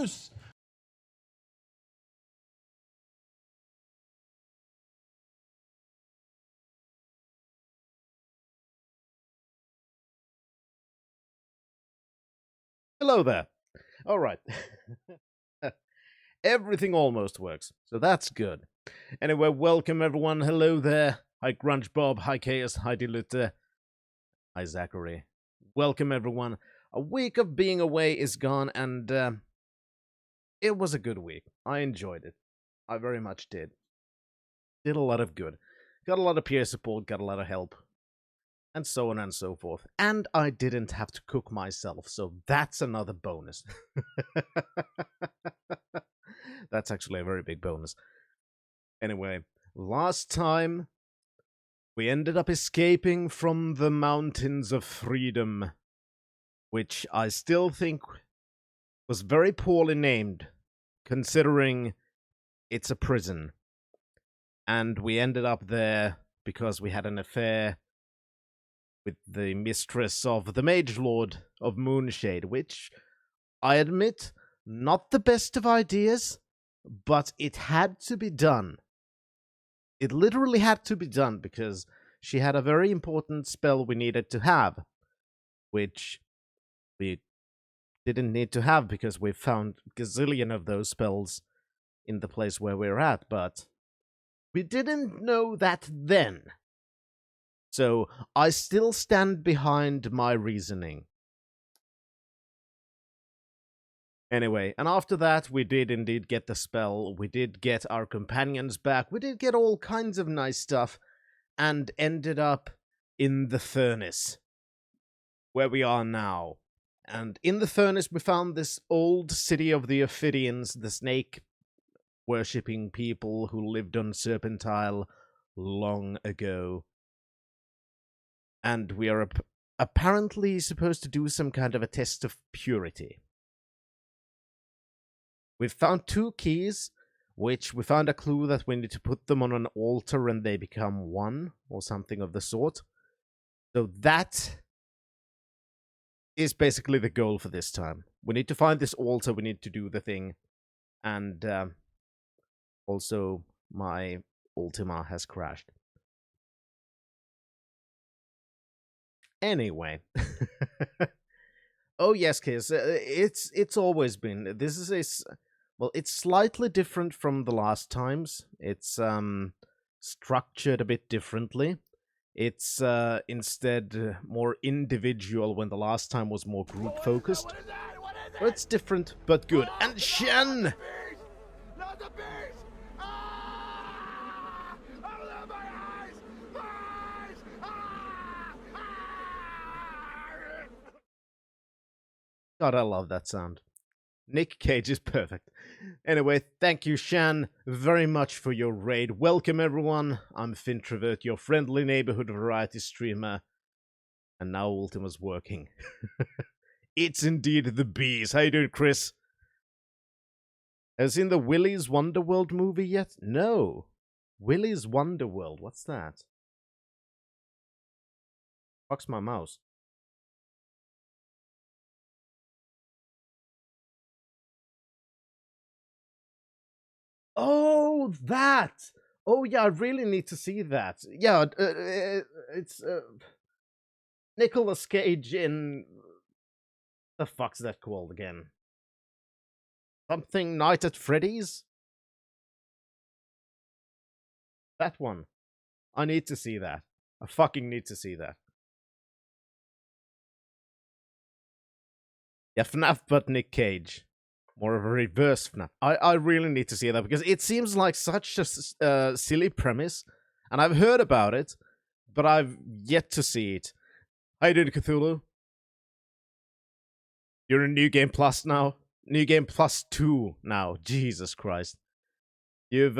bonus! Hello there. All right. Everything almost works, so that's good. Anyway, welcome everyone. Hello there. Hi Grunge Bob. Hi Chaos. Hi Dilute. Hi Zachary. Welcome everyone. A week of being away is gone, and it was a good week. I enjoyed it. I very much did. Did a lot of good. Got a lot of peer support. Got a lot of help. And so on and so forth. And I didn't have to cook myself, so that's another bonus. That's actually a very big bonus. Anyway, last time we ended up escaping from the Mountains of Freedom, which I still think was very poorly named, considering it's a prison. And we ended up there because we had an affair with the mistress of the Mage Lord of Moonshade, which, I admit, not the best of ideas, but it had to be done. It literally had to be done because she had a very important spell we needed to have, which we didn't need to have because we found a gazillion of those spells in the place where we're at, but we didn't know that then. So I still stand behind my reasoning. Anyway, and after that, we did indeed get the spell, we did get our companions back, we did get all kinds of nice stuff, and ended up in the furnace, where we are now. And in the furnace, we found this old city of the Ophidians, the snake-worshipping people who lived on Serpentile long ago. And we are apparently supposed to do some kind of a test of purity. We've found 2 keys, which we found a clue that we need to put them on an altar and they become one, or something of the sort. So that is basically the goal for this time. We need to find this altar, we need to do the thing, and also my Ultima has crashed. Anyway. Oh yes, Kiss. It's always been. This is it's slightly different from the last times. It's structured a bit differently. It's instead more individual when the last time was more group focused. So it's different but good. And Shen! God, I love that sound. Nick Cage is perfect. Anyway, thank you, Shan, very much for your raid. Welcome, everyone. I'm Fintrovert, your friendly neighborhood variety streamer. And now Ultima's working. It's indeed the bees. How you doing, Chris? Has seen the Willy's Wonderworld movie yet? No. Willy's Wonderworld. What's that? Fuck's my mouse. Oh, that! Oh, yeah, I really need to see that. Yeah, it's Nicolas Cage in... The fuck's that called again? Something Night at Freddy's? That one. I need to see that. I fucking need to see that. Yeah, FNAF but Nick Cage. More of a reverse FNAF. I really need to see that because it seems like such a silly premise, and I've heard about it, but I've yet to see it. How you doing, Cthulhu? You're in New Game Plus now? New Game Plus 2 now. Jesus Christ. You've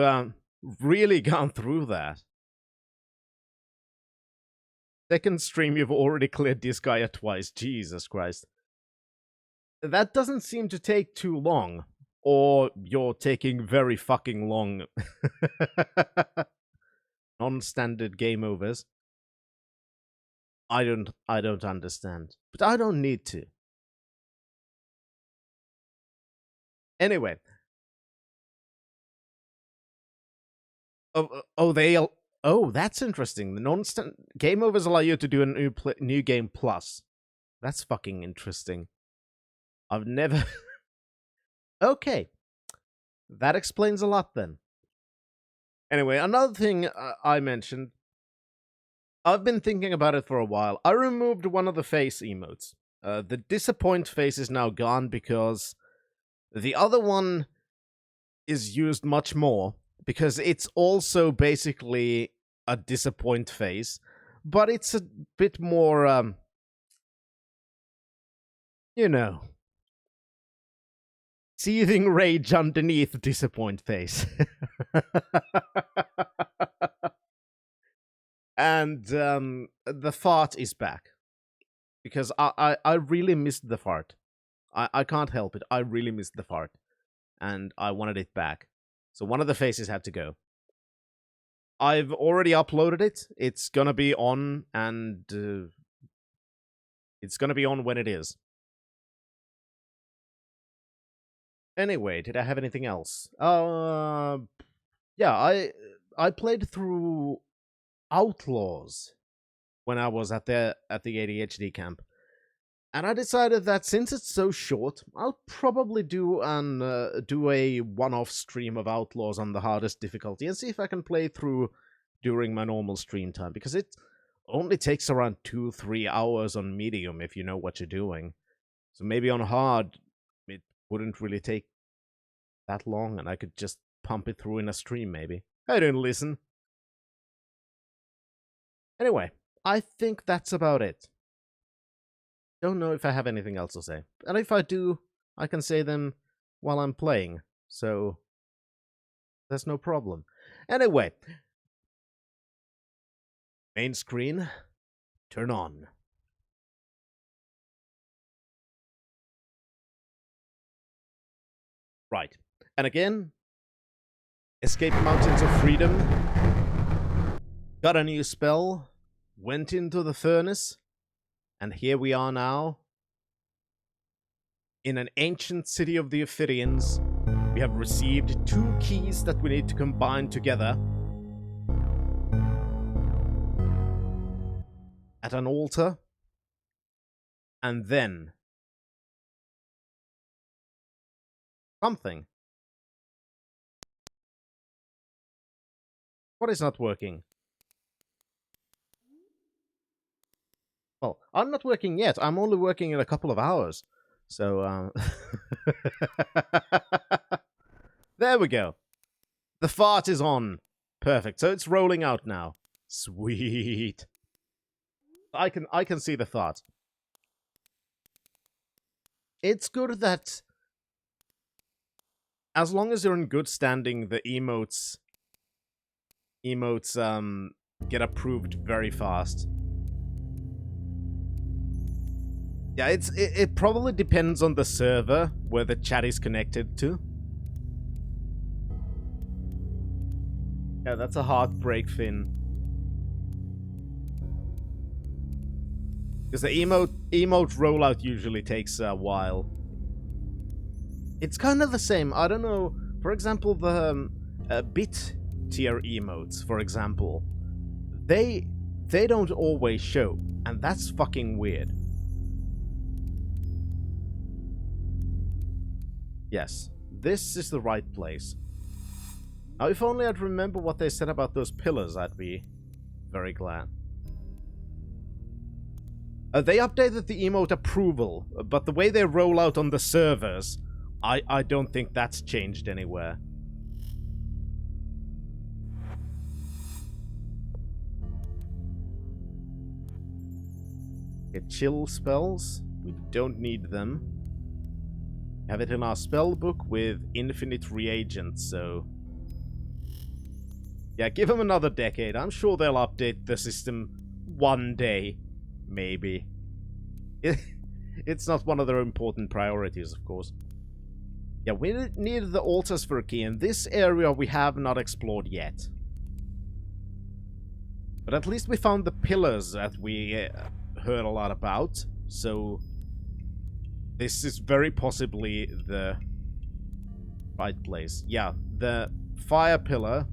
really gone through that. Second stream, you've already cleared this guy twice. Jesus Christ. That doesn't seem to take too long. Or you're taking very fucking long. Non-standard game overs. I don't understand. But I don't need to. Anyway. Oh, that's interesting. The non-stand game overs allow you to do a new game plus. That's fucking interesting. I've never... Okay. That explains a lot then. Anyway, another thing I mentioned. I've been thinking about it for a while. I removed one of the face emotes. The disappoint face is now gone because the other one is used much more because it's also basically a disappoint face, but it's a bit more, you know, seething rage underneath disappoint face. And the fart is back. Because I really missed the fart. I can't help it. I really missed the fart. And I wanted it back. So one of the faces had to go. I've already uploaded it. It's gonna be on, and it's gonna be on when it is. Anyway, did I have anything else? Yeah, I played through Outlaws when I was at the ADHD camp. And I decided that since it's so short, I'll probably do a one-off stream of Outlaws on the hardest difficulty and see if I can play through during my normal stream time, because it only takes around 2-3 hours on medium if you know what you're doing. So maybe on hard, it wouldn't really take that long, and I could just pump it through in a stream maybe. I don't listen. Anyway, I think that's about it. Don't know if I have anything else to say. And if I do, I can say them while I'm playing. So, there's no problem. Anyway. Main screen. Turn on. Right. And again, escape Mountains of Freedom. Got a new spell. Went into the furnace. And here we are now, in an ancient city of the Ophidians. We have received 2 keys that we need to combine together. At an altar. And then... something. What is not working? Well, I'm not working yet. I'm only working in a couple of hours. So, there we go. The fart is on. Perfect. So it's rolling out now. Sweet. I can see the fart. It's good that as long as you're in good standing, the emotes get approved very fast. Yeah, it probably depends on the server where the chat is connected to. Yeah, that's a heartbreak, Finn. Because the emote rollout usually takes a while. It's kind of the same. I don't know. For example, the bit tier emotes, for example, they don't always show, and that's fucking weird. Yes, this is the right place. Now, if only I'd remember what they said about those pillars, I'd be very glad. They updated the emote approval, but the way they roll out on the servers, I don't think that's changed anywhere. Okay, chill spells. We don't need them. Have it in our spell book with infinite reagents, so... yeah, give them another decade. I'm sure they'll update the system one day. Maybe. It's not one of their important priorities, of course. Yeah, we need the altars for a key. In this area we have not explored yet. But at least we found the pillars that we heard a lot about, so... this is very possibly the Right place. Yeah, the fire pillar,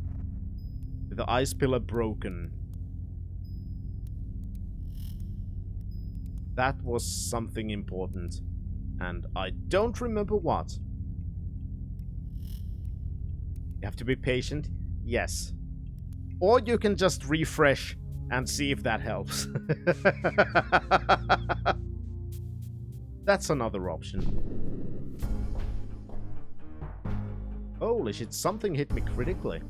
the ice pillar broken. That was something important. And I don't remember what. You have to be patient? Yes. Or you can just refresh and see if that helps. That's another option. Holy shit, something hit me critically.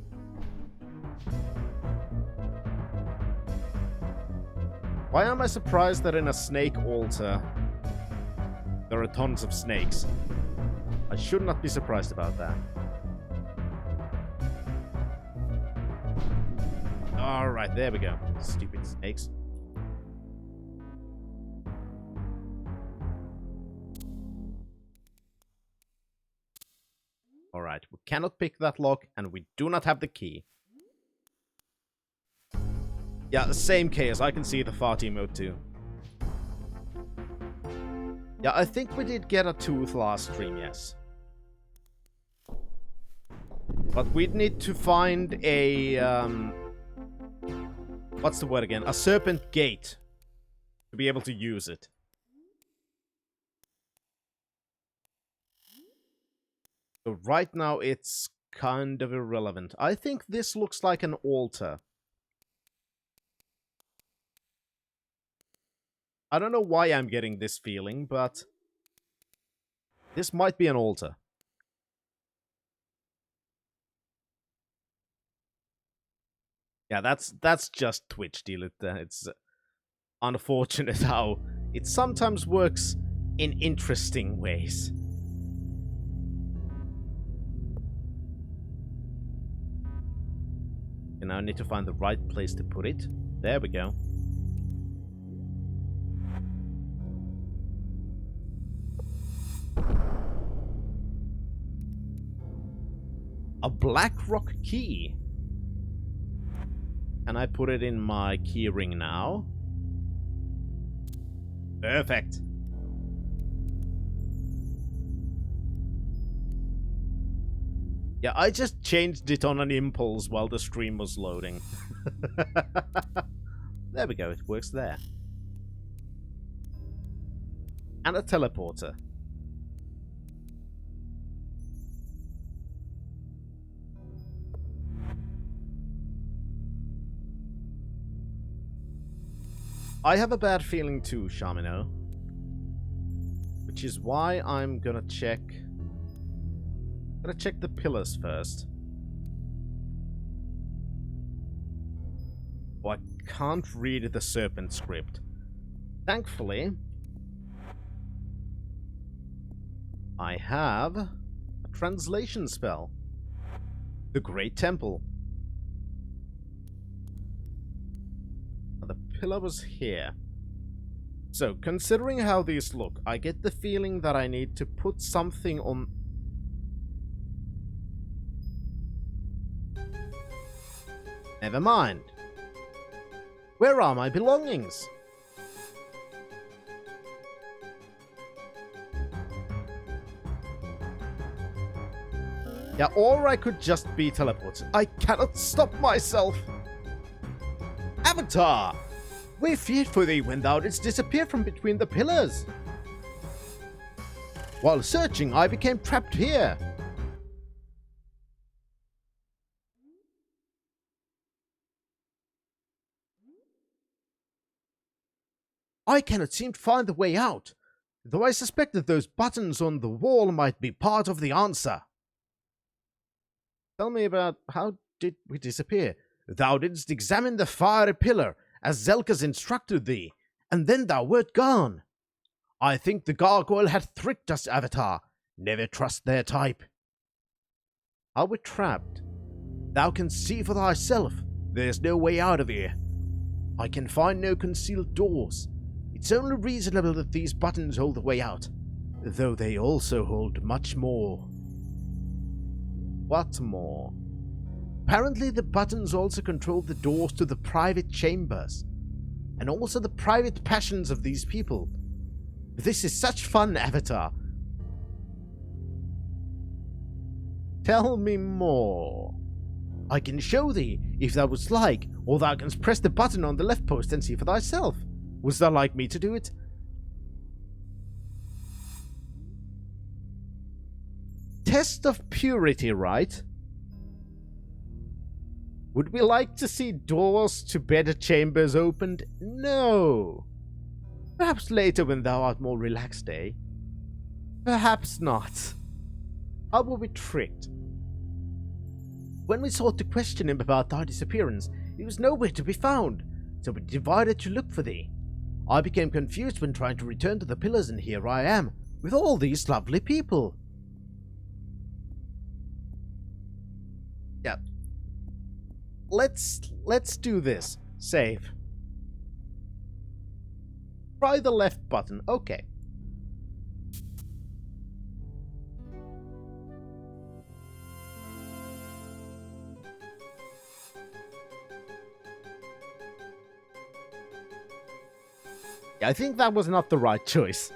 Why am I surprised that in a snake altar there are tons of snakes? I should not be surprised about that. Alright, there we go. Stupid snakes. Alright, we cannot pick that lock, and we do not have the key. Yeah, the same case. I can see the fart emote too. Yeah, I think we did get a tooth last stream, yes. But we'd need to find a, what's the word again? A serpent gate to be able to use it. So right now it's kind of irrelevant. I think this looks like an altar. I don't know why I'm getting this feeling, but this might be an altar. Yeah, that's just Twitch, deal it. It's unfortunate how it sometimes works in interesting ways. And now I need to find the right place to put it. There we go. A black rock key. Can I put it in my key ring now? Perfect. Yeah, I just changed it on an impulse while the stream was loading. There we go, it works there. And a teleporter. I have a bad feeling too, Shamino. Which is why I'm gonna check... the pillars first. Oh, I can't read the Serpent script. Thankfully, I have a translation spell. The Great Temple. The pillar was here. So, considering how these look, I get the feeling that I need to put something on... Never mind. Where are my belongings? Yeah, or I could just be teleported. I cannot stop myself! Avatar! We feared for thee when thou didst disappear from between the pillars. While searching, I became trapped here. I cannot seem to find the way out, though I suspect that those buttons on the wall might be part of the answer. Tell me about how did we disappear? Thou didst examine the fiery pillar, as Zelka's instructed thee, and then thou wert gone. I think the gargoyle hath tricked us, Avatar. Never trust their type. Are we trapped? Thou canst see for thyself. There's no way out of here. I can find no concealed doors. It's only reasonable that these buttons hold the way out, though they also hold much more. What more? Apparently the buttons also control the doors to the private chambers, and also the private passions of these people. This is such fun, Avatar. Tell me more. I can show thee, if thou wouldst like, or thou canst press the button on the left post and see for thyself. Wouldst thou like me to do it? Test of purity, right? Would we like to see doors to better chambers opened? No. Perhaps later when thou art more relaxed, eh? Perhaps not. How were we tricked? When we sought to question him about thy disappearance, he was nowhere to be found, so we divided to look for thee. I became confused when trying to return to the pillars, and here I am, with all these lovely people. Yeah. Let's do this. Save. Try the left button. Okay. Yeah, I think that was not the right choice.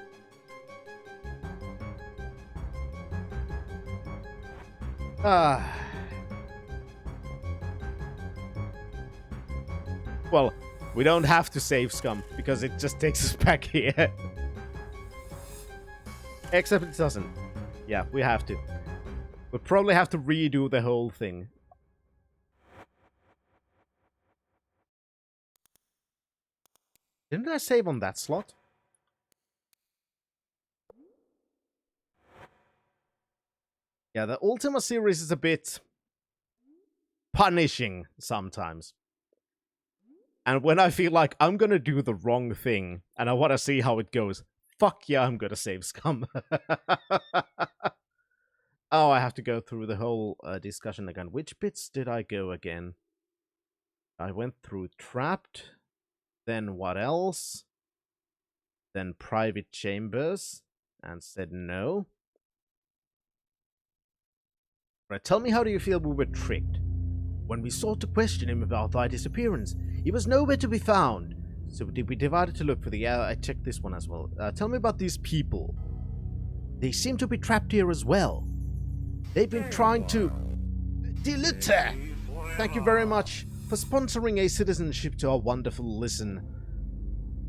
Well, we don't have to save scum, because it just takes us back here. Except it doesn't. Yeah, we have to. We'll probably have to redo the whole thing. Didn't I save on that slot? Yeah, the Ultima series is a bit punishing sometimes. And when I feel like I'm gonna do the wrong thing, and I want to see how it goes, fuck yeah, I'm gonna save scum. Oh, I have to go through the whole discussion again. Which bits did I go again? I went through Trapped, then what else? Then Private Chambers, and said no. Right, tell me, how do you feel we were tricked? When we sought to question him about thy disappearance, he was nowhere to be found. So we divided to look for the... I checked this one as well. Tell me about these people. They seem to be trapped here as well. They've been trying to... Diluta! Thank you very much for sponsoring a citizenship to our wonderful listen.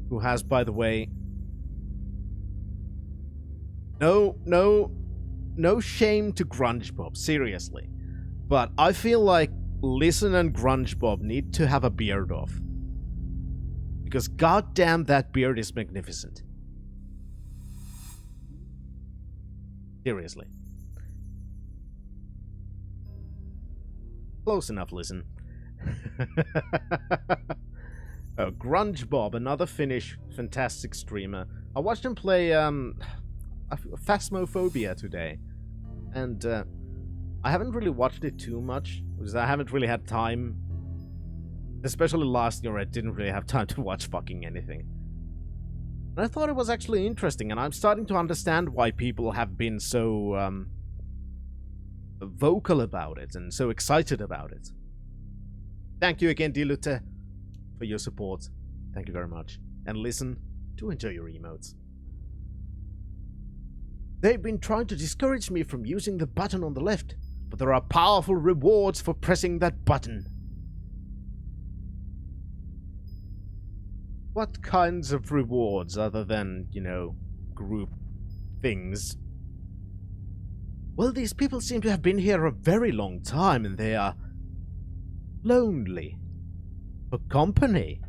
Who has, by the way... No shame to Grunge Bob, seriously. But I feel like Listen and Grunge Bob need to have a beard off. Because goddamn, that beard is magnificent. Seriously. Close enough, Listen. Oh, Grunge Bob, another Finnish fantastic streamer. I watched him play Phasmophobia today. And I haven't really watched it too much, because I haven't really had time. Especially last year, I didn't really have time to watch fucking anything. And I thought it was actually interesting, and I'm starting to understand why people have been so vocal about it, and so excited about it. Thank you again, Dilute, for your support. Thank you very much. And Listen, to enjoy your emotes. They've been trying to discourage me from using the button on the left, but there are powerful rewards for pressing that button. What kinds of rewards other than, you know, group things? Well, these people seem to have been here a very long time, and they are lonely for company.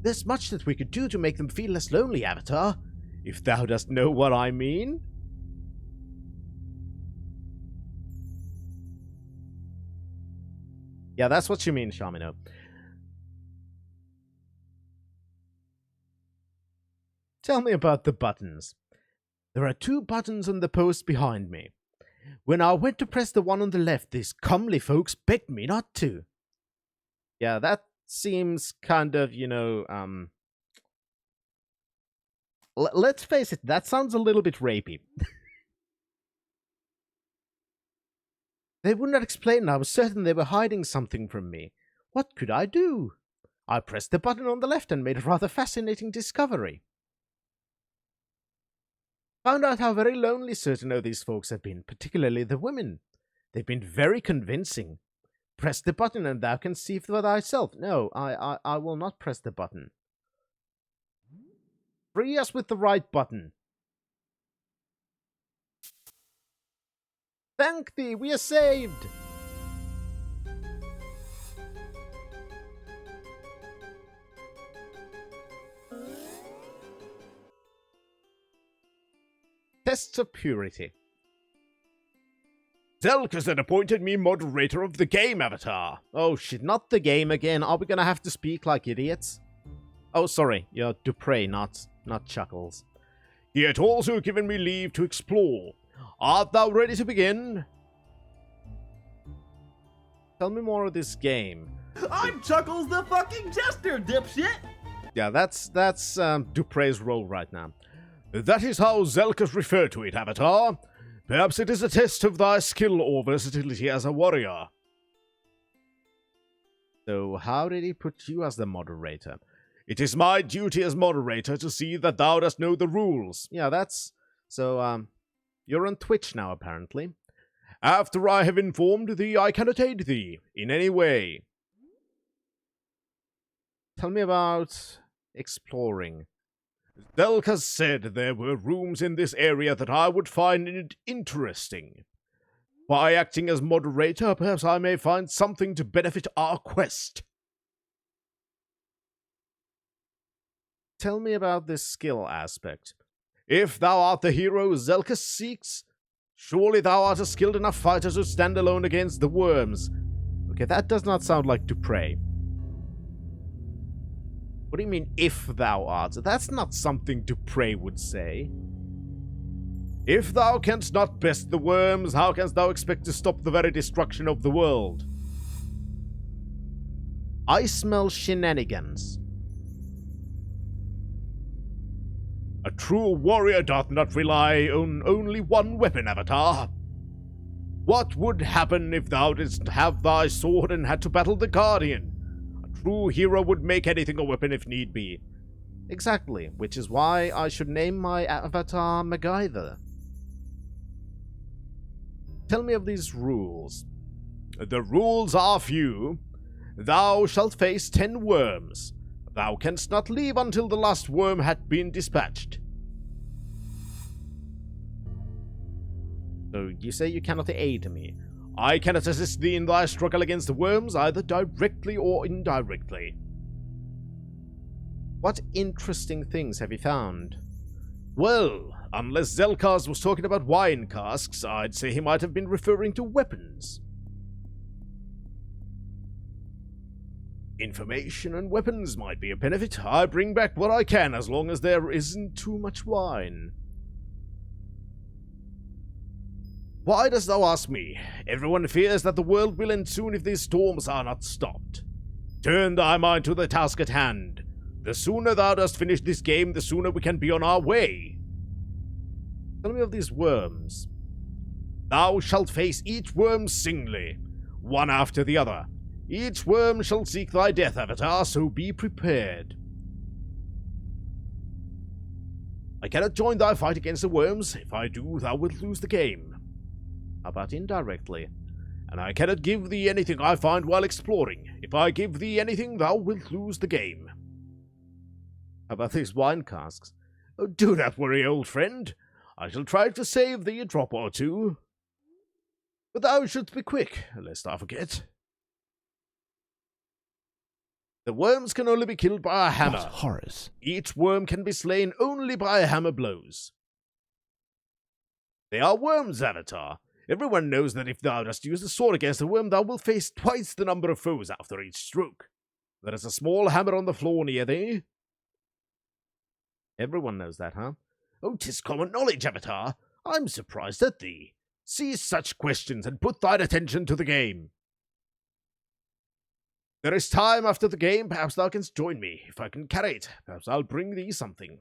There's much that we could do to make them feel less lonely, Avatar, if thou dost know what I mean. Yeah, that's what you mean, Shamino. Tell me about the buttons. There are 2 buttons on the post behind me. When I went to press the one on the left, these comely folks begged me not to. Yeah, that seems kind of, you know, let's face it, that sounds a little bit rapey. They would not explain, and I was certain they were hiding something from me. What could I do? I pressed the button on the left and made a rather fascinating discovery. Found out how very lonely certain of these folks have been, particularly the women. They've been very convincing. Press the button and thou canst see for thyself. No, I will not press the button. Free us with the right button. Thank thee, we are saved! Tests of purity. Zelkas had appointed me moderator of the game, Avatar. Oh shit, not the game again. Are we gonna have to speak like idiots? Oh, sorry, you're Dupre, not Chuckles. He had also given me leave to explore. Art thou ready to begin? Tell me more of this game. I'm Chuckles the fucking Jester, dipshit! Yeah, that's Dupre's role right now. That is how Zelkas referred to it, Avatar. Perhaps it is a test of thy skill or versatility as a warrior. So how did he put you as the moderator? It is my duty as moderator to see that thou dost know the rules. Yeah, that's... So, you're on Twitch now, apparently. After I have informed thee, I cannot aid thee in any way. Tell me about exploring. Zelkas said there were rooms in this area that I would find it interesting. By acting as moderator, perhaps I may find something to benefit our quest. Tell me about this skill aspect. If thou art the hero Zelkas seeks, surely thou art a skilled enough fighter to stand alone against the worms. Okay, that does not sound like Dupre. What do you mean, if thou art? That's not something Dupre would say. If thou canst not best the worms, how canst thou expect to stop the very destruction of the world? I smell shenanigans. A true warrior doth not rely on only one weapon, Avatar. What would happen if thou didst have thy sword and had to battle the Guardian? A true hero would make anything a weapon if need be. Exactly, which is why I should name my avatar MacGyver. Tell me of these rules. The rules are few. Thou shalt face 10 worms. Thou canst not leave until the last worm hath been dispatched. So you say you cannot aid me. I cannot assist thee in thy struggle against the worms, either directly or indirectly. What interesting things have you found? Well, unless Zelkas was talking about wine casks, I'd say he might have been referring to weapons. Information and weapons might be a benefit. I bring back what I can as long as there isn't too much wine. Why dost thou ask me? Everyone fears that the world will end soon if these storms are not stopped. Turn thy mind to the task at hand. The sooner thou dost finish this game, the sooner we can be on our way. Tell me of these worms. Thou shalt face each worm singly, one after the other. Each worm shall seek thy death, Avatar, so be prepared. I cannot join thy fight against the worms. If I do, thou wilt lose the game. How about indirectly? And I cannot give thee anything I find while exploring. If I give thee anything, thou wilt lose the game. How about these wine casks? Oh, do not worry, old friend. I shall try to save thee a drop or two. But thou shouldst be quick, lest I forget. The worms can only be killed by a hammer. What horrors. Each worm can be slain only by hammer blows. They are worms, Avatar. Everyone knows that if thou dost use the sword against a worm, thou wilt face twice the number of foes after each stroke. There is a small hammer on the floor near thee. Everyone knows that, huh? Oh, 'tis common knowledge, Avatar. I'm surprised at thee. Cease such questions and put thine attention to the game. There is time after the game. Perhaps thou canst join me. If I can carry it, perhaps I'll bring thee something.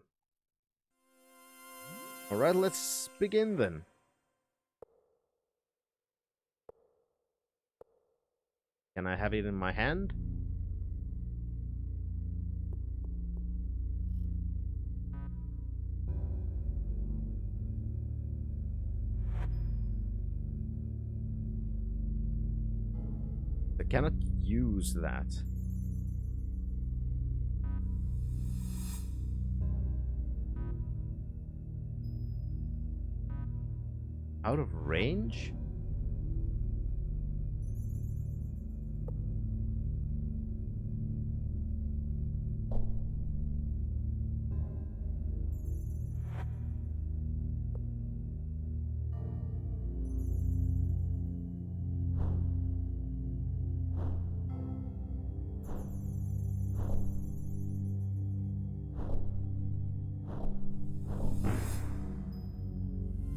Alright, let's begin then. Can I have it in my hand? cannot use that. Out of range?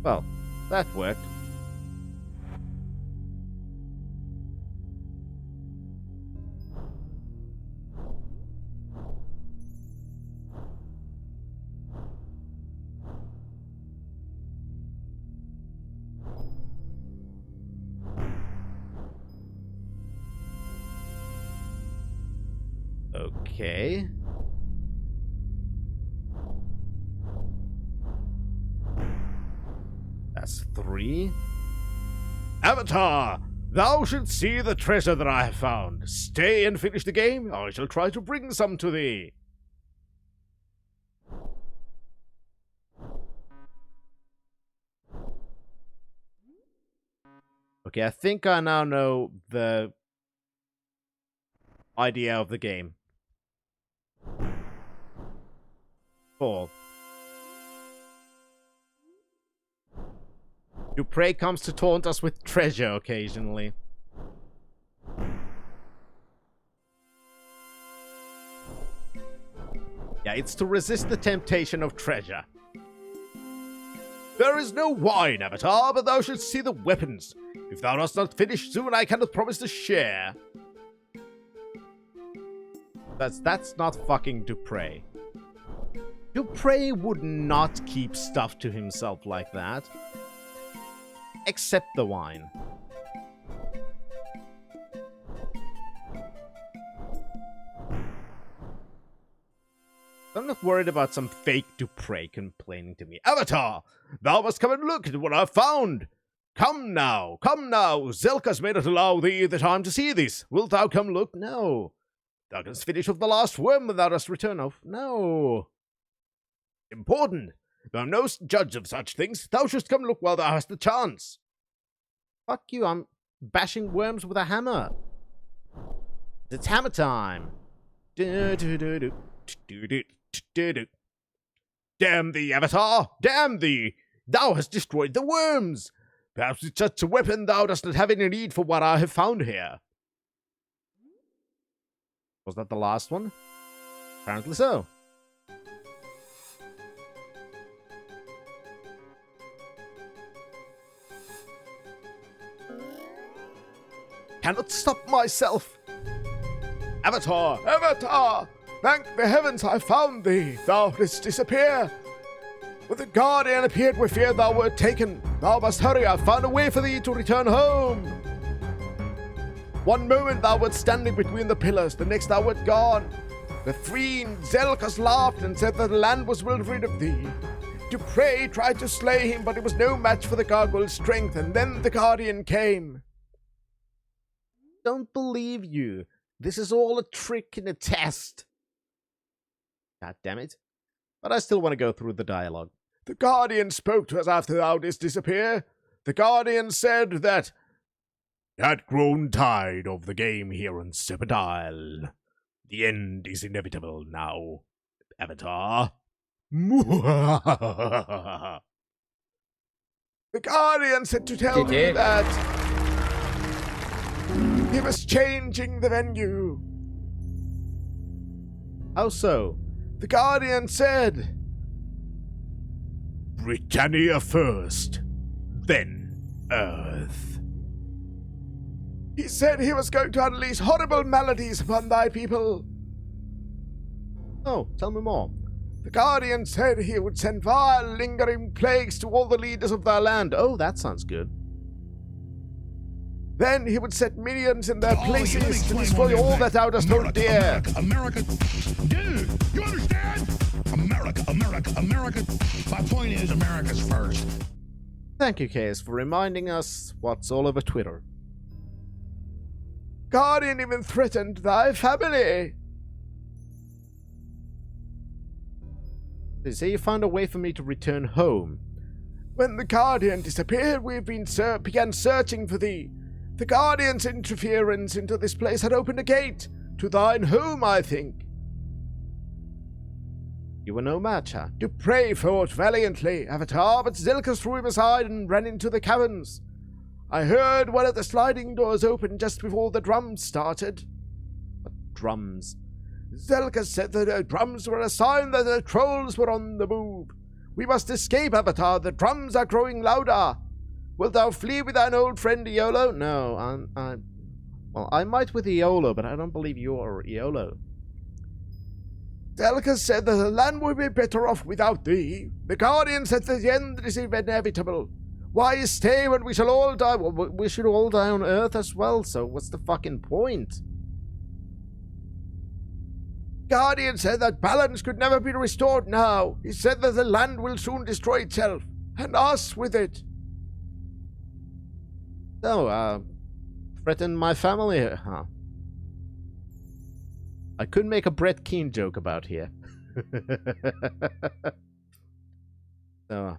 Well, that worked. Okay. That's 3. Avatar! Thou shouldst see the treasure that I have found. Stay and finish the game, or I shall try to bring some to thee. Okay, I think I now know the idea of the game. 4. Duprey comes to taunt us with treasure occasionally. Yeah, it's to resist the temptation of treasure. There is no wine, Avatar, but thou shouldst see the weapons. If thou dost not finish soon, I cannot promise to share. That's not fucking Duprey. Duprey would not keep stuff to himself like that. Except the wine. I'm not worried about some fake Duprey complaining to me. Avatar! Thou must come and look at what I've found! Come now! Zelkas may not allow thee the time to see this. Wilt thou come look? No. Thou canst finish off the last worm without us return of. No. Important. Thou knowest judge of such things. Thou shouldst come look while thou hast the chance. Fuck you, I'm bashing worms with a hammer. It's hammer time. Damn thee, Avatar! Damn thee! Thou hast destroyed the worms! Perhaps with such a weapon thou dost not have any need for what I have found here. Was that the last one? Apparently so. Cannot stop myself. Avatar! Avatar! Thank the heavens I found thee! Thou didst disappear! When the Guardian appeared, we feared thou wert taken. Thou must hurry, I've found a way for thee to return home. One moment thou wert standing between the pillars, the next thou wert gone. The fiend Zelkas laughed and said that the land was well rid of thee. Duprey tried to slay him, but it was no match for the gargoyle's strength, and then the Guardian came. Don't believe you. This is all a trick and a test. God damn it. But I still want to go through the dialogue. The Guardian spoke to us after thou didst disappear. The Guardian said that had grown tired of the game here on Serpent Isle. The end is inevitable now, Avatar. The Guardian said to tell me that he was changing the venue. How so? The Guardian said, Britannia first, then Earth. He said he was going to unleash horrible maladies upon thy people. Oh, tell me more. The Guardian said he would send vile, lingering plagues to all the leaders of thy land. Oh, that sounds good. Then he would set minions in their places to destroy all that thou dost hold dear. America. Dude, you understand? America. My point is, America's first. Thank you, Case, for reminding us what's all over Twitter. Guardian even threatened thy family. You say you found a way for me to return home. When the Guardian disappeared, we began searching for thee. The Guardian's interference into this place had opened a gate to thine home, I think. You were no match, huh? Dupre fought valiantly, Avatar, but Zelka threw him aside and ran into the caverns. I heard one of the sliding doors open just before the drums started. What drums? Zelka said that the drums were a sign that the trolls were on the move. We must escape, Avatar. The drums are growing louder. Wilt thou flee with thine old friend Iolo? No, well, I might with Iolo, but I don't believe you are Iolo. Zelka said that the land would be better off without thee. The Guardian said that the end is inevitable. Why stay when we shall all die? Well, we should all die on Earth as well, so what's the fucking point? Guardian said that balance could never be restored now. He said that the land will soon destroy itself, and us with it. So, threaten my family, huh? I could make a Brett Keane joke about here. So,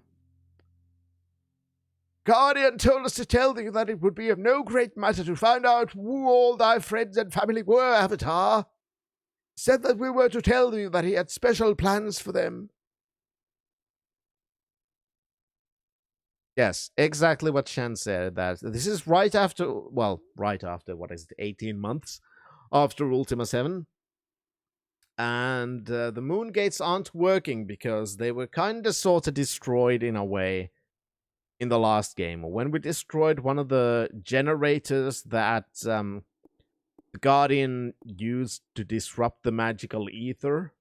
Guardian told us to tell thee that it would be of no great matter to find out who all thy friends and family were, Avatar. He said that we were to tell thee that he had special plans for them. Yes, exactly what Shan said, that this is right after, what is it, 18 months after Ultima 7. And the moon gates aren't working because they were kind of sort of destroyed in a way in the last game. When we destroyed one of the generators that the Guardian used to disrupt the magical ether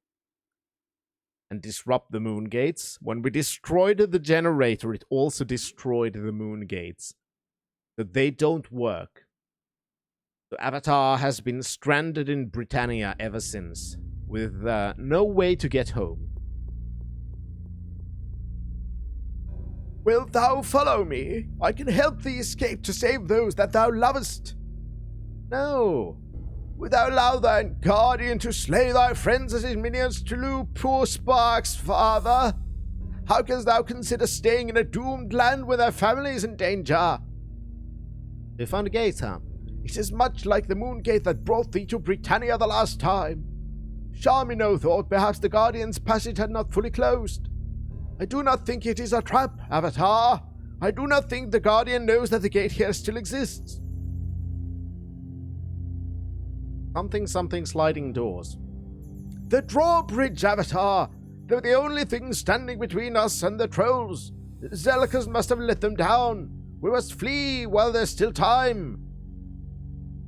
and disrupt the moon gates. When we destroyed the generator, it also destroyed the moon gates. So they don't work. So Avatar has been stranded in Britannia ever since, with no way to get home. Wilt thou follow me? I can help thee escape to save those that thou lovest. No. Wilt thou allow thine Guardian to slay thy friends as his minions to lose poor Spark's father? How canst thou consider staying in a doomed land where thy family is in danger? You found a gate, huh? It is much like the moon gate that brought thee to Britannia the last time. Charmino thought perhaps the Guardian's passage had not fully closed. I do not think it is a trap, Avatar. I do not think the Guardian knows that the gate here still exists. Something sliding doors. The drawbridge, Avatar! They're the only thing standing between us and the trolls. The Zelkas must have let them down. We must flee while there's still time.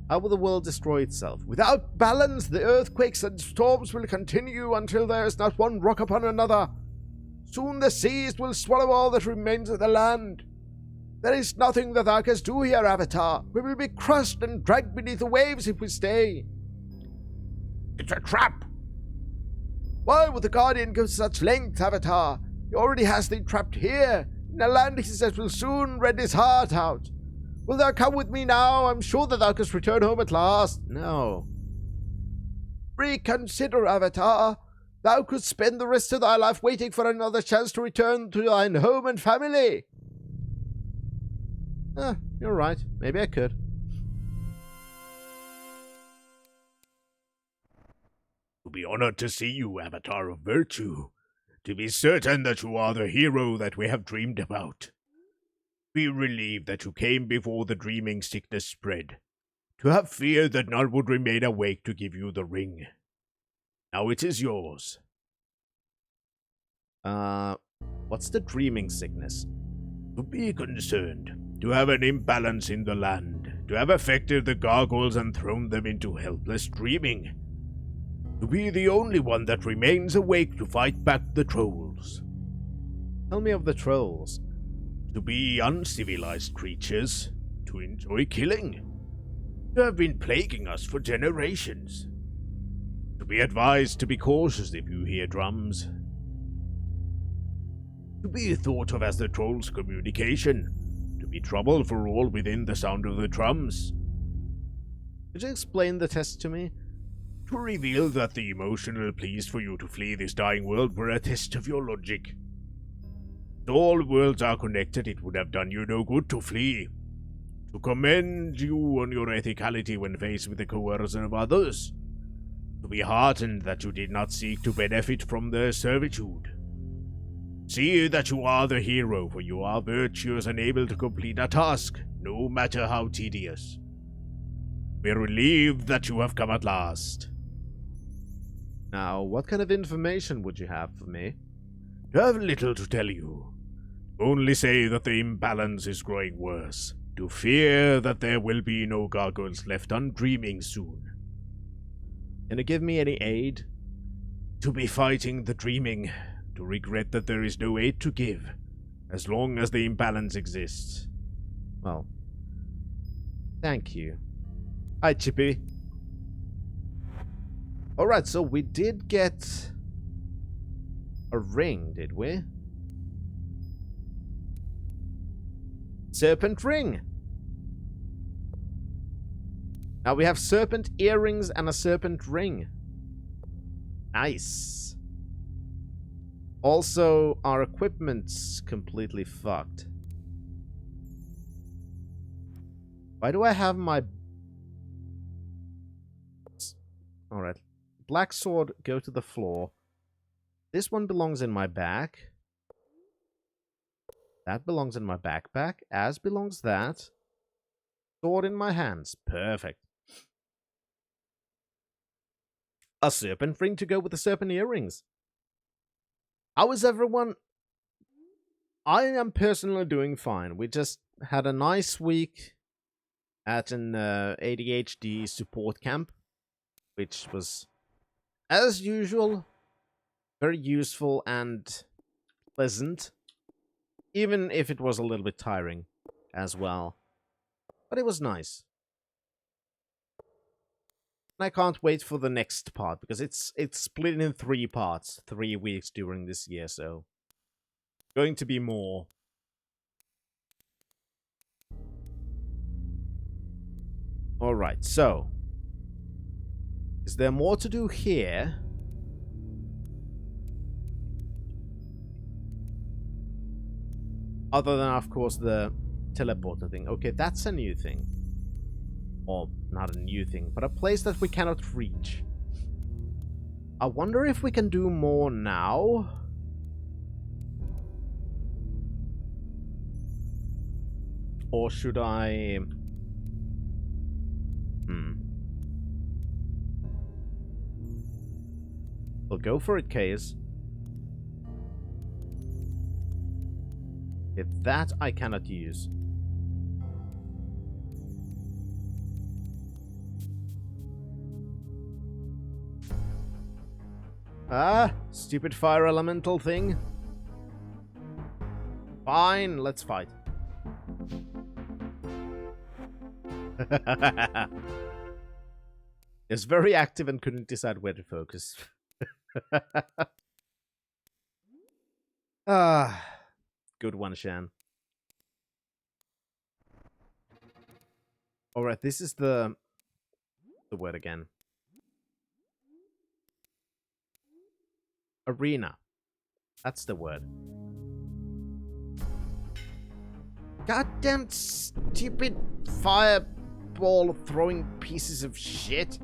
How will the world destroy itself? Without balance, the earthquakes and storms will continue until there is not one rock upon another. Soon the seas will swallow all that remains of the land. There is nothing that thou canst do here, Avatar. We will be crushed and dragged beneath the waves if we stay. It's a trap. Why would the Guardian go to such lengths, Avatar? He already has thee trapped here, in a land he says will soon rend his heart out. Will thou come with me now? I'm sure that thou canst return home at last. No. Reconsider, Avatar. Thou couldst spend the rest of thy life waiting for another chance to return to thine home and family. You're right. Maybe I could. To be honored to see you, Avatar of Virtue. To be certain that you are the hero that we have dreamed about. Be relieved that you came before the dreaming sickness spread. To have feared that none would remain awake to give you the ring. Now it is yours. What's the dreaming sickness? To be concerned. To have an imbalance in the land. To have affected the gargoyles and thrown them into helpless dreaming. To be the only one that remains awake to fight back the trolls. Tell me of the trolls. To be uncivilized creatures. To enjoy killing. To have been plaguing us for generations. To be advised to be cautious if you hear drums. To be thought of as the trolls' communication. To be trouble for all within the sound of the drums. Could you explain the test to me? To reveal that the emotional pleas for you to flee this dying world were a test of your logic. If all worlds are connected, it would have done you no good to flee. To commend you on your ethicality when faced with the coercion of others. To be heartened that you did not seek to benefit from their servitude. See that you are the hero, for you are virtuous and able to complete a task, no matter how tedious. We're relieved that you have come at last. Now, what kind of information would you have for me? I have little to tell you. Only say that the imbalance is growing worse. To fear that there will be no gargoyles left undreaming soon. Can you give me any aid? To be fighting the dreaming. To regret that there is no aid to give. As long as the imbalance exists. Well, thank you. Hi, Chippy. Alright, so we did get a ring, did we? Serpent ring! Now we have serpent earrings and a serpent ring. Nice. Also, our equipment's completely fucked. Why do I have my... Alright. Black sword, go to the floor. This one belongs in my bag. That belongs in my backpack, as belongs that. Sword in my hands. Perfect. A serpent ring to go with the serpent earrings. How is everyone? I am personally doing fine. We just had a nice week at an ADHD support camp, which was, as usual, very useful and pleasant. Even if it was a little bit tiring as well. But it was nice. And I can't wait for the next part, because it's split in 3 parts, 3 weeks during this year, so going to be more. Alright, so is there more to do here? Other than, of course, the teleporter thing. Okay, that's a new thing. Or, not a new thing, but a place that we cannot reach. I wonder if we can do more now? Or should I... Well, go for it, Case. If that I cannot use. Ah, stupid fire elemental thing. Fine, let's fight. It's very active and couldn't decide where to focus. Ah, good one, Shan. Alright, this is the word again. Arena. That's the word. Goddamn stupid fireball throwing pieces of shit.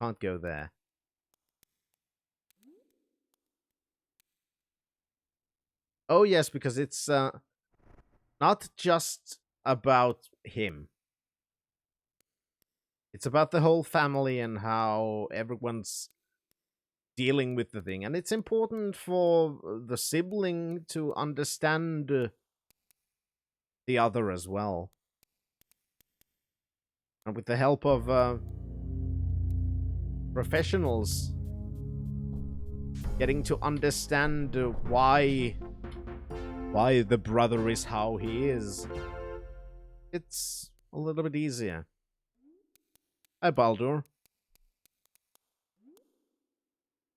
Can't go there. Oh yes, because it's not just about him. It's about the whole family and how everyone's dealing with the thing. And it's important for the sibling to understand the other as well. And with the help of professionals, getting to understand why the brother is how he is, it's a little bit easier. Hi, Baldur.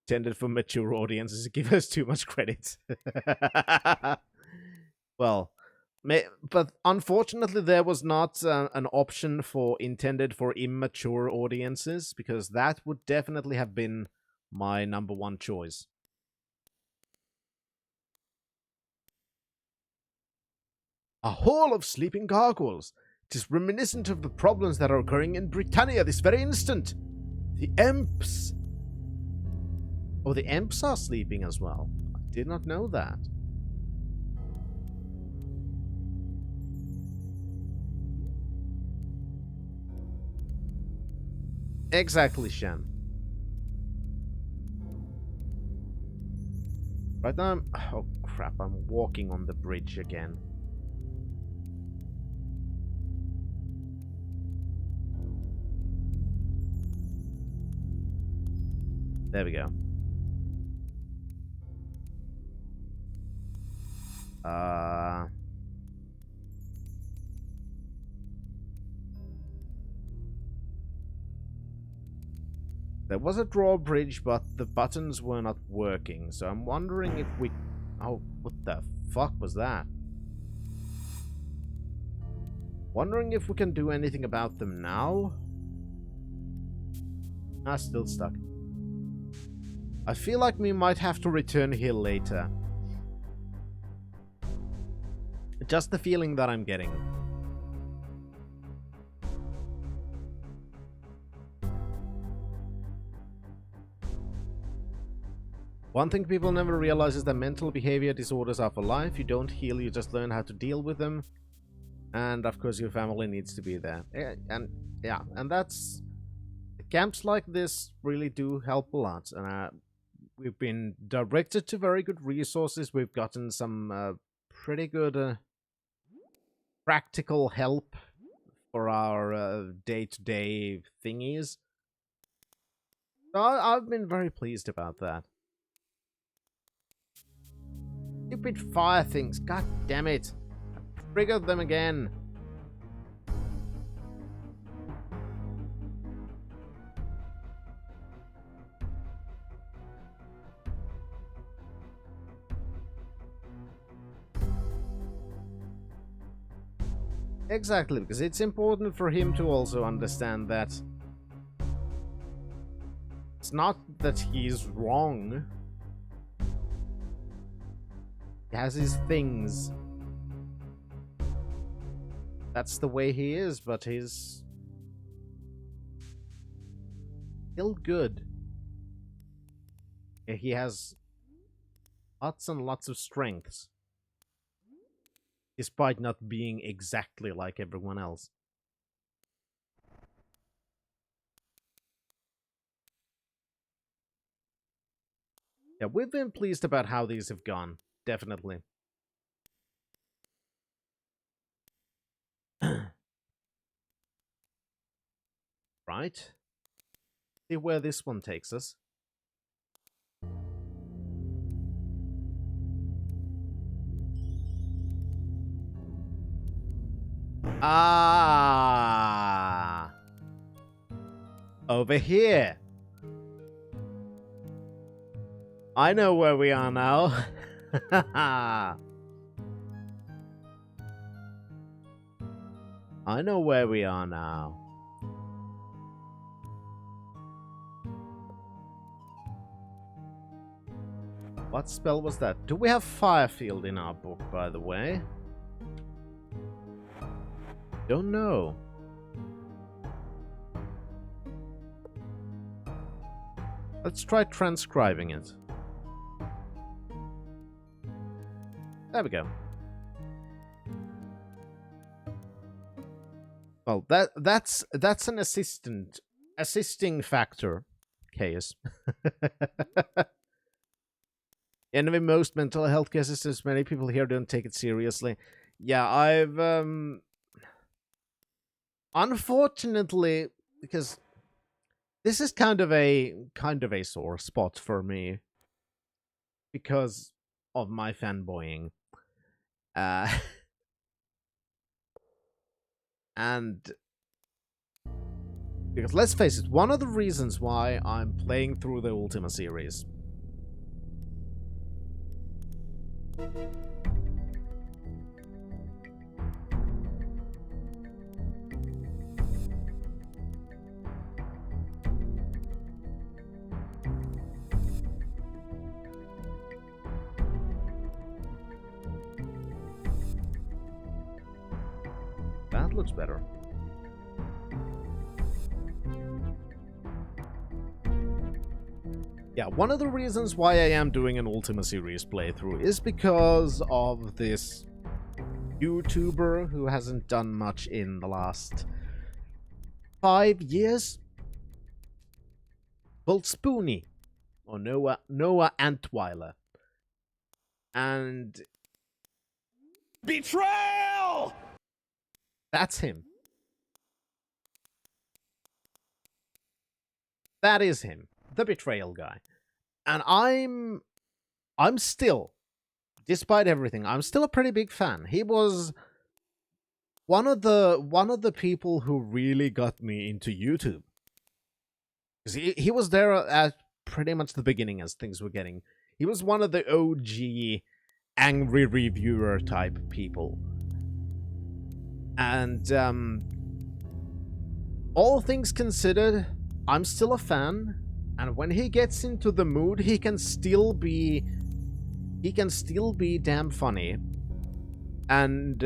Intended for mature audiences, give us too much credit. Well, but unfortunately there was not an option for intended for immature audiences, because that would definitely have been my number one choice. A hall of sleeping gargoyles. It is reminiscent of the problems that are occurring in Britannia this very instant. The Emps. Oh, the Emps are sleeping as well. I did not know that. Exactly, Shen. Right now oh crap, I'm walking on the bridge again. There we go. There was a drawbridge, but the buttons were not working, so I'm wondering if we... Oh, what the fuck was that? Wondering if we can do anything about them now? Ah, still stuck. I feel like we might have to return here later. Just the feeling that I'm getting. One thing people never realize is that mental behavior disorders are for life. You don't heal, you just learn how to deal with them. And of course your family needs to be there. And that's... Camps like this really do help a lot. And we've been directed to very good resources. We've gotten some pretty good practical help for our day-to-day thingies. So I've been very pleased about that. Stupid fire things, god damn it. I triggered them again. Exactly, because it's important for him to also understand that it's not that he's wrong. He has his things. That's the way he is, but he's still good. He has lots and lots of strengths, despite not being exactly like everyone else. Yeah, we've been pleased about how these have gone. Definitely. Right. See where this one takes us. Ah. Over here. I know where we are now. I know where we are now. What spell was that? Do we have Firefield in our book, by the way? Don't know. Let's try transcribing it. There we go. Well, that's an assisting factor case. Envy most mental health care systems. Many people here don't take it seriously. Yeah, I've unfortunately, because this is kind of a sore spot for me because of my fanboying. And because let's face it, one of the reasons why I'm playing through the Ultima series that looks better. Yeah, one of the reasons why I am doing an Ultima series playthrough is because of this YouTuber who hasn't done much in the last 5 years. Called Spoony, or Noah Antweiler. And Betrayal! that's him. That is him, the betrayal guy. And I'm still, despite everything, I'm still a pretty big fan. He was one of the people who really got me into YouTube. Because he was there at pretty much the beginning as things were getting. He was one of the OG angry reviewer type people. And all things considered, I'm still a fan. And when he gets into the mood, he can still be damn funny. And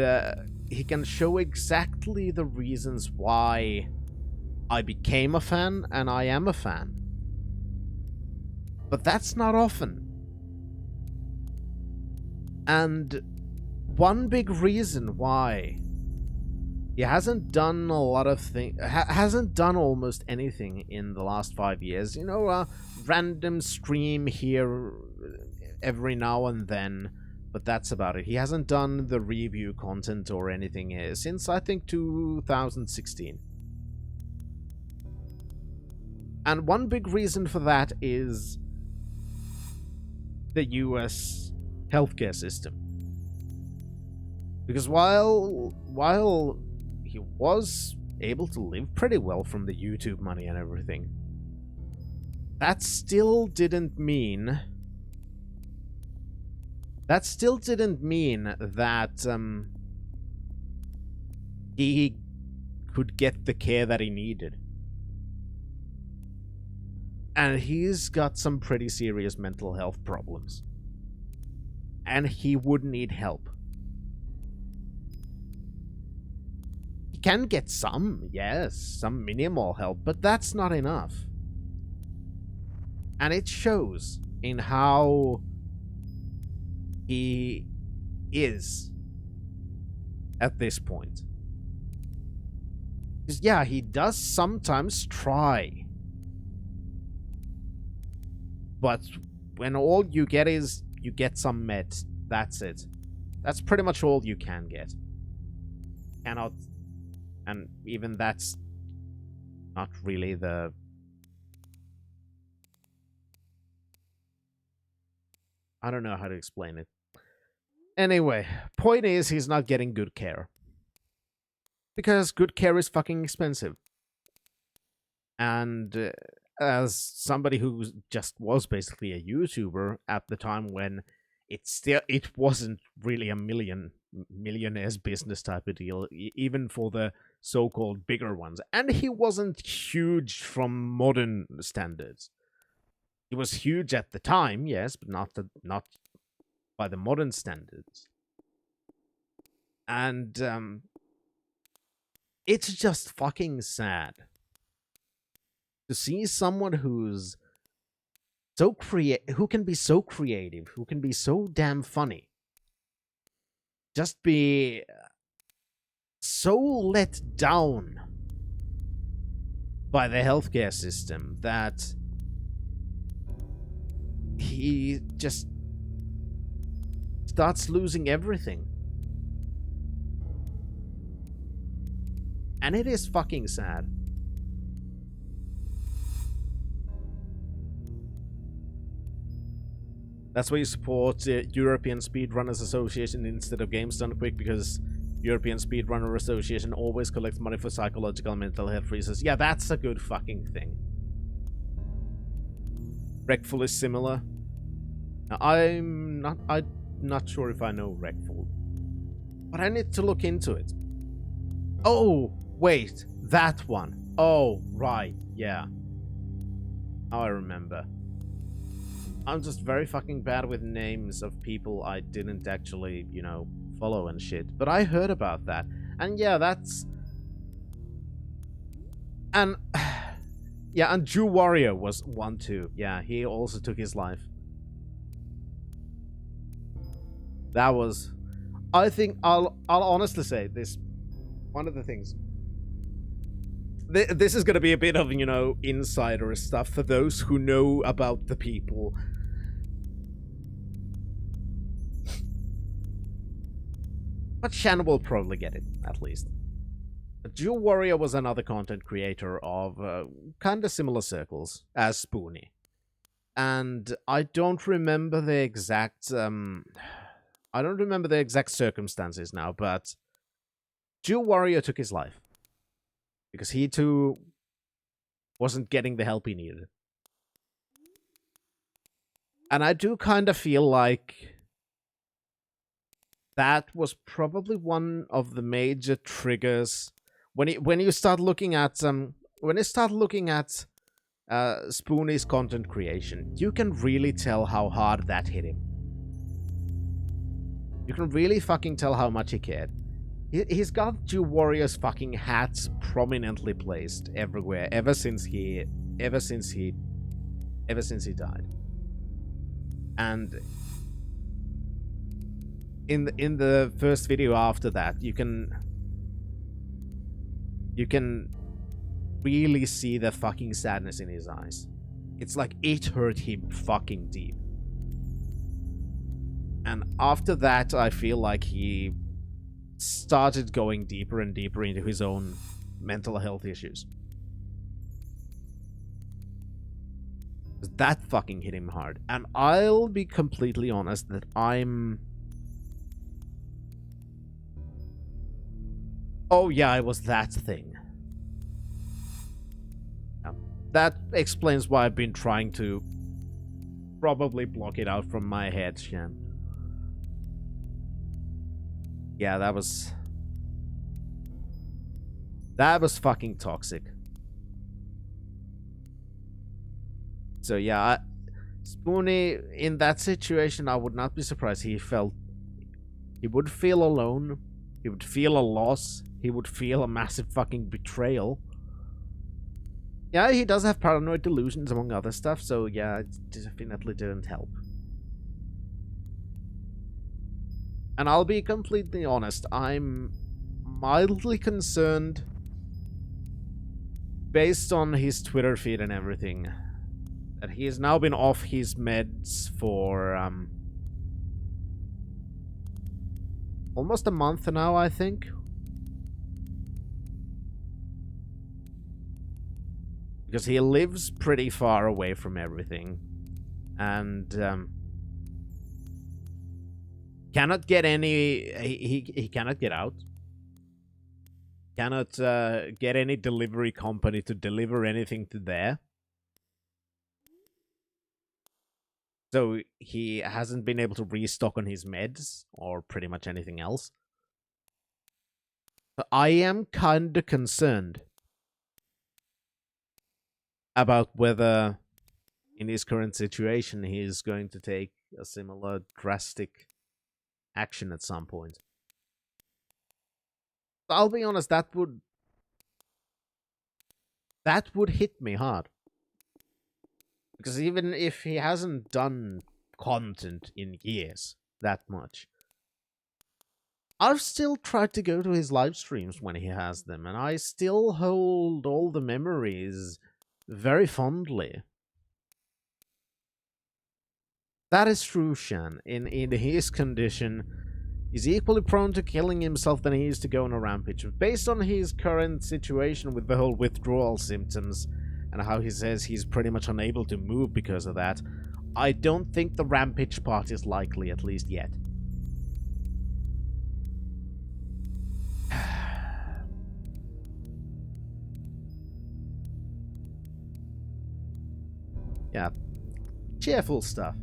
he can show exactly the reasons why I became a fan, and I am a fan. But that's not often. And one big reason why he hasn't done a lot of things, hasn't done almost anything in the last 5 years. You know, a random stream here every now and then, but that's about it. He hasn't done the review content or anything since, I think, 2016. And one big reason for that is the US healthcare system. Because while he was able to live pretty well from the YouTube money and everything, that still didn't mean that he could get the care that he needed. And he's got some pretty serious mental health problems. And he would need help. He can get some, yes, some minimal help, but that's not enough. And it shows in how he is at this point. Because, yeah, he does sometimes try. But when all you get is, you get some meds. That's it. That's pretty much all you can get. Cannot... And even that's not really the... I don't know how to explain it. Anyway, point is, he's not getting good care. Because good care is fucking expensive. And as somebody who just was basically a YouTuber at the time when it wasn't really a millionaire's business type of deal, even for the so-called bigger ones. And he wasn't huge from modern standards. He was huge at the time, yes, but not by the modern standards. And it's just fucking sad to see someone who's who can be so creative, who can be so damn funny, just be so let down by the healthcare system that he just starts losing everything. And it is fucking sad. That's why you support the European Speedrunners Association instead of Games Done Quick, because European Speedrunner Association always collects money for psychological and mental health reasons. Yeah, that's a good fucking thing. Wreckful is similar. Now, I'm not sure if I know Wreckful, but I need to look into it. Oh, wait, that one. Oh, right, yeah. Now I remember. I'm just very fucking bad with names of people I didn't actually, you know, follow and shit. But I heard about that. And yeah, that's And yeah, and Jew Warrior was one too. Yeah, he also took his life. That was, I think I'll honestly say this. One of the things. This is gonna be a bit of, you know, insider stuff for those who know about the people. But Shan will probably get it, at least. Jew Warrior was another content creator of kind of similar circles as Spoony. And I don't remember the exact circumstances now, but Jew Warrior took his life. Because he too wasn't getting the help he needed. And I do kind of feel like that was probably one of the major triggers when you start looking at Spoonie's content creation. You can really tell how hard that hit him. You can really fucking tell how much he cared. He's got Jew Warrior's fucking hats prominently placed everywhere ever since he died. And in the first video after that, you can really see the fucking sadness in his eyes. It's like it hurt him fucking deep. And after that, I feel like he started going deeper and deeper into his own mental health issues. That fucking hit him hard. And I'll be completely honest that oh yeah, it was that thing. That explains why I've been trying to probably block it out from my head, Shan. Yeah, that was fucking toxic. So yeah, Spoonie, in that situation, I would not be surprised. He would feel alone. He would feel a loss. He would feel a massive fucking betrayal. Yeah, he does have paranoid delusions among other stuff, so yeah, it definitely didn't help. And I'll be completely honest, I'm mildly concerned, based on his Twitter feed and everything, that he has now been off his meds for almost a month now, I think. Because he lives pretty far away from everything. And cannot get any... He cannot get out. Cannot get any delivery company to deliver anything to there. So he hasn't been able to restock on his meds or pretty much anything else. But I am kind of concerned about whether, in his current situation, he is going to take a similar drastic action at some point. I'll be honest, that would hit me hard. Because even if he hasn't done content in years that much, I've still tried to go to his live streams when he has them, and I still hold all the memories very fondly. That is true, Shan. In his condition, he's equally prone to killing himself than he is to go on a rampage. Based on his current situation with the whole withdrawal symptoms, and how he says he's pretty much unable to move because of that, I don't think the rampage part is likely, at least yet. Yeah, cheerful stuff.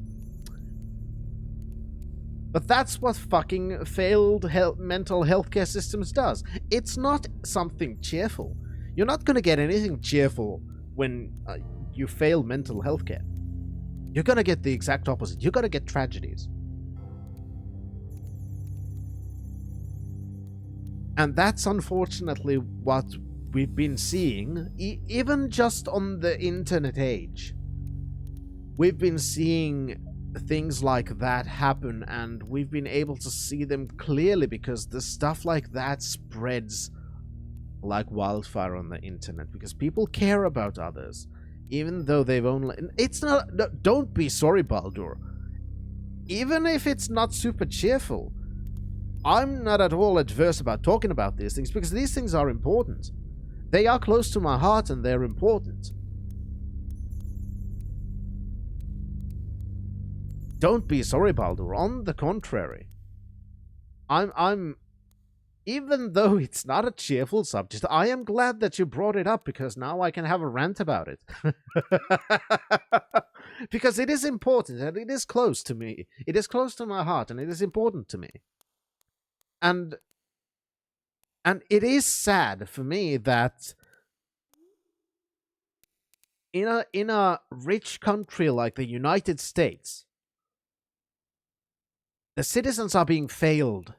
But that's what fucking failed mental healthcare systems does. It's not something cheerful. You're not gonna get anything cheerful when you fail mental healthcare. You're gonna get the exact opposite. You're gonna get tragedies. And that's unfortunately what we've been seeing, even just on the internet age, we've been seeing things like that happen, and we've been able to see them clearly because the stuff like that spreads like wildfire on the internet because people care about others, even though they've only... It's not... Don't be sorry, Baldur. Even if it's not super cheerful, I'm not at all adverse about talking about these things because these things are important. They are close to my heart and they're important. Don't be sorry, Baldur. On the contrary. I'm even though it's not a cheerful subject, I am glad that you brought it up because now I can have a rant about it. Because it is important and it is close to me. It is close to my heart and it is important to me. And it is sad for me that in a rich country like the United States, the citizens are being failed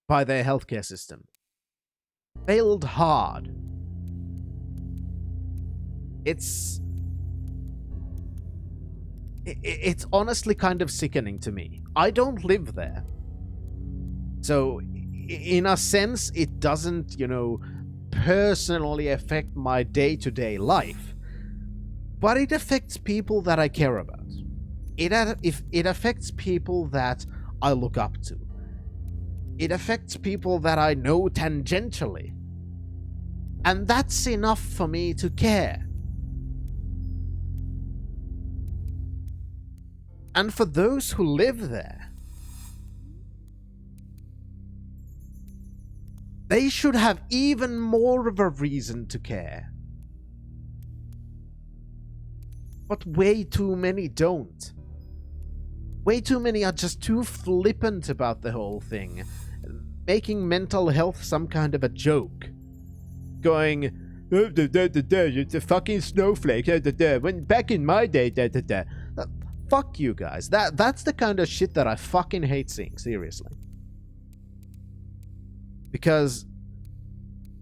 by their healthcare system. Failed hard. It's honestly kind of sickening to me. I don't live there. So, in a sense, it doesn't, personally affect my day-to-day life. But it affects people that I care about. It affects people that I look up to. It affects people that I know tangentially. And that's enough for me to care. And for those who live there, they should have even more of a reason to care. But way too many don't. Way too many are just too flippant about the whole thing, making mental health some kind of a joke. Going, oh, it's a fucking snowflake, when back in my day, fuck you guys. That's the kind of shit that I fucking hate seeing, seriously. Because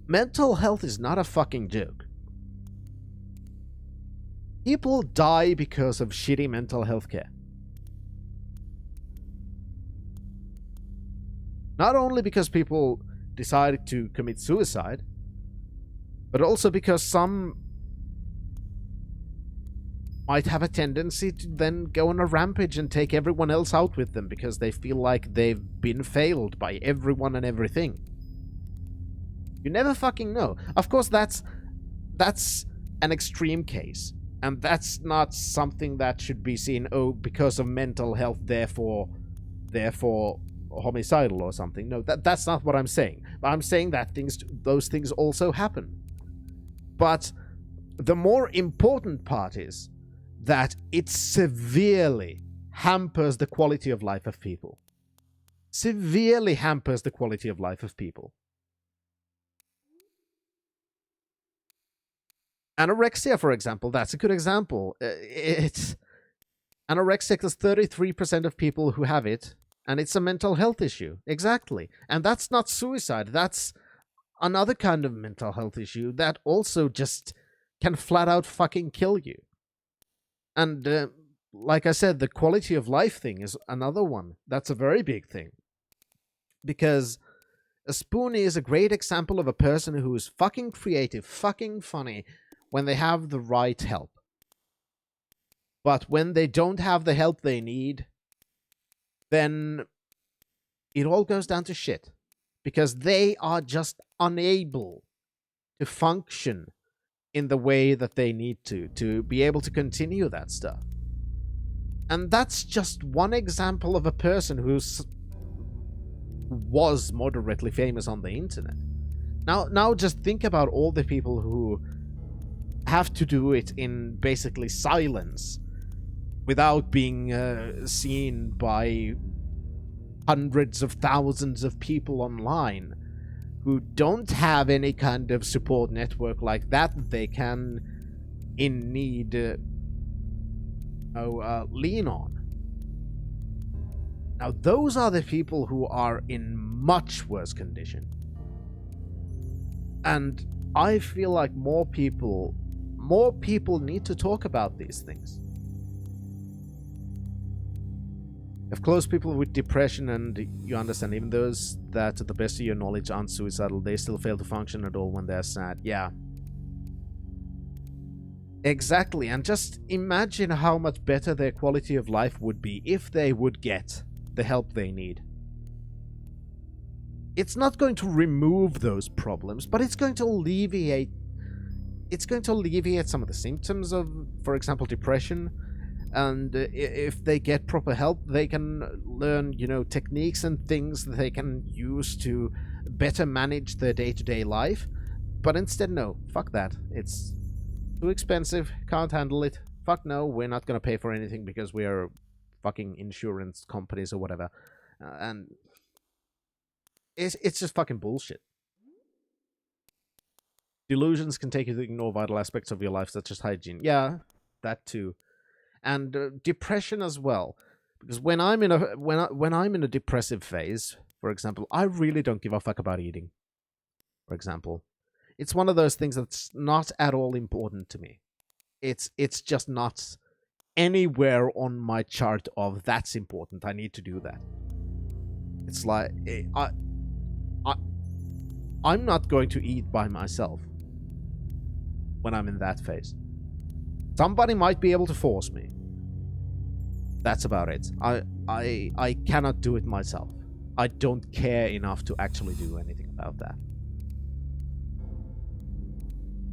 mental health is not a fucking joke. People die because of shitty mental health care. Not only because people decided to commit suicide, but also because some might have a tendency to then go on a rampage and take everyone else out with them because they feel like they've been failed by everyone and everything. You never fucking know. Of course, that's an extreme case. And that's not something that should be seen, oh, because of mental health, therefore homicidal or something. No, that's not what I'm saying. I'm saying that those things also happen. But the more important part is that it severely hampers the quality of life of people. Severely hampers the quality of life of people. Anorexia, for example, that's a good example. Anorexia, there's 33% of people who have it, and it's a mental health issue. Exactly. And that's not suicide. That's another kind of mental health issue that also just can flat out fucking kill you. And like I said, the quality of life thing is another one. That's a very big thing. Because a Spoonie is a great example of a person who is fucking creative, fucking funny, when they have the right help. But when they don't have the help they need, then it all goes down to shit. Because they are just unable to function in the way that they need to be able to continue that stuff. And that's just one example of a person who was moderately famous on the internet. Now just think about all the people who have to do it in basically silence without being seen by hundreds of thousands of people online who don't have any kind of support network like that they can in need lean on. Now those are the people who are in much worse condition. And I feel like more people need to talk about these things. Of course, people with depression, and you understand, even those that, to the best of your knowledge, aren't suicidal, they still fail to function at all when they're sad. Yeah. Exactly, and just imagine how much better their quality of life would be if they would get the help they need. It's not going to remove those problems, but it's going to alleviate some of the symptoms of, for example, depression. And if they get proper help, they can learn, techniques and things that they can use to better manage their day-to-day life. But instead, no, fuck that. It's too expensive, can't handle it. Fuck no, we're not gonna pay for anything because we are fucking insurance companies or whatever. And it's just fucking bullshit. Delusions can take you to ignore vital aspects of your life, such as hygiene. Yeah, that too. And depression as well, because when I'm in a depressive phase, for example, I really don't give a fuck about eating. For example, it's one of those things that's not at all important to me. It's just not anywhere on my chart of that's important. I need to do that. It's like I'm not going to eat by myself when I'm in that phase. Somebody might be able to force me. That's about it. I cannot do it myself. I don't care enough to actually do anything about that.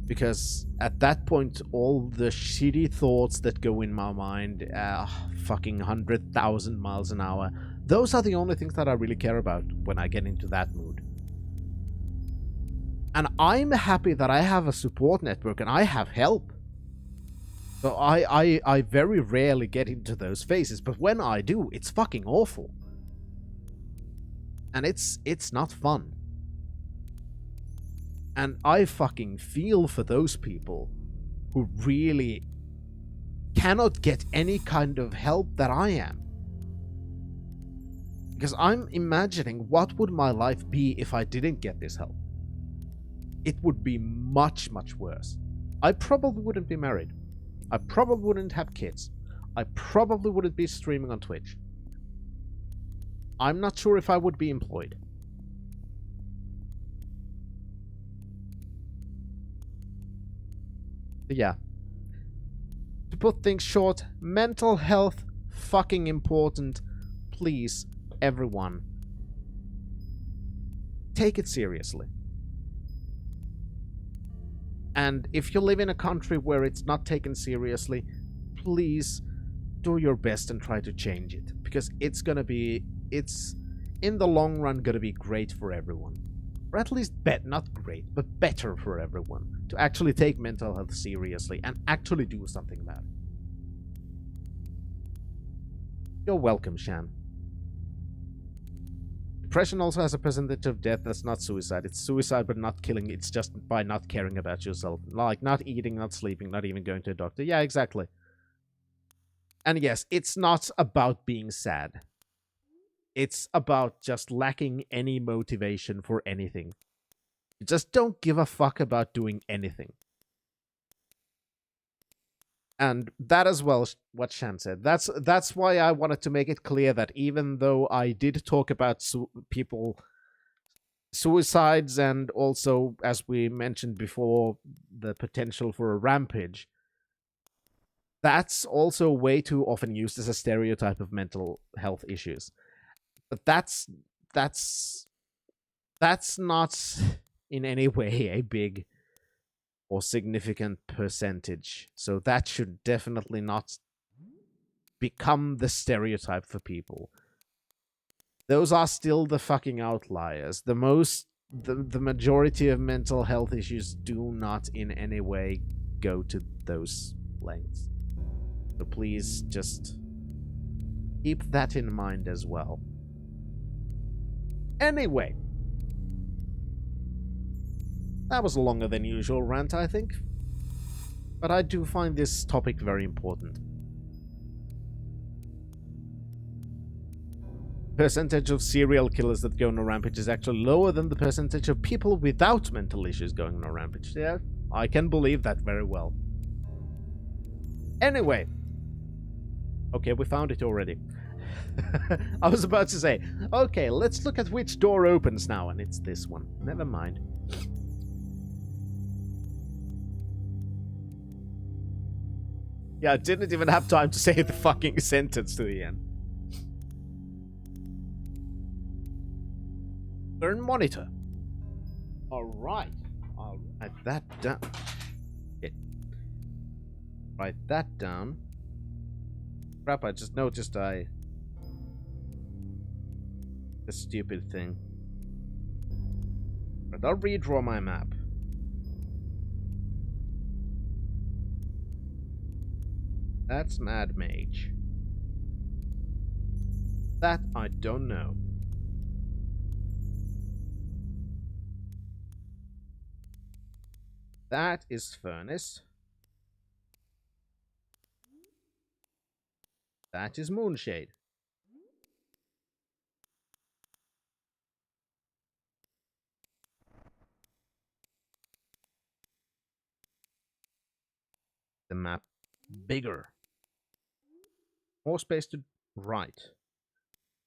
Because at that point, all the shitty thoughts that go in my mind, fucking 100,000 miles an hour, those are the only things that I really care about when I get into that mood. And I'm happy that I have a support network and I have help. So I very rarely get into those phases, but when I do, it's fucking awful. And it's not fun. And I fucking feel for those people who really cannot get any kind of help that I am. Because I'm imagining what would my life be if I didn't get this help. It would be much, much worse. I probably wouldn't be married. I probably wouldn't have kids. I probably wouldn't be streaming on Twitch. I'm not sure if I would be employed. But yeah. To put things short, mental health, fucking important. Please, everyone, take it seriously. And if you live in a country where it's not taken seriously, please do your best and try to change it. Because it's in the long run gonna be great for everyone. Or at least not great, but better for everyone. To actually take mental health seriously and actually do something about it. You're welcome, Shan. Depression also has a percentage of death that's not suicide. It's suicide but not killing. It's just by not caring about yourself. Like not eating, not sleeping, not even going to a doctor. Yeah, exactly. And yes, it's not about being sad. It's about just lacking any motivation for anything. You just don't give a fuck about doing anything. And that as well, what Shan said. That's why I wanted to make it clear that even though I did talk about suicides and also, as we mentioned before, the potential for a rampage, that's also way too often used as a stereotype of mental health issues. But that's not in any way a big or significant percentage. So that should definitely not become the stereotype for people. Those are still the fucking outliers. The majority of mental health issues do not in any way go to those lengths. So please just keep that in mind as well. Anyway. That was a longer than usual rant, I think. But I do find this topic very important. percentage of serial killers that go on a rampage is actually lower than the percentage of people without mental issues going on a rampage. Yeah, I can believe that very well. Anyway. Okay, we found it already. I was about to say, okay, let's look at which door opens now, and it's this one. Never mind. Yeah, I didn't even have time to say the fucking sentence to the end. Turn monitor. Alright. I'll write that down. Okay. Write that down. Crap, I just noticed the stupid thing. But I'll redraw my map. That's Mad Mage. That I don't know. That is Furnace. That is Moonshade. The map bigger. More space to right.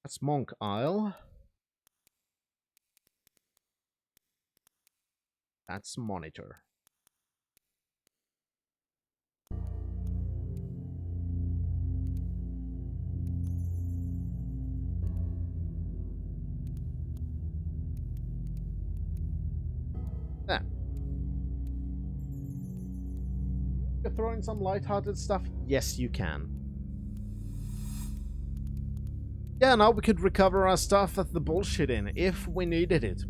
That's Monk Isle. That's Monitor. There. You're throwing some light-hearted stuff? Yes, you can. Yeah, now we could recover our stuff at the bullshit inn if we needed it.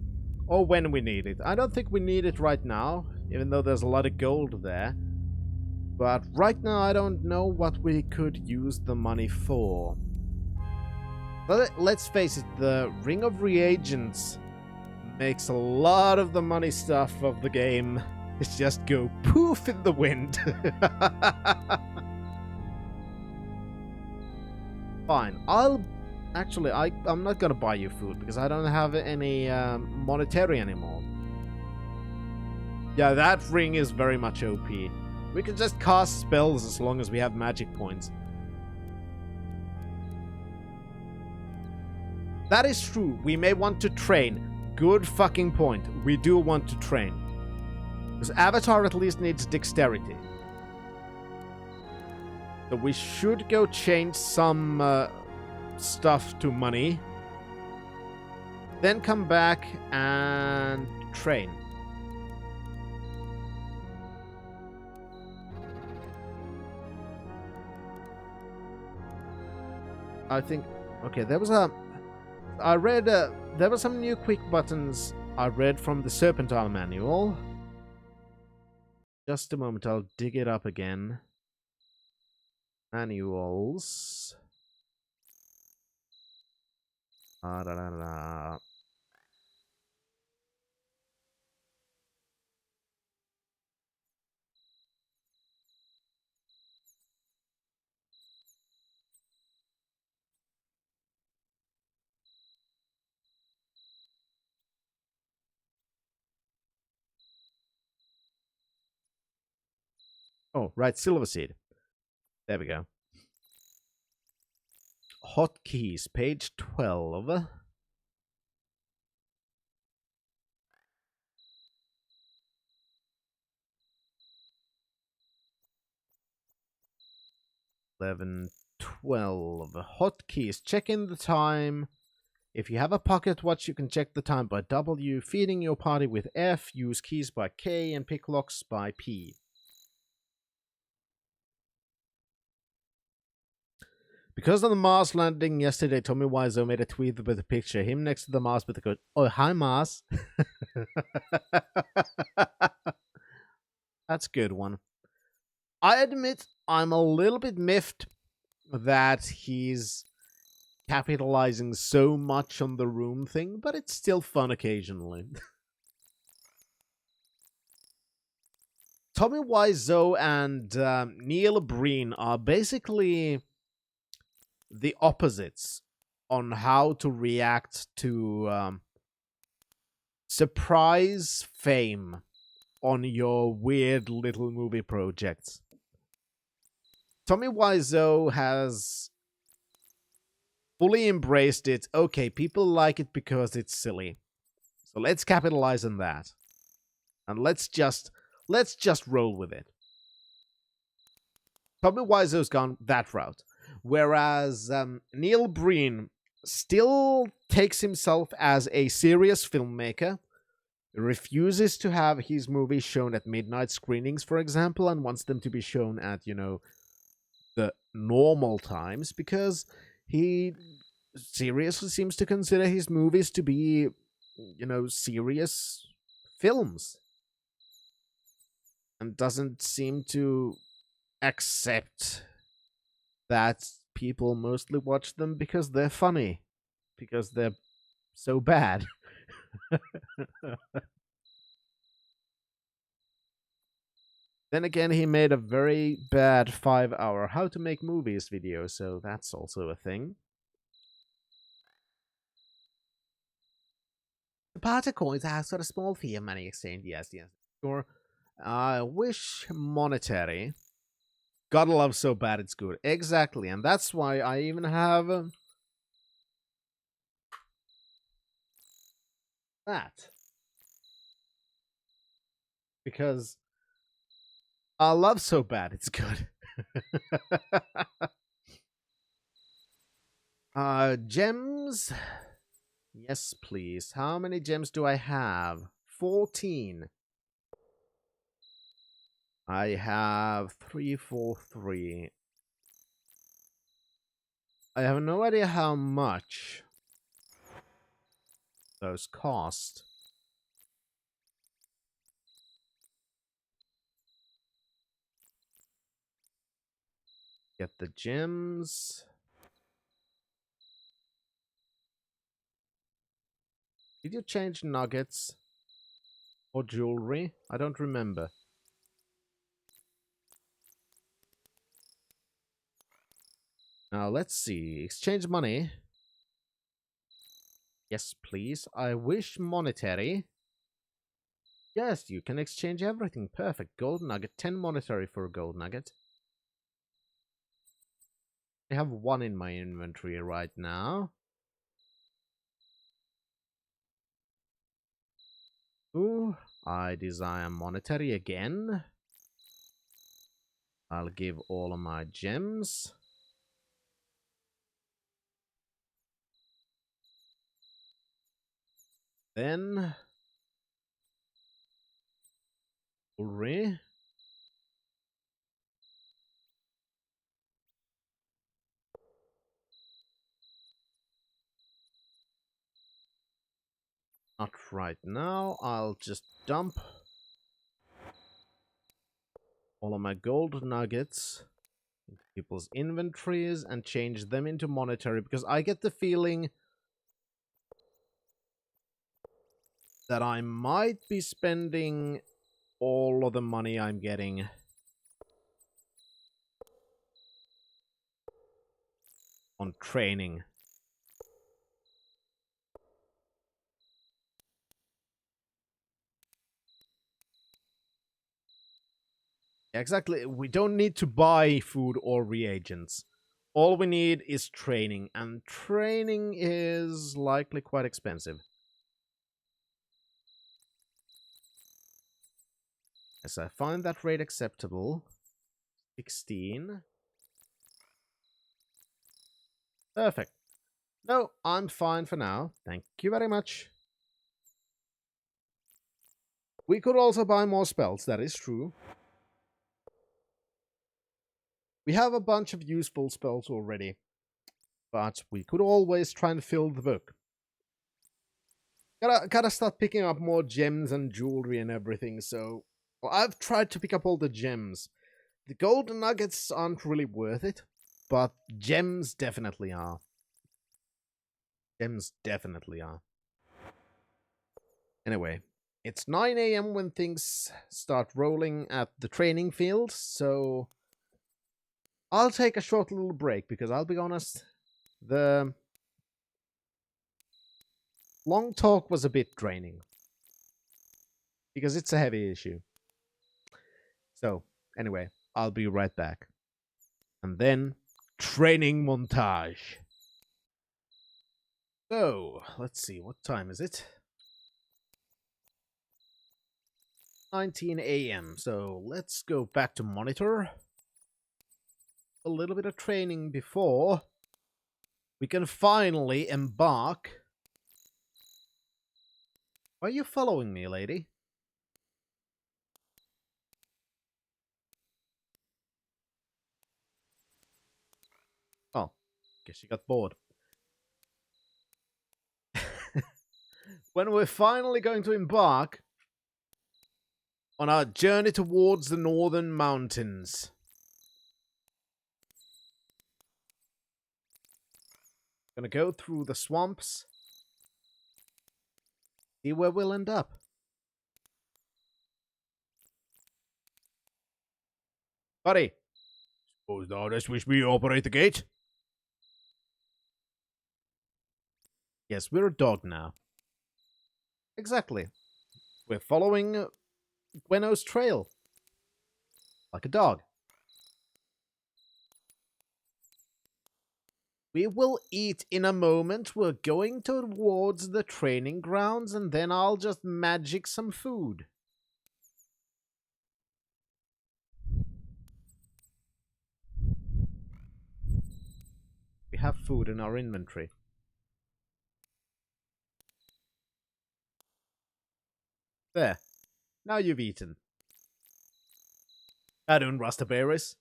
Or when we need it. I don't think we need it right now, even though there's a lot of gold there. But right now I don't know what we could use the money for. But let's face it, the Ring of Reagents makes a lot of the money stuff of the game. It's just go poof in the wind. Fine, Actually, I'm not gonna buy you food because I don't have any monetary anymore. Yeah, that ring is very much OP. We can just cast spells as long as we have magic points. That is true. We may want to train. Good fucking point. We do want to train. Because Avatar at least needs dexterity. So we should go change some stuff to money. Then come back and train. I think... Okay, there was a... I read... there were some new quick buttons I read from the Serpent manual. Just a moment, I'll dig it up again. Manuals... Da, da, da. Oh, right, Silver Seed. There we go. Hotkeys, page 12. $11, $12. Hotkeys, check in the time. If you have a pocket watch, you can check the time by W, feeding your party with F, use keys by K, and pick locks by P. Because of the Mars landing yesterday, Tommy Wiseau made a tweet with a picture. Him next to the Mars with a code. Oh, hi, Mars. That's a good one. I admit I'm a little bit miffed that he's capitalizing so much on the room thing, but it's still fun occasionally. Tommy Wiseau and Neil Breen are basically the opposites on how to react to surprise fame on your weird little movie projects. Tommy Wiseau has fully embraced it. Okay, people like it because it's silly. So let's capitalize on that. And let's just roll with it. Tommy Wiseau's gone that route. Whereas Neil Breen still takes himself as a serious filmmaker, refuses to have his movies shown at midnight screenings, for example, and wants them to be shown at, the normal times, because he seriously seems to consider his movies to be, serious films. And doesn't seem to accept that people mostly watch them because they're funny. Because they're so bad. Then again, he made a very bad 5-hour how to make movies video, so that's also a thing. The party coins ask for a small fee of money exchange. Yes. Sure. I wish monetary. Gotta love so bad it's good. Exactly, and that's why I even have that. Because I love so bad it's good. Gems? Yes, please. How many gems do I have? 14. I have 343. I have no idea how much those cost. Get the gems. Did you change nuggets or jewelry? I don't remember. Now, let's see. Exchange money. Yes, please. I wish monetary. Yes, you can exchange everything. Perfect. Gold nugget. 10 monetary for a gold nugget. I have 1 in my inventory right now. Ooh, I desire monetary again. I'll give all of my gems. Then jewelry. Not right now. I'll just dump all of my gold nuggets into people's inventories and change them into monetary, because I get the feeling that I might be spending all of the money I'm getting on training. Exactly. We don't need to buy food or reagents. All we need is training, and training is likely quite expensive. Yes, I find that rate acceptable. 16. Perfect. No, I'm fine for now. Thank you very much. We could also buy more spells, that is true. We have a bunch of useful spells already, but we could always try and fill the book. Gotta start picking up more gems and jewelry and everything, so... Well, I've tried to pick up all the gems. The gold nuggets aren't really worth it, but gems definitely are. Gems definitely are. Anyway, it's 9 AM when things start rolling at the training field, so I'll take a short little break, because I'll be honest, the long talk was a bit draining. Because it's a heavy issue. So, anyway, I'll be right back. And then, training montage. So, let's see, what time is it? 19 a.m. So, let's go back to monitor. A little bit of training before we can finally embark. Why are you following me, lady? Oh, guess you got bored. When we're finally going to embark on our journey towards the northern mountains. Gonna go through the swamps. See where we'll end up. Buddy. Suppose thou dost wish me to operate the gate? Yes, we're a dog now. Exactly. We're following Gweno's trail. Like a dog. We will eat in a moment. We're going towards the training grounds, and then I'll just magic some food. We have food in our inventory. There. Now you've eaten. Adun Rastaberries.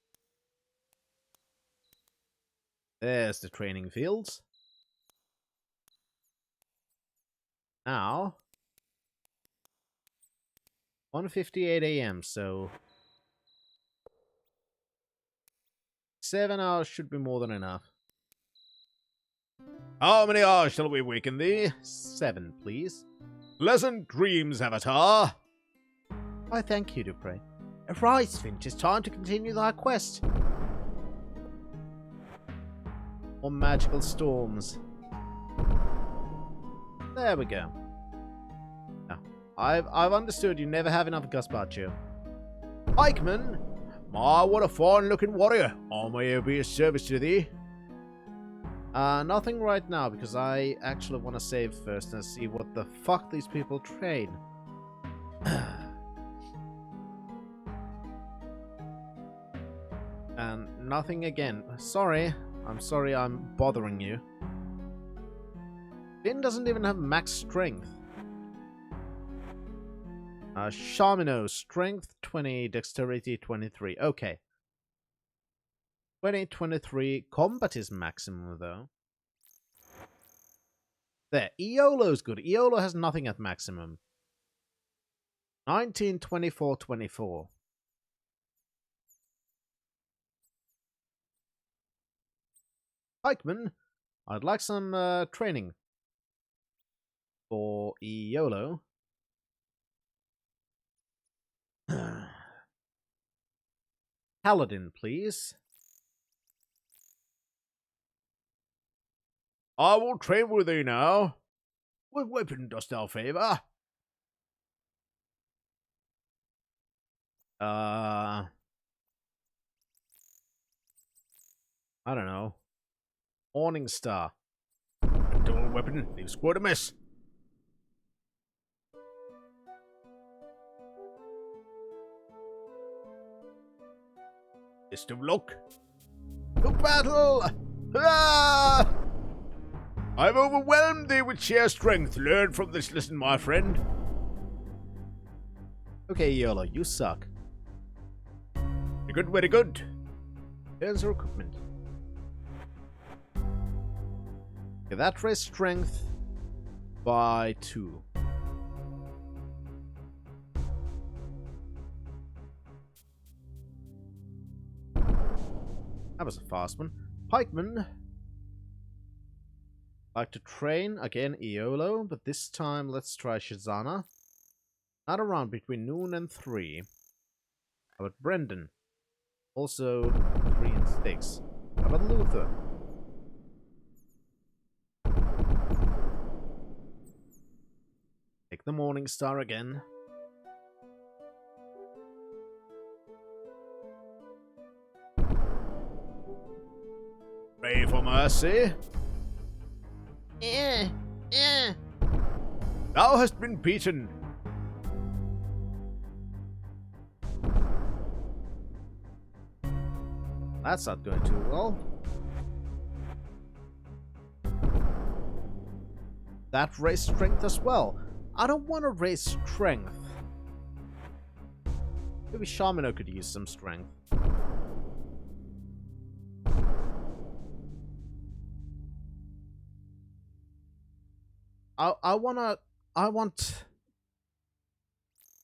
There's the training fields. Now, 1:58 a.m., so 7 hours should be more than enough. How many hours shall we waken thee? 7, please. Pleasant dreams, Avatar. I thank you, Dupre. Arise, Finch, it's time to continue thy quest. Or magical storms. There we go. Now, I've understood you never have enough gazpacho. Pikeman! My, what a fine-looking warrior. I may be of service to thee. Nothing right now, because I actually want to save first and see what the fuck these people train. And nothing again. Sorry. I'm sorry I'm bothering you. Finn doesn't even have max strength. Shamino, strength 20, dexterity 23. Okay. 20, 23. Combat is maximum, though. There. Iolo's good. Iolo has nothing at maximum. 19, 24, 24. Pikeman, I'd like some training for Iolo. Paladin, please. I will train with thee now. What weapon dost thou favour? I don't know. Morning Star. A dual weapon leaves quite a mess. Fist of luck. To battle! Ah! I've overwhelmed thee with sheer strength. Learn from this lesson, my friend. Okay, Iolo, you suck. Very good, very good. Here's your equipment. Okay, that raised strength by 2. That was a fast one. Pikeman. Like to train again Iolo, but this time let's try Shizana. Not around between noon and 3. How about Brendan? Also 3 and 6. How about Luther? Pick the Morning Star again. Pray for mercy. Thou hast been beaten. That's not going too well. That raised strength as well. I don't want to raise strength. Maybe Shamino could use some strength. I want...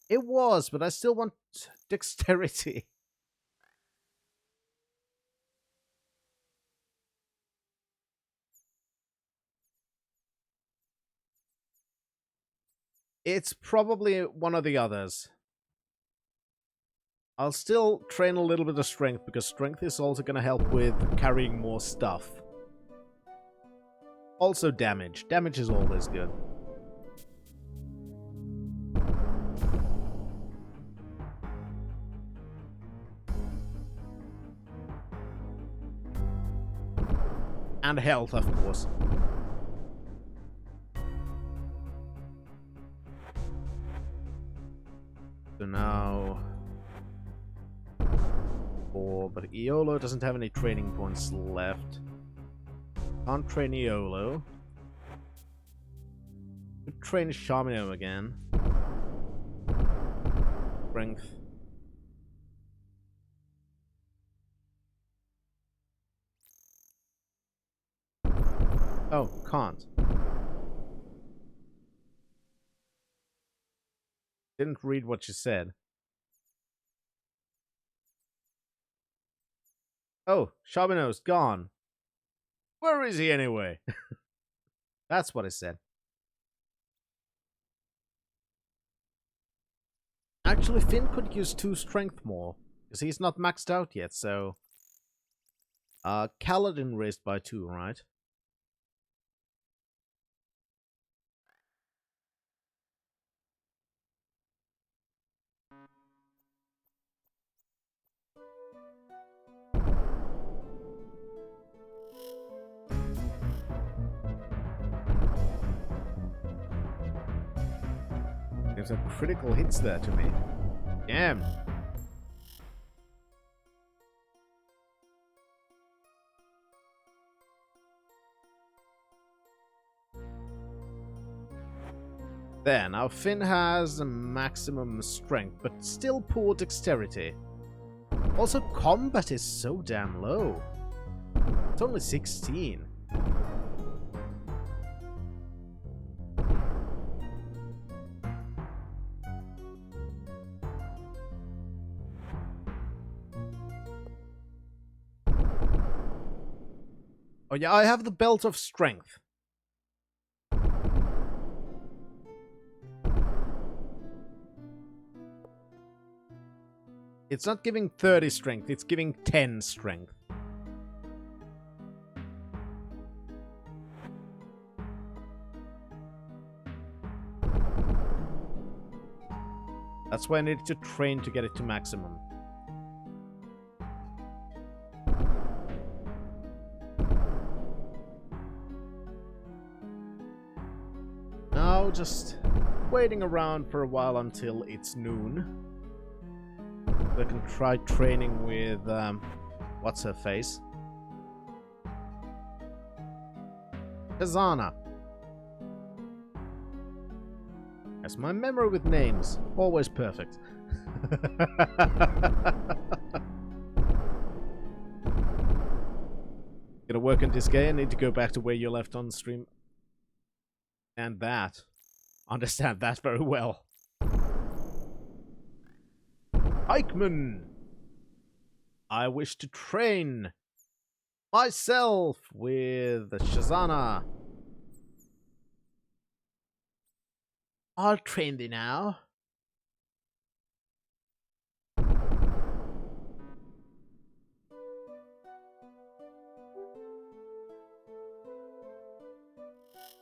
It was, but I still want dexterity. It's probably one of the others. I'll still train a little bit of strength, because strength is also going to help with carrying more stuff. Also damage. Damage is always good. And health, of course. So now... but Iolo doesn't have any training points left. Can't train Iolo. Could train Shamino again. Strength. Oh, can't. Didn't read what you said. Oh, Shamino's gone. Where is he anyway? That's what I said. Actually, Finn could use 2 strength more, because he's not maxed out yet, so... Kaladin raised by 2, right? There's some critical hits there to me. Damn. There, now Finn has a maximum strength, but still poor dexterity. Also, combat is so damn low. It's only 16. Oh yeah, I have the Belt of Strength. It's not giving 30 strength, it's giving 10 strength. That's why I needed to train to get it to maximum. Now just waiting around for a while until it's noon. I can try training with, what's her face? Kazana. Yes, my memory with names, always perfect. Gonna work on this game, I need to go back to where you left on stream. And that. Understand that very well. Eichmann! I wish to train myself with Shazana. I'll train thee now.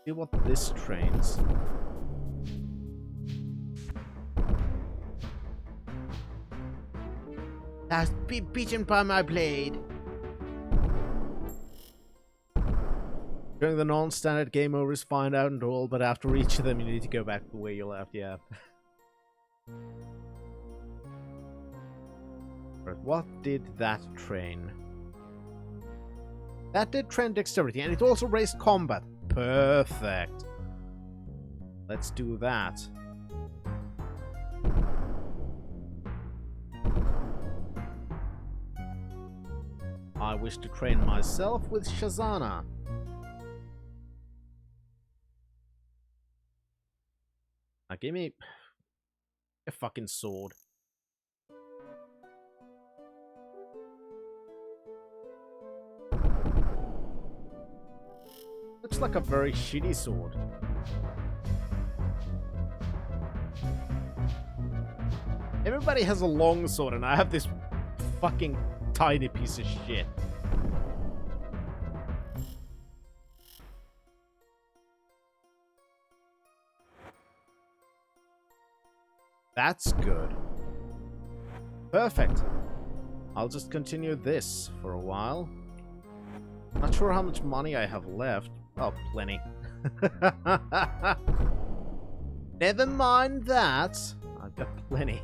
See what this trains. Has been beaten by my blade. During the non-standard game over is fine out and all, but after each of them you need to go back to where you left, yeah. But what did that train? That did train dexterity, and it also raised combat. Perfect. Let's do that. I wish to train myself with Shazana. Now give me a fucking sword. Looks like a very shitty sword. Everybody has a long sword and I have this fucking tiny piece of shit. That's good. Perfect. I'll just continue this for a while. Not sure how much money I have left. Oh, plenty. Never mind that. I've got plenty.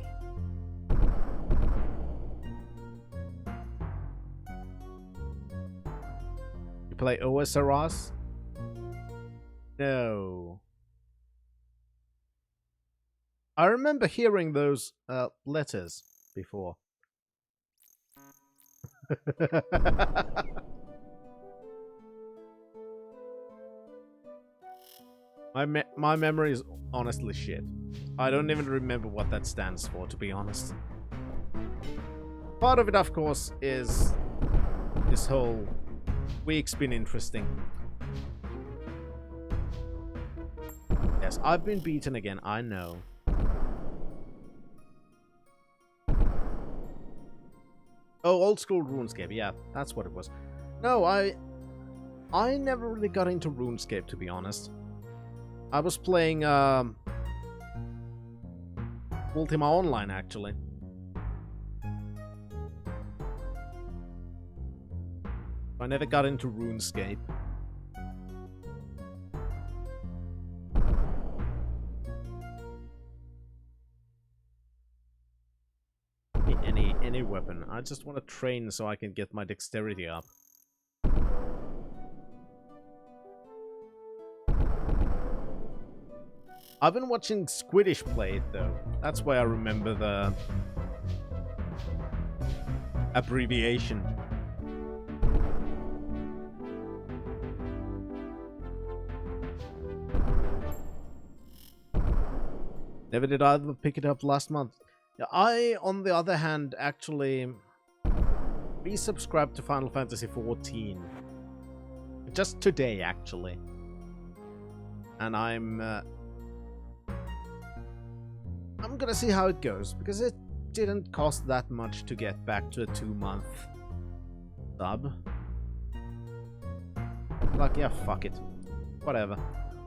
You play OSRS? No. I remember hearing those letters before. My memory is honestly shit. I don't even remember what that stands for, to be honest. Part of it, of course, is this whole week's been interesting. Yes, I've been beaten again, I know. Oh, old school RuneScape, yeah, that's what it was. No, I never really got into RuneScape, to be honest. I was playing Ultima Online, actually. I never got into RuneScape. Any weapon. I just want to train so I can get my dexterity up. I've been watching Squiddish play it, though. That's why I remember the abbreviation. Never did either pick it up last month. I, on the other hand, actually resubscribed to Final Fantasy XIV. Just today, actually. And I'm gonna see how it goes, because it didn't cost that much to get back to a 2-month sub. Like, yeah, fuck it. Whatever.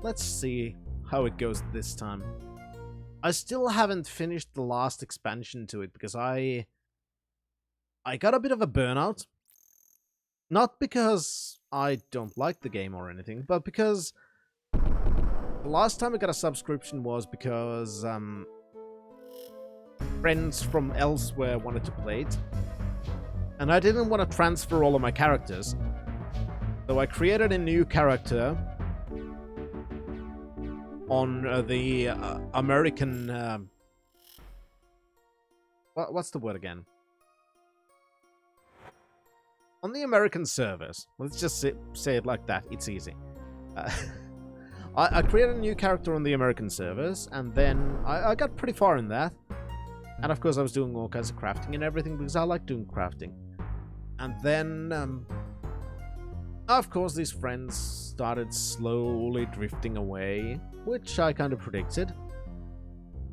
Let's see how it goes this time. I still haven't finished the last expansion to it, because I got a bit of a burnout. Not because I don't like the game or anything, but because the last time I got a subscription was because friends from elsewhere wanted to play it, and I didn't want to transfer all of my characters, so I created a new character on the American what's the word again? On the American servers. Let's just say it like that. It's easy. I created a new character on the American servers, and then I got pretty far in that. And of course I was doing all kinds of crafting and everything, because I like doing crafting. And then, of course, these friends started slowly drifting away, which I kind of predicted.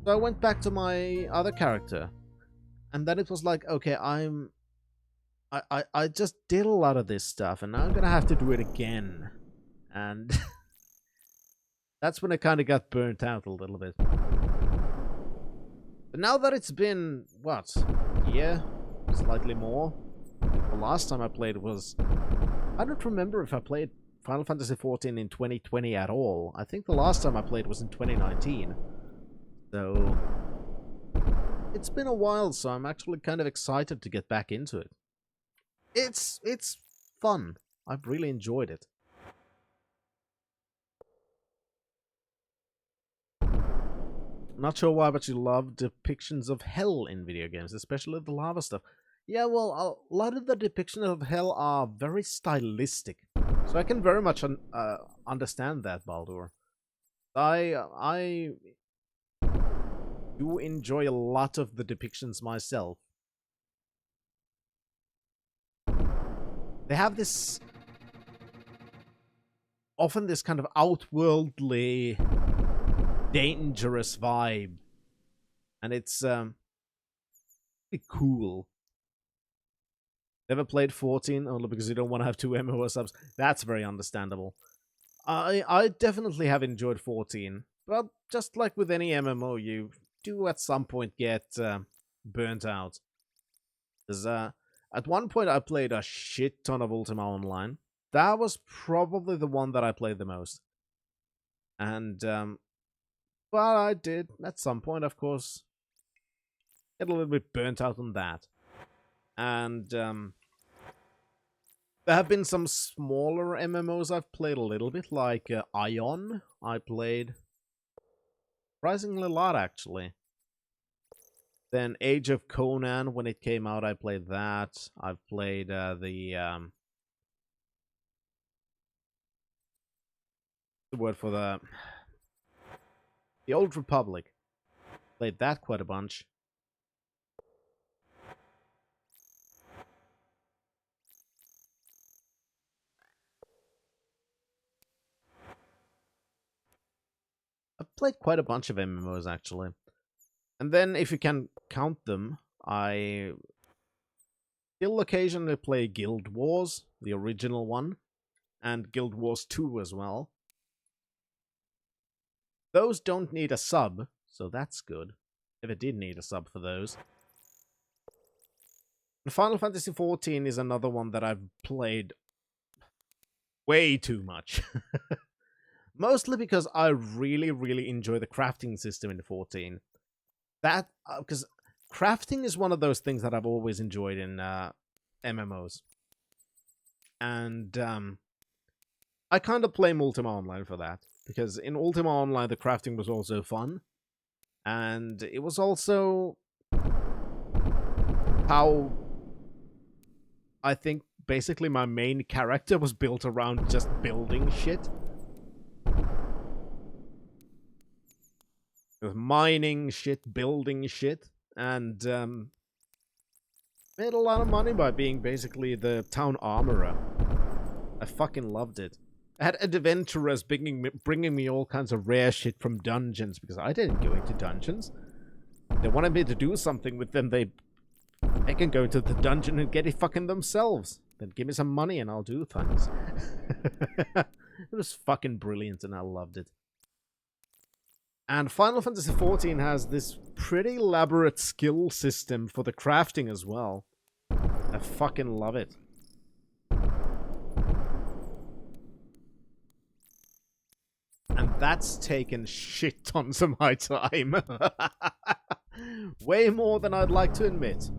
So I went back to my other character. And then it was like, okay, I just did a lot of this stuff, and now I'm gonna have to do it again. And that's when I kind of got burnt out a little bit. But now that it's been, what, a year? slightly more. The last time I played was... I don't remember if I played Final Fantasy XIV in 2020 at all. I think the last time I played was in 2019. So... it's been a while, so I'm actually kind of excited to get back into it. It's fun. I've really enjoyed it. Not sure why, but you love depictions of hell in video games, especially the lava stuff. Yeah, well, a lot of the depictions of hell are very stylistic, so I can very much understand that, Baldur. I do enjoy a lot of the depictions myself. They have this... often this kind of outworldly, dangerous vibe. And it's pretty cool. Never played 14, only because you don't want to have 2 MMO subs. That's very understandable. I definitely have enjoyed 14. But just like with any MMO, you do at some point get burnt out. Because at one point I played a shit ton of Ultima Online. That was probably the one that I played the most. And, well, I did, at some point, of course, get a little bit burnt out on that. And, there have been some smaller MMOs I've played a little bit, like Ion. I played surprisingly a lot, actually. Then Age of Conan, when it came out, I played that. I've played the word for the Old Republic. Played that quite a bunch. I've played quite a bunch of MMOs, actually. And then, if you can count them, I still occasionally play Guild Wars, the original one, and Guild Wars 2 as well. Those don't need a sub, so that's good. If it did need a sub for those. And Final Fantasy XIV is another one that I've played way too much. Mostly because I really, really enjoy the crafting system in 14. That, because crafting is one of those things that I've always enjoyed in MMOs. And I kind of play Ultima Online for that. Because in Ultima Online, the crafting was also fun. And it was also how I think basically my main character was built around just building shit. Mining shit, building shit, and made a lot of money by being basically the town armorer. I fucking loved it. I had adventurers bringing me all kinds of rare shit from dungeons, because I didn't go into dungeons. They wanted me to do something with them, they can go to the dungeon and get it fucking themselves. Then give me some money and I'll do things. It was fucking brilliant and I loved it. And Final Fantasy XIV has this pretty elaborate skill system for the crafting as well. I fucking love it. And that's taken shit tons of my time. Way more than I'd like to admit.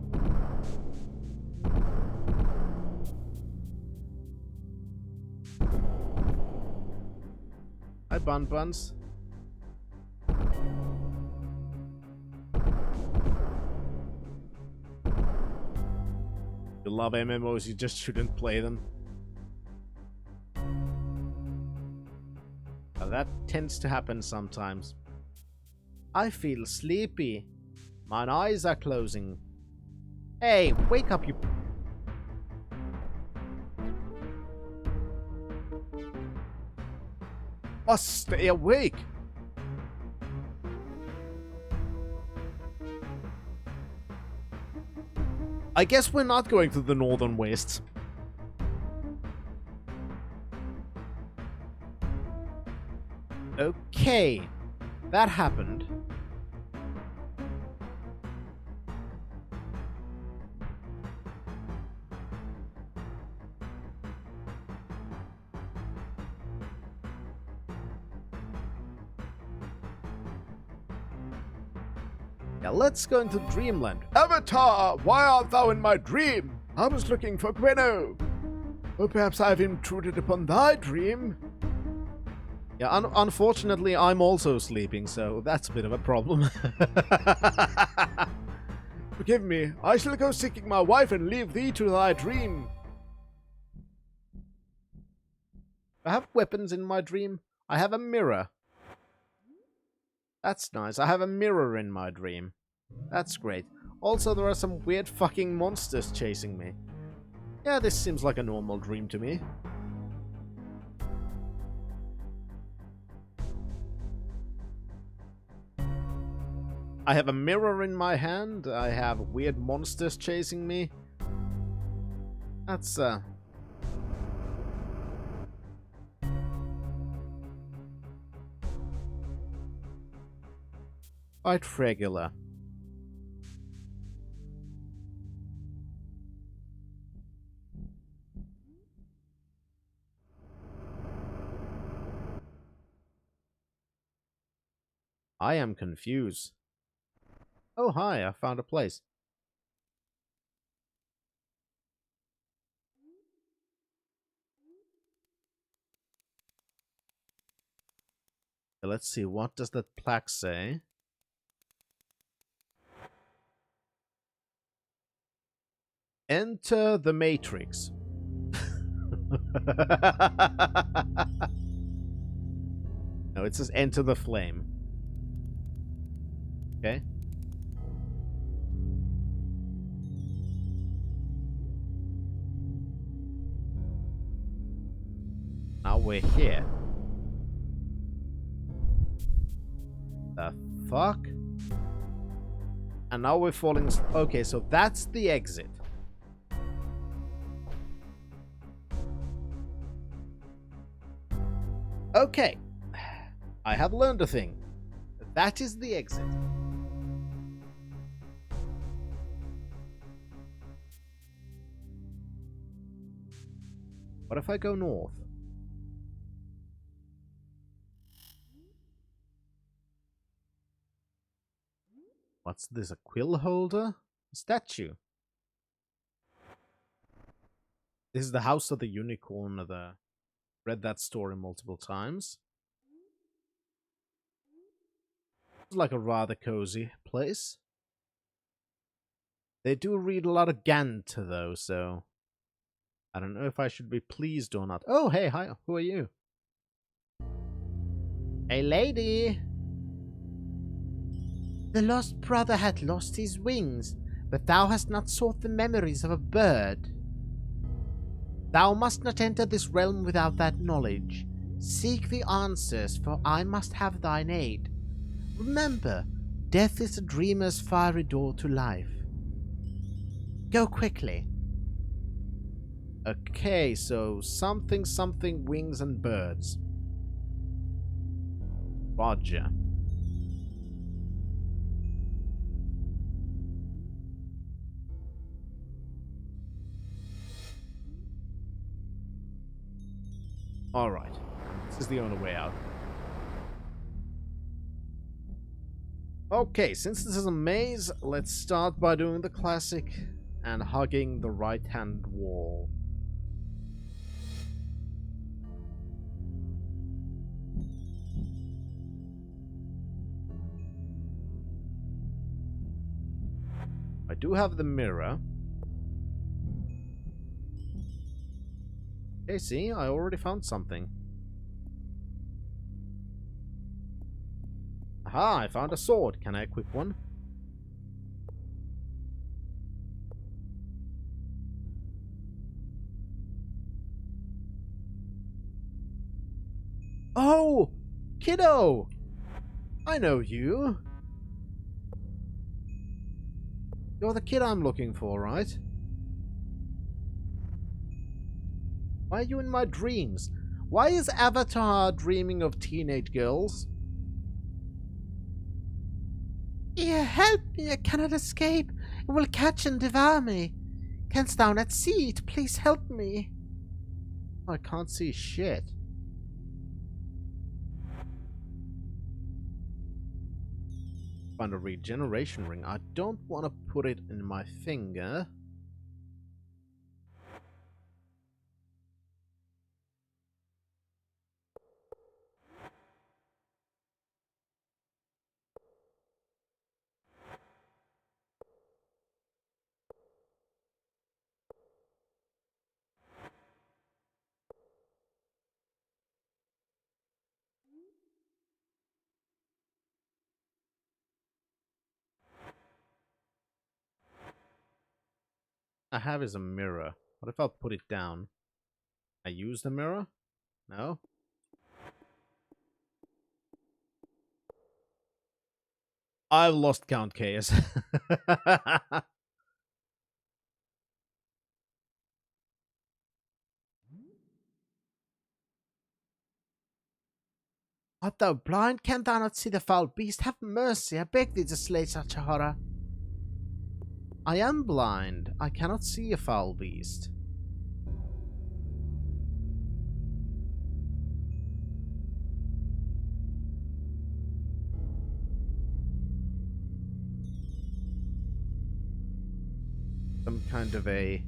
Hi, Bun Buns. You love MMOs, you just shouldn't play them. Now, that tends to happen sometimes. I feel sleepy. My eyes are closing. Hey, wake up, you... Must stay awake! I guess we're not going to the Northern Wastes. Okay. That happened. Yeah, let's go into Dreamland. Avatar, why art thou in my dream? I was looking for Gwenno. Or perhaps I have intruded upon thy dream. Yeah, unfortunately, I'm also sleeping, so that's a bit of a problem. Forgive me, I shall go seeking my wife and leave thee to thy dream. I have weapons in my dream. I have a mirror. That's nice. I have a mirror in my dream. That's great. Also, there are some weird fucking monsters chasing me. Yeah, this seems like a normal dream to me. I have a mirror in my hand. I have weird monsters chasing me. That's, quite regular. I am confused. Oh, hi, I found a place. Let's see, what does that plaque say? Enter the Matrix. No, it says enter the flame. Okay. Now we're here. The fuck? And now we're falling... Okay, so that's the exit. Okay. I have learned a thing. That is the exit. What if I go north? What's this, a quill holder? A statue. This is the House of the Unicorn. Read that story multiple times. It's like a rather cozy place. They do read a lot of Gant, though, so... I don't know if I should be pleased or not. Oh, hey, hi, who are you? Hey, lady! The lost brother had lost his wings, but thou hast not sought the memories of a bird. Thou must not enter this realm without that knowledge. Seek the answers, for I must have thine aid. Remember, death is a dreamer's fiery door to life. Go quickly. Okay, so something, wings and birds. Roger. Alright. This is the only way out. Okay, since this is a maze, let's start by doing the classic and hugging the right-hand wall. I do have the mirror. Okay, see, I already found something. Aha, I found a sword. Can I equip one? Oh! Kiddo! I know you. You're the kid I'm looking for, right? Why are you in my dreams? Why is Avatar dreaming of teenage girls? Yeah, help me, I cannot escape. It will catch and devour me. Canst thou not see it? Please help me. I can't see shit. Find a regeneration ring. I don't want to put it in my finger. I have is a mirror. What if I put it down? I use the mirror? No? I've lost count, Chaos. Art thou blind? Canst thou not see the foul beast? Have mercy, I beg thee to slay such a horror. I am blind. I cannot see a foul beast. Some kind of a...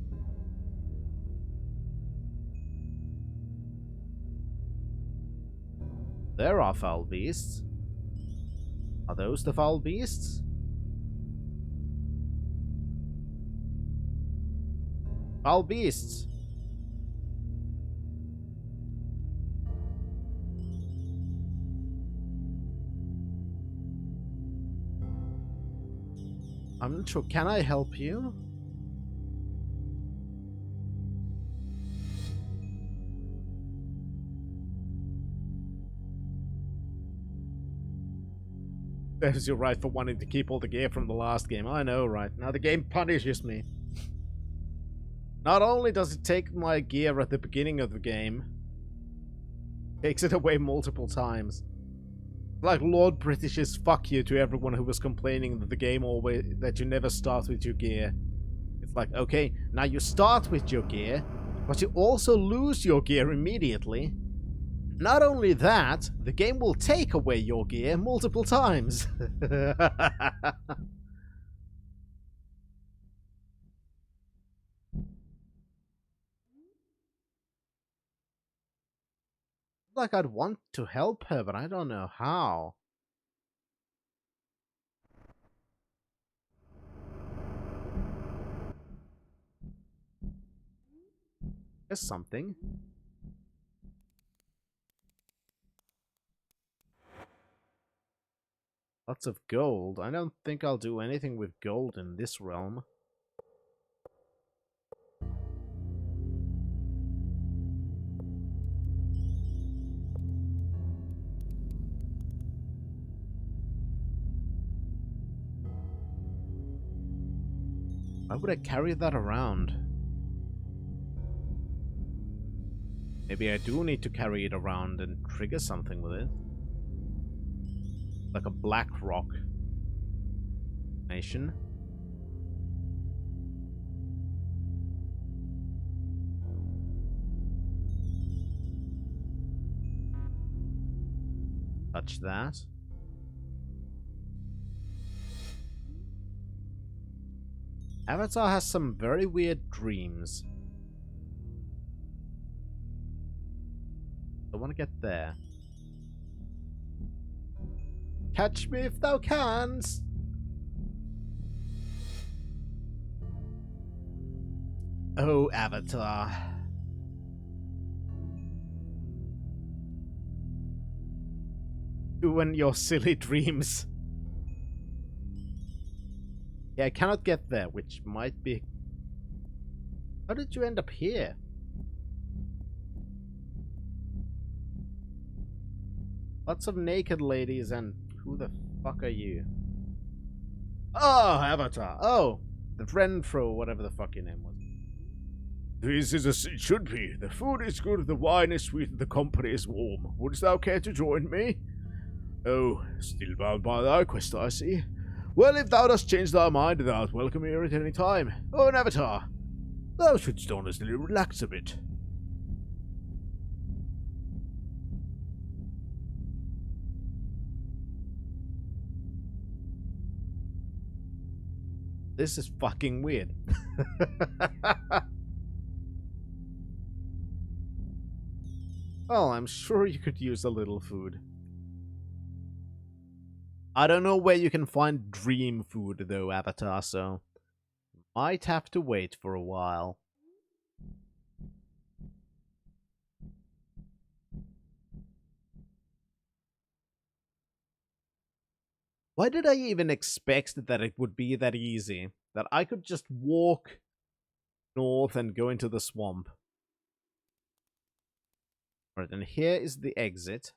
There are foul beasts. Are those the foul beasts? Foul beasts. I'm not sure. Can I help you? There's your right for wanting to keep all the gear from the last game. I know, right? Now the game punishes me. Not only does it take my gear at the beginning of the game, it takes it away multiple times. Like Lord British's fuck you to everyone who was complaining that the game always that you never start with your gear. It's like, okay, now you start with your gear, but you also lose your gear immediately. Not only that, the game will take away your gear multiple times. Like I'd want to help her, but I don't know how. There's something. Lots of gold. I don't think I'll do anything with gold in this realm. Why would I carry that around? Maybe I do need to carry it around and trigger something with it. Like a black rock nation. Touch that. Avatar has some very weird dreams. I want to get there. Catch me if thou canst. Oh, Avatar. You and your silly dreams. Yeah, I cannot get there, which might be... How did you end up here? Lots of naked ladies and... Who the fuck are you? Oh, Avatar. Oh, the Renfro, whatever the fuck your name was. This is as it should be. The food is good, the wine is sweet, and the company is warm. Wouldst thou care to join me? Oh, still bound by thy quest, I see. Well, if thou dost change thy mind, thou art welcome here at any time. Oh, an Avatar, thou shouldst honestly relax a bit. This is fucking weird. Well, I'm sure you could use a little food. I don't know where you can find dream food, though, Avatar, so might have to wait for a while. Why did I even expect that it would be that easy? That I could just walk north and go into the swamp. Right, and here is the exit.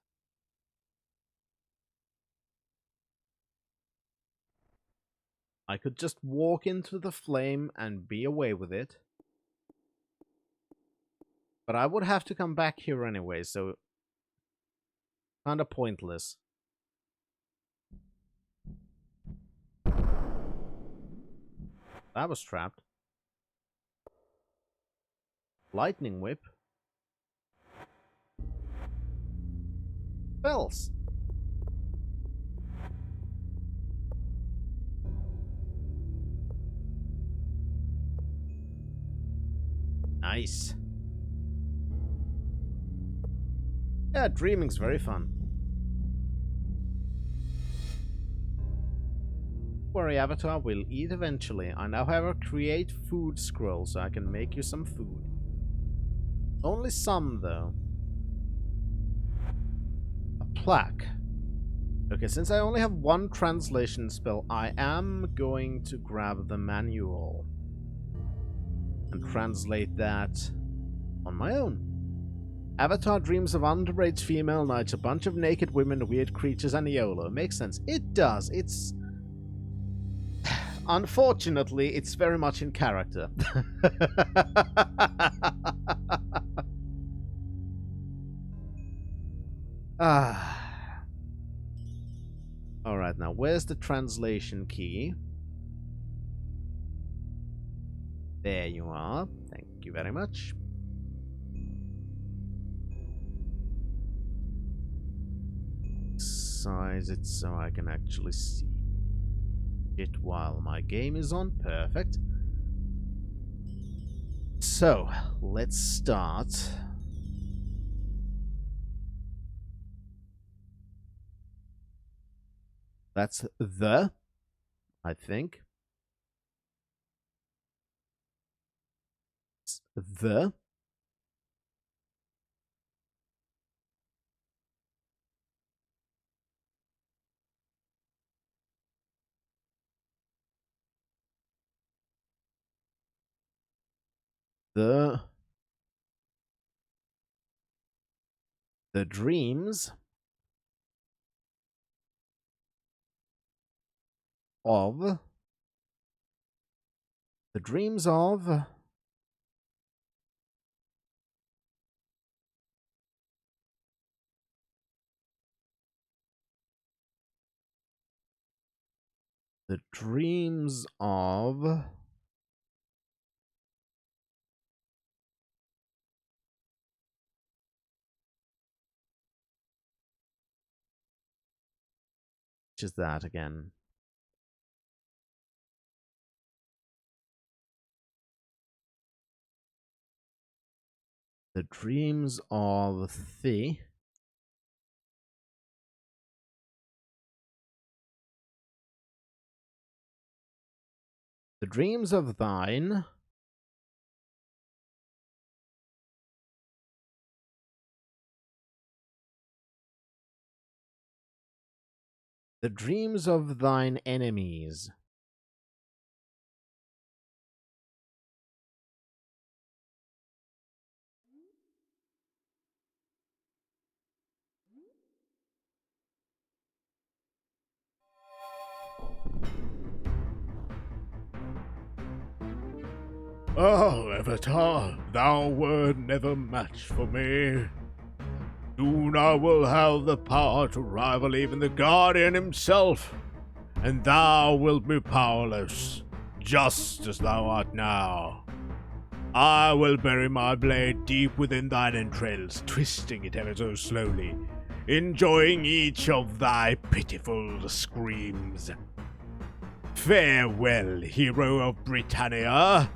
I could just walk into the flame and be away with it. But I would have to come back here anyway, so kinda pointless. That was trapped. Lightning whip. Bells. Nice. Yeah, dreaming's very fun. Don't worry, Avatar, we'll eat eventually. I now have a create food scroll, so I can make you some food. Only some, though. A plaque. Okay, since I only have one translation spell, I am going to grab the manual and translate that on my own. Avatar dreams of underage female knights, a bunch of naked women, weird creatures, and YOLO. Makes sense. It does. It's... Unfortunately, it's very much in character. Alright, now where's the translation key? There you are. Thank you very much. Size it so I can actually see it while my game is on. Perfect. So, let's start. That's the, I think. It's the. The dreams of the dreams of the dreams of which is that again? The dreams of the dreams of thine the dreams of thine enemies. Oh, Avatar, thou wert never matched for me. Soon I will have the power to rival even the Guardian himself, and thou wilt be powerless, just as thou art now. I will bury my blade deep within thine entrails, twisting it ever so slowly, enjoying each of thy pitiful screams. Farewell, hero of Britannia.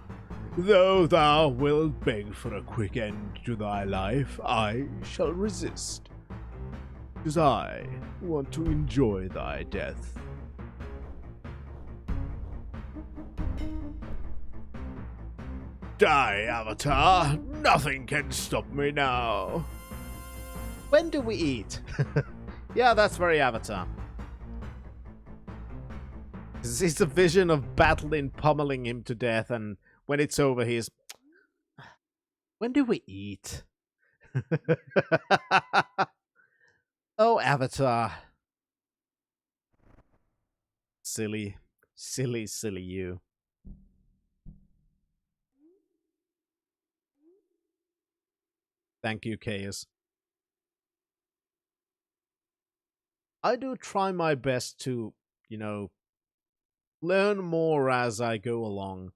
Though thou wilt beg for a quick end to thy life, I shall resist, 'cause I want to enjoy thy death. Die, Avatar! Nothing can stop me now! When do we eat? Yeah, that's very Avatar. It's a vision of battling, pummeling him to death, and when it's over, he's... When do we eat? Oh, Avatar. Silly, silly, silly you. Thank you, Chaos. I do try my best to, you know, learn more as I go along.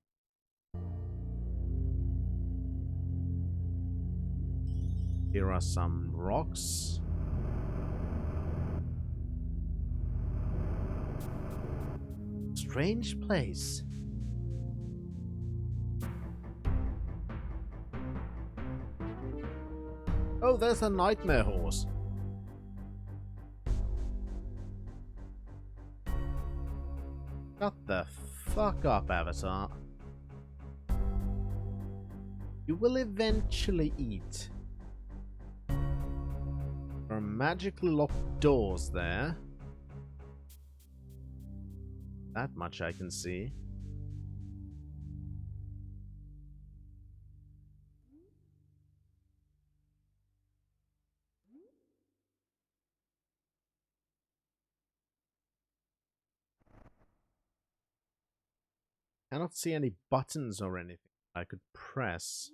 Here are some rocks. Strange place. Oh, there's a nightmare horse. Shut the fuck up, Avatar. You will eventually eat. There are magically locked doors there. That much I can see. Cannot see any buttons or anything I could press.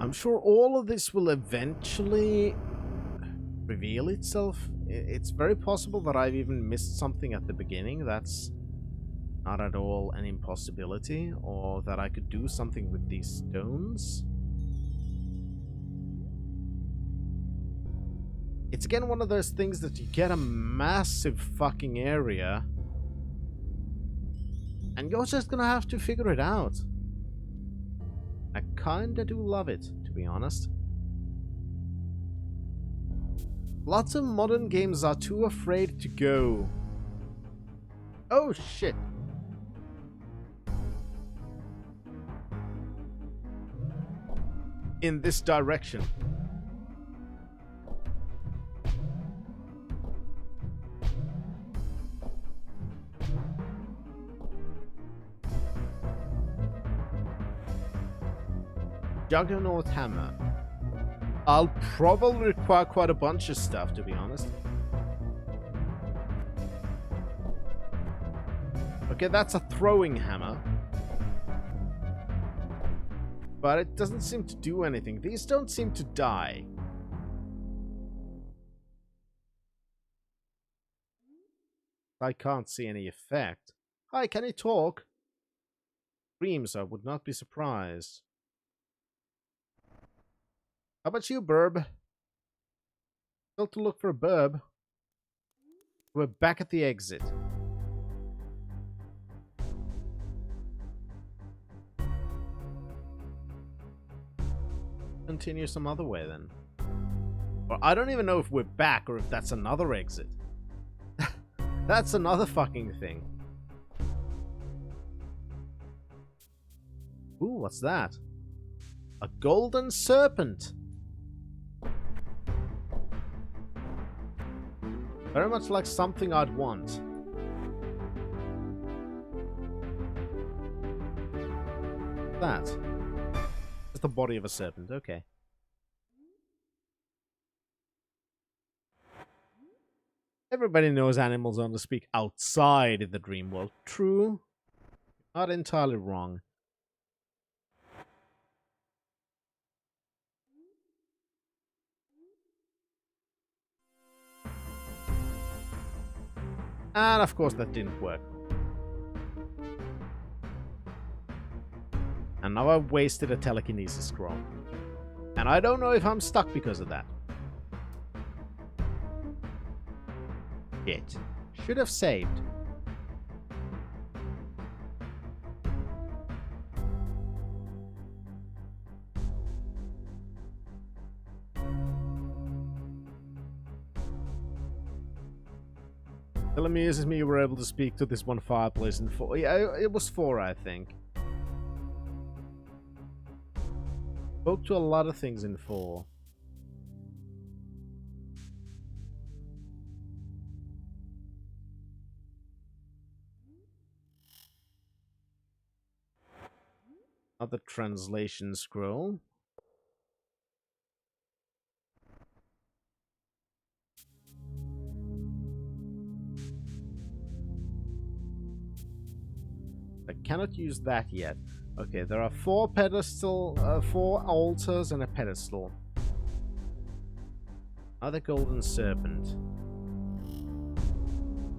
I'm sure all of this will eventually reveal itself. It's very possible that I've even missed something at the beginning that's not at all an impossibility, or that I could do something with these stones. It's again one of those things that you get a massive fucking area and you're just gonna have to figure it out. I kinda do love it, to be honest. Lots of modern games are too afraid to go. Oh shit. In this direction. Juggernaut hammer. I'll probably require quite a bunch of stuff, to be honest. Okay, that's a throwing hammer. But it doesn't seem to do anything. These don't seem to die. I can't see any effect. Hi, can he talk? Dreams, I would not be surprised. How about you, Burb? Still to look for a Burb. We're back at the exit. Continue some other way then. Well, I don't even know if we're back or if that's another exit. That's another fucking thing. Ooh, what's that? A golden serpent. Very much like something I'd want. That. Just the body of a serpent, okay. Everybody knows animals only speak outside the dream world. True. Not entirely wrong. And of course that didn't work. And now I've wasted a telekinesis scroll. And I don't know if I'm stuck because of that. Shit. Should have saved. It amuses me you were able to speak to this one fireplace in 4. Yeah, it was 4, I think. Spoke to a lot of things in 4. Another translation scroll. I cannot use that yet. Okay, there are 4 4 altars and a pedestal. Another golden serpent.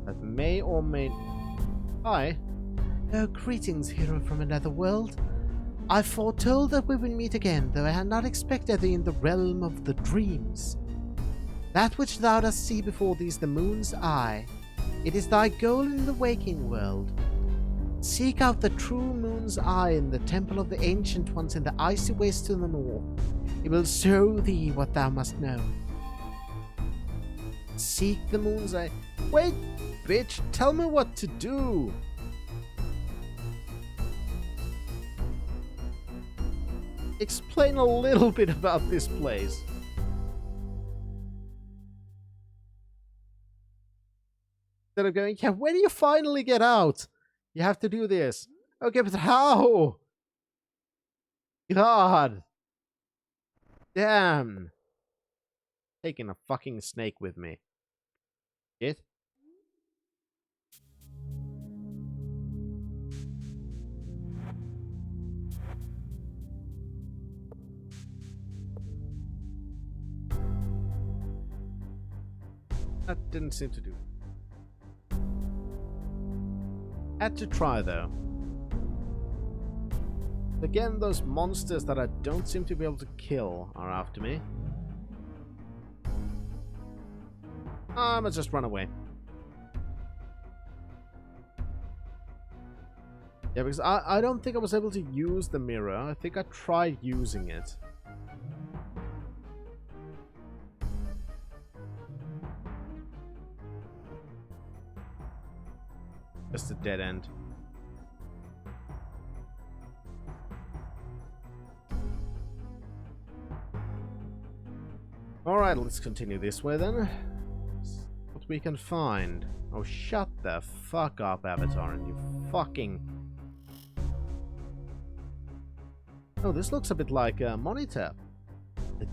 That may or may... Hi. Oh, greetings, hero from another world. I foretold that we would meet again, though I had not expected thee in the realm of the dreams. That which thou dost see before thee is the moon's eye. It is thy goal in the waking world. Seek out the true moon's eye in the temple of the ancient ones in the icy waste to the north. It will show thee what thou must know. Seek the moon's eye. Wait, bitch, tell me what to do. Explain a little bit about this place. Instead of going, yeah, when do you finally get out? You have to do this. Okay, but how? God. Damn. Taking a fucking snake with me. Shit. That didn't seem to do. Had to try though. Again, those monsters that I don't seem to be able to kill are after me. I'm gonna just run away. Yeah, because I don't think I was able to use the mirror. I think I tried using it. Just a dead end. Alright, let's continue this way then. See what we can find. Oh, shut the fuck up, Avatar, and you fucking... Oh, this looks a bit like a monitor.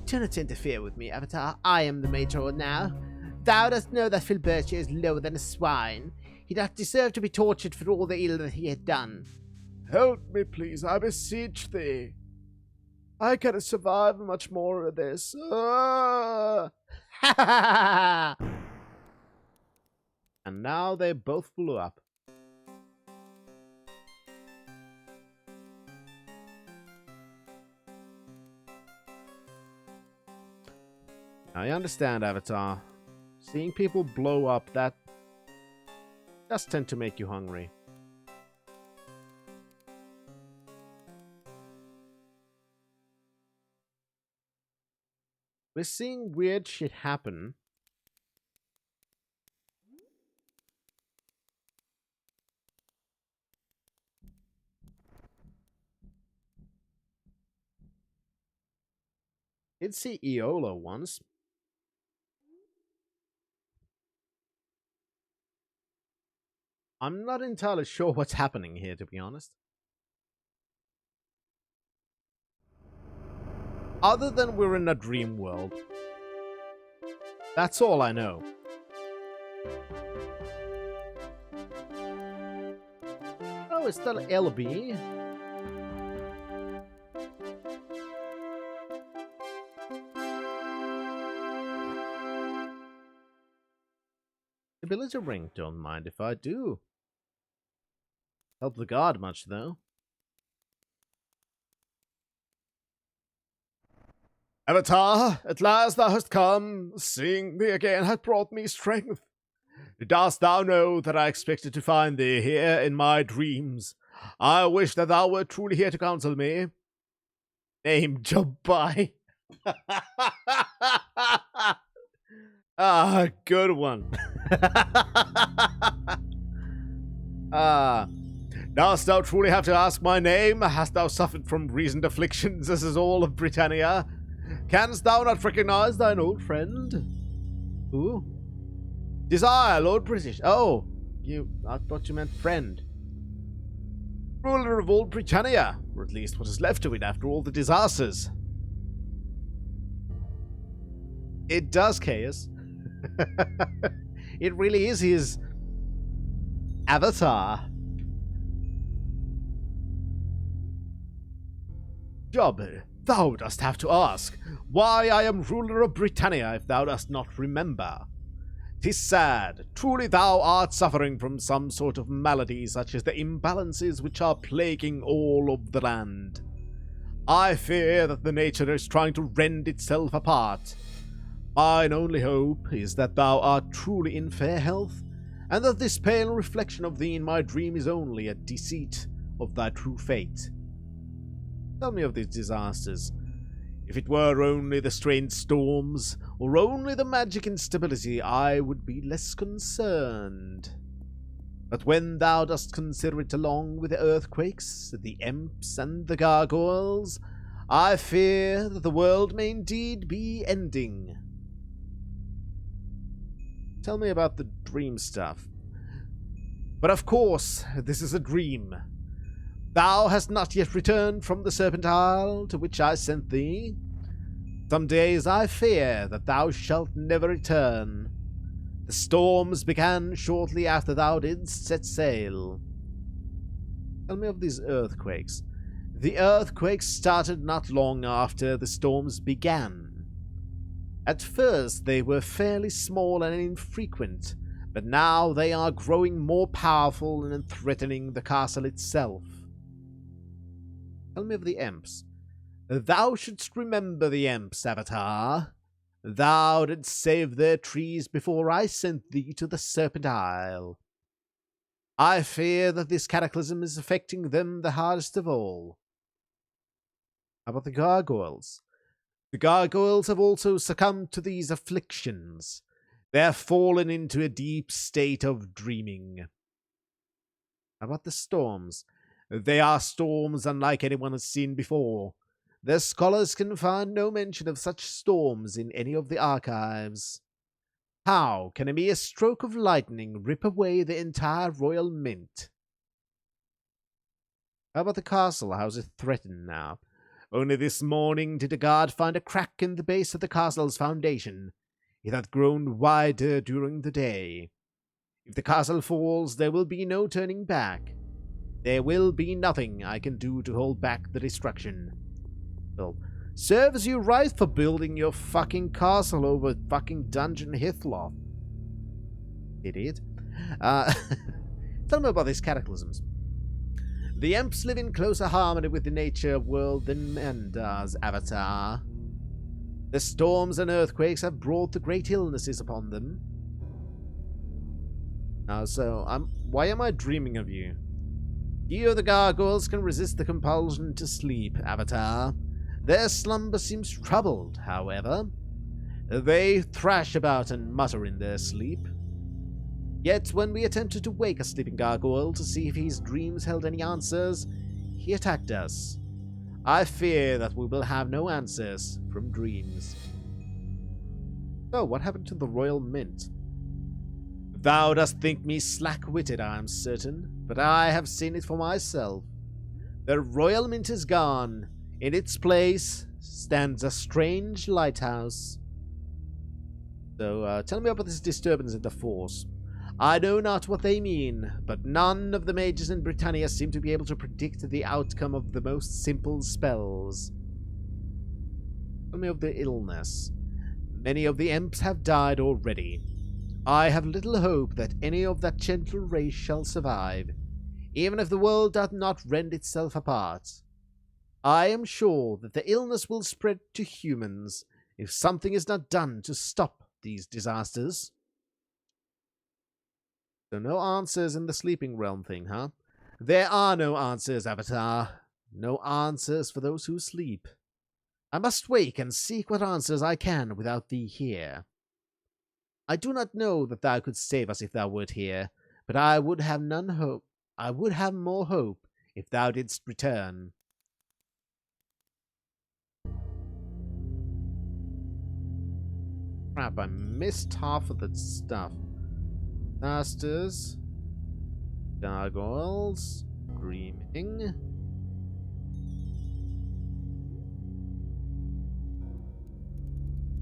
Do not interfere with me, Avatar. I am the Major now. Thou dost know that Filbertia is lower than a swine. He doth deserve to be tortured for all the ill that he had done. Help me, please, I beseech thee. I cannot survive much more of this. And now they both blew up. I understand, Avatar. Seeing people blow up, that does tend to make you hungry. We're seeing weird shit happen. Did see Eola once. I'm not entirely sure what's happening here, to be honest. Other than we're in a dream world. That's all I know. Oh, it's still LB. Ability ring, don't mind if I do. Help the guard much, though. Avatar, at last thou hast come. Seeing thee again hath brought me strength. Dost thou know that I expected to find thee here in my dreams? I wish that thou wert truly here to counsel me. Name Jobai. Ah, good one. Dost thou truly have to ask my name? Hast thou suffered from recent afflictions, as is all of Britannia? Canst thou not recognize thine old friend? Who? 'Tis I, Lord British. Oh, I thought you meant friend. Ruler of old Britannia, or at least what is left of it after all the disasters. It does, Chaos. It really is his avatar. Jobber, thou dost have to ask why I am ruler of Britannia if thou dost not remember. 'Tis sad. Truly thou art suffering from some sort of malady, such as the imbalances which are plaguing all of the land. I fear that the nature is trying to rend itself apart. Mine only hope is that thou art truly in fair health, and that this pale reflection of thee in my dream is only a deceit of thy true fate. Tell me of these disasters. If it were only the strange storms, or only the magic instability, I would be less concerned. But when thou dost consider it along with the earthquakes, the imps, and the gargoyles, I fear that the world may indeed be ending. Tell me about the dream stuff. But of course, this is a dream. Thou hast not yet returned from the Serpent Isle to which I sent thee. Some days I fear that thou shalt never return. The storms began shortly after thou didst set sail. Tell me of these earthquakes. The earthquakes started not long after the storms began. At first they were fairly small and infrequent, but now they are growing more powerful and threatening the castle itself. Tell me of the Emps. Thou shouldst remember the Emps, Avatar. Thou didst save their trees before I sent thee to the Serpent Isle. I fear that this cataclysm is affecting them the hardest of all. How about the gargoyles? The gargoyles have also succumbed to these afflictions. They have fallen into a deep state of dreaming. How about the storms? They are storms unlike anyone has seen before. The scholars can find no mention of such storms in any of the archives. How can a mere stroke of lightning rip away the entire royal mint? How about the castle? How's it threatened now? Only this morning did a guard find a crack in the base of the castle's foundation. It hath grown wider during the day. If the castle falls, there will be no turning back. There will be nothing I can do to hold back the destruction. Well, serves you right for building your fucking castle over fucking Dungeon Hithloth. Idiot. Tell me about these cataclysms. The Emps live in closer harmony with the nature world than man does, Avatar. The storms and earthquakes have brought the great illnesses upon them. Why am I dreaming of you? You of the gargoyles can resist the compulsion to sleep, Avatar. Their slumber seems troubled, however. They thrash about and mutter in their sleep. Yet when we attempted to wake a sleeping gargoyle to see if his dreams held any answers, he attacked us. I fear that we will have no answers from dreams. So, what happened to the royal mint? Thou dost think me slack-witted, I am certain, but I have seen it for myself. The royal mint is gone. In its place stands a strange lighthouse. So, tell me about this disturbance in the Force. I know not what they mean, but none of the mages in Britannia seem to be able to predict the outcome of the most simple spells. Tell me of the illness. Many of the Emps have died already. I have little hope that any of that gentle race shall survive, even if the world doth not rend itself apart. I am sure that the illness will spread to humans if something is not done to stop these disasters. So no answers in the sleeping realm thing, huh? There are no answers, Avatar. No answers for those who sleep. I must wake and seek what answers I can without thee here. I do not know that thou couldst save us if thou wert here, but I would have none hope. I would have more hope if thou didst return. Crap, I missed half of the stuff. Masters, gargoyles, dreaming.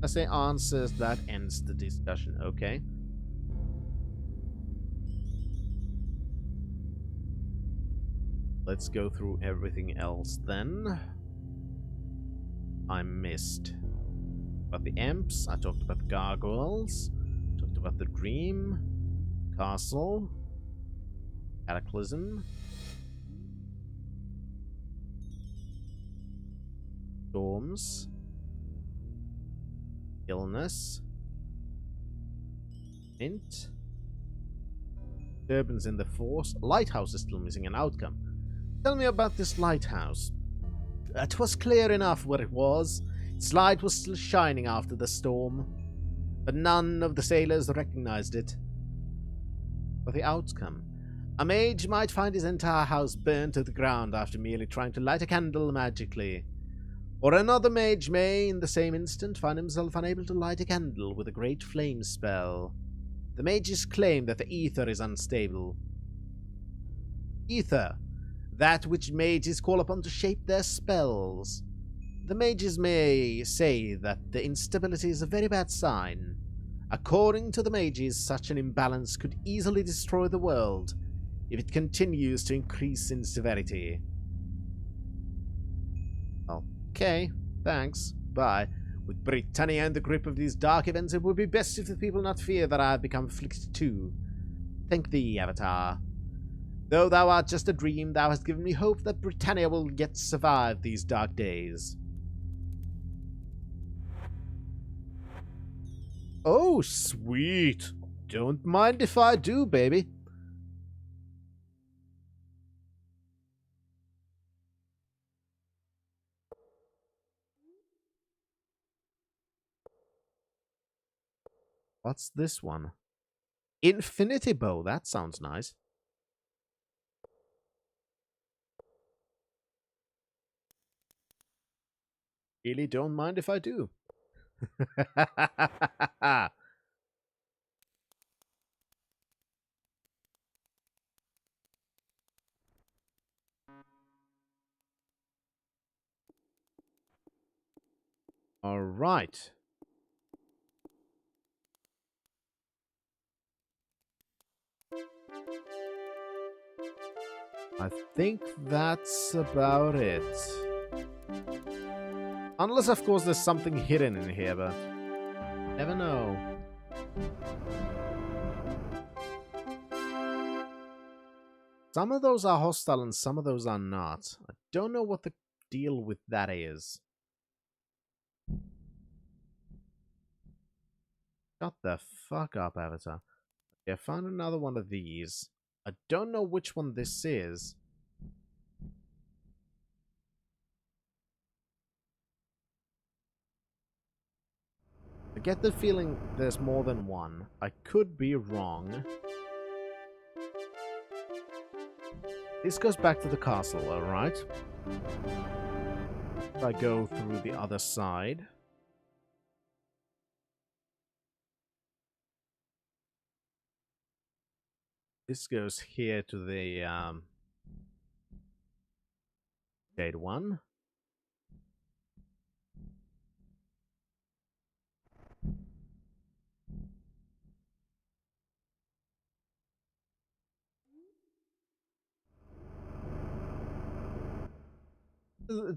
I say answers, that ends the discussion, okay. Let's go through everything else then. I missed about the imps, I talked about the gargoyles, talked about the dream, castle, cataclysm, storms, illness, hint, disturbance in the force, lighthouse is still missing an outcome. Tell me about this lighthouse. It was clear enough what it was. Its light was still shining after the storm, but none of the sailors recognized it. For the outcome, a mage might find his entire house burned to the ground after merely trying to light a candle magically. Or another mage may, in the same instant, find himself unable to light a candle with a great flame spell. The mages claim that the ether is unstable. Ether, that which mages call upon to shape their spells. The mages may say that the instability is a very bad sign. According to the mages, such an imbalance could easily destroy the world if it continues to increase in severity. Okay, thanks. Bye. With Britannia in the grip of these dark events, it would be best if the people not fear that I have become afflicted too. Thank thee, Avatar. Though thou art just a dream, thou hast given me hope that Britannia will yet survive these dark days. Oh, sweet. Don't mind if I do, baby. What's this one? Infinity Bow. That sounds nice. Really don't mind if I do. All right. I think that's about it. Unless, of course, there's something hidden in here, but never know. Some of those are hostile and some of those are not. I don't know what the deal with that is. Shut the fuck up, Avatar. Okay, I found another one of these. I don't know which one this is. I get the feeling there's more than one. I could be wrong. This goes back to the castle, alright? If I go through the other side. This goes here to the Shade 1.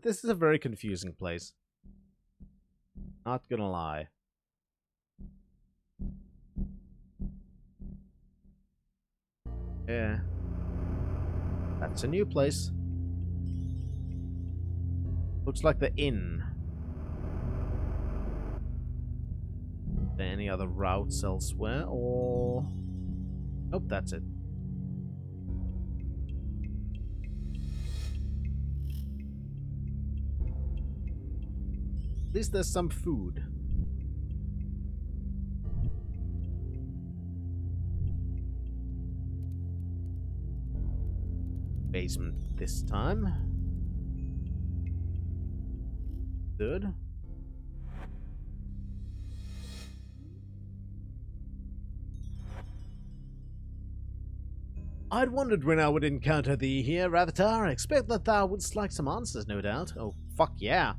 This is a very confusing place. Not gonna lie. Yeah. That's a new place. Looks like the inn. Are there any other routes elsewhere, or... Nope, that's it. At least there's some food. Basement this time. Good. I'd wondered when I would encounter thee here, Avatar. I expect that thou wouldst like some answers, no doubt. Oh, fuck yeah.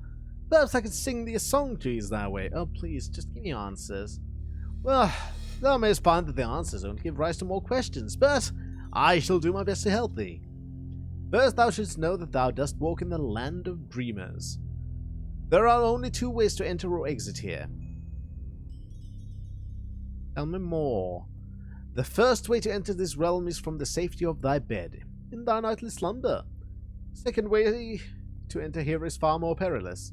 Perhaps I could sing thee a song to ease thy way. Oh, please, just give me answers. Well, thou mayst find that the answers don't give rise to more questions, but I shall do my best to help thee. First, thou shouldst know that thou dost walk in the land of dreamers. There are only two ways to enter or exit here. Tell me more. The first way to enter this realm is from the safety of thy bed, in thy nightly slumber. Second way to enter here is far more perilous,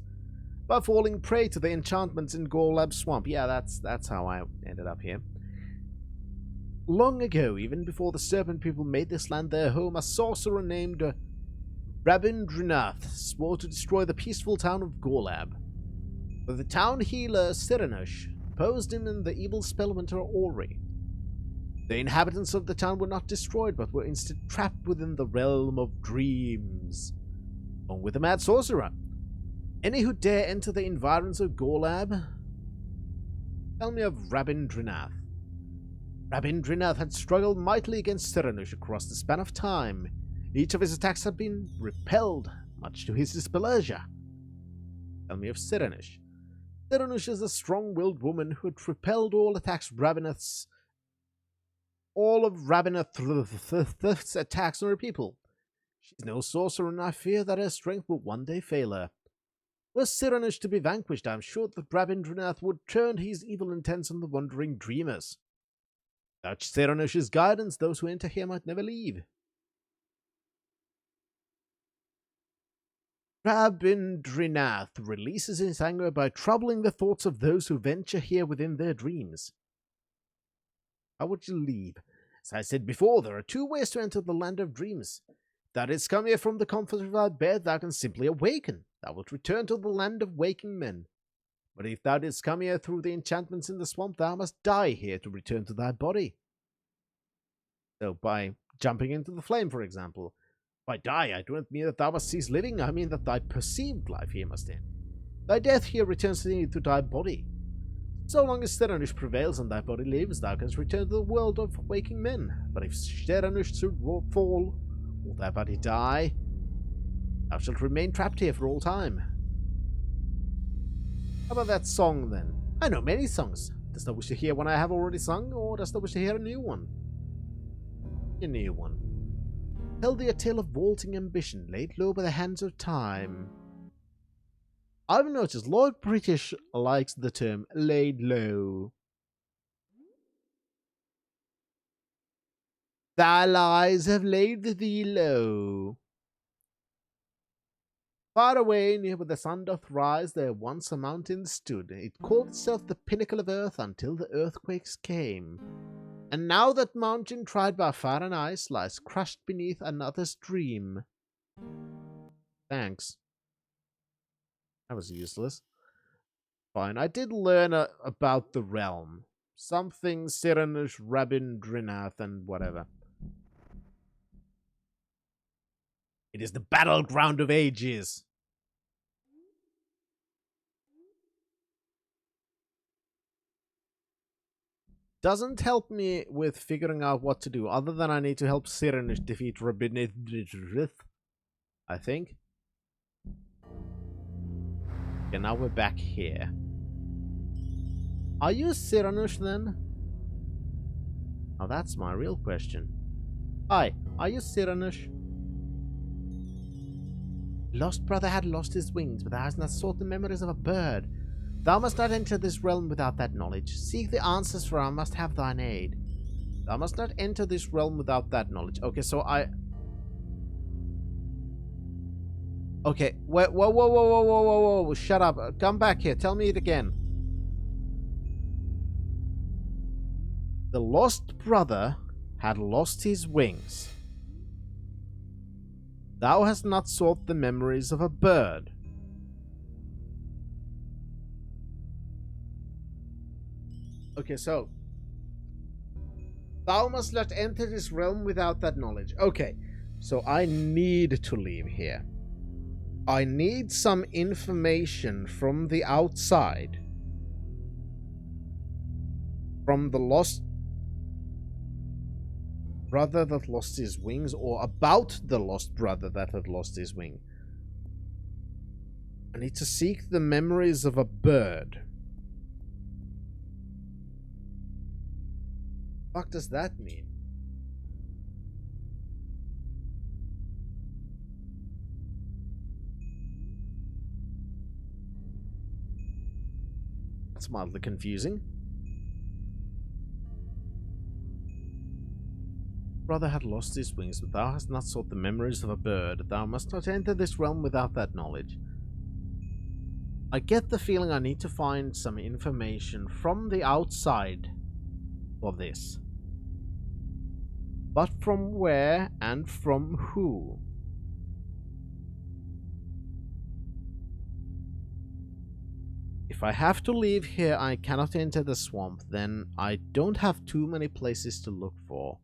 by falling prey to the enchantments in Golab Swamp. Yeah, that's how I ended up here. Long ago, even before the Serpent people made this land their home, a sorcerer named Rabindranath swore to destroy the peaceful town of Golab. But the town healer Cyranosh opposed him and the evil spellwinter Ori. The inhabitants of the town were not destroyed, but were instead trapped within the realm of dreams, along with the mad sorcerer. Any who dare enter the environs of Golab? Tell me of Rabindranath. Rabindranath had struggled mightily against Cyranosh across the span of time. Each of his attacks had been repelled, much to his displeasure. Tell me of Cyranosh. Cyranosh is a strong-willed woman who had repelled all attacks all of Rabindranath's attacks on her people. She's no sorcerer, and I fear that her strength will one day fail her. Were Cyranosh to be vanquished, I am sure that Rabindranath would turn his evil intents on the wandering dreamers. Without Cyranosh's guidance, those who enter here might never leave. Rabindranath releases his anger by troubling the thoughts of those who venture here within their dreams. How would you leave? As I said before, there are two ways to enter the land of dreams. Thou didst come here from the comfort of thy bed, thou canst simply awaken. Thou wilt return to the land of waking men. But if thou didst come here through the enchantments in the swamp, thou must die here to return to thy body. So by jumping into the flame, for example. By die, I do not mean that thou must cease living, I mean that thy perceived life here must end. Thy death here returns thee to thy body. So long as Cyranosh prevails and thy body lives, thou canst return to the world of waking men. But if Cyranosh should fall, or thy body die, thou shalt remain trapped here for all time. How about that song, then? I know many songs. Dost thou wish to hear one I have already sung, or dost thou wish to hear a new one? A new one. Tell thee a tale of vaulting ambition, laid low by the hands of time. I've noticed Lord British likes the term laid low. Thy lies have laid thee low. Far away, near where the sun doth rise, there once a mountain stood. It called itself the pinnacle of earth until the earthquakes came. And now that mountain, tried by fire and ice, lies crushed beneath another stream. Thanks. That was useless. Fine, I did learn about the realm. Something Cyranosh, Rabindranath, and whatever. It is the battleground of ages. Doesn't help me with figuring out what to do, other than I need to help Cyranosh defeat Rabindranath, I think. Okay, now we're back here. Are you Cyranosh then? Now that's my real question. Hi, are you Cyranosh? Lost brother had lost his wings, but thou hast not sought the memories of a bird. Thou must not enter this realm without that knowledge. Seek the answers, for I must have thine aid. Thou must not enter this realm without that knowledge. Okay, so Okay, whoa, whoa, whoa, whoa, whoa, whoa, whoa, whoa, shut up. Come back here. Tell me it again. The lost brother had lost his wings. Thou hast not sought the memories of a bird. Okay, so thou must not enter this realm without that knowledge. Okay, so I need to leave here. I need some information from the outside. From the lost brother that lost his wings, or about the lost brother that had lost his wing. I need to seek the memories of a bird. What the fuck does that mean? That's mildly confusing. Brother had lost his wings, but thou hast not sought the memories of a bird. Thou must not enter this realm without that knowledge. I get the feeling I need to find some information from the outside for this. But from where and from who? If I have to leave here, I cannot enter the swamp, then I don't have too many places to look for.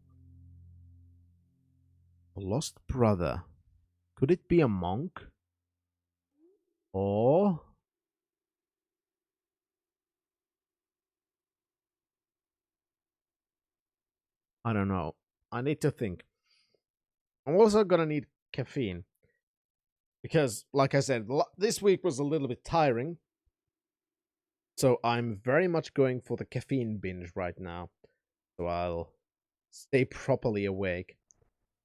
A lost brother. Could it be a monk? Or... I don't know. I need to think. I'm also gonna need caffeine. Because, like I said, this week was a little bit tiring. So I'm very much going for the caffeine binge right now. So I'll stay properly awake.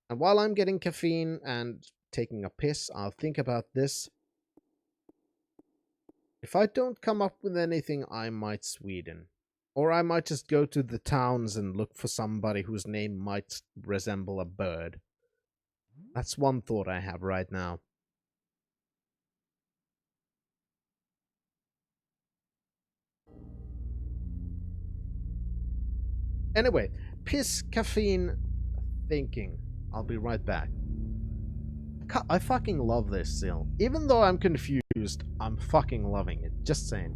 And while I'm getting caffeine and taking a piss, I'll think about this. If I don't come up with anything, I might Sweden. Or I might just go to the towns and look for somebody whose name might resemble a bird. That's one thought I have right now. Anyway, piss, caffeine, thinking. I'll be right back. I fucking love this still. Even though I'm confused, I'm fucking loving it. Just saying.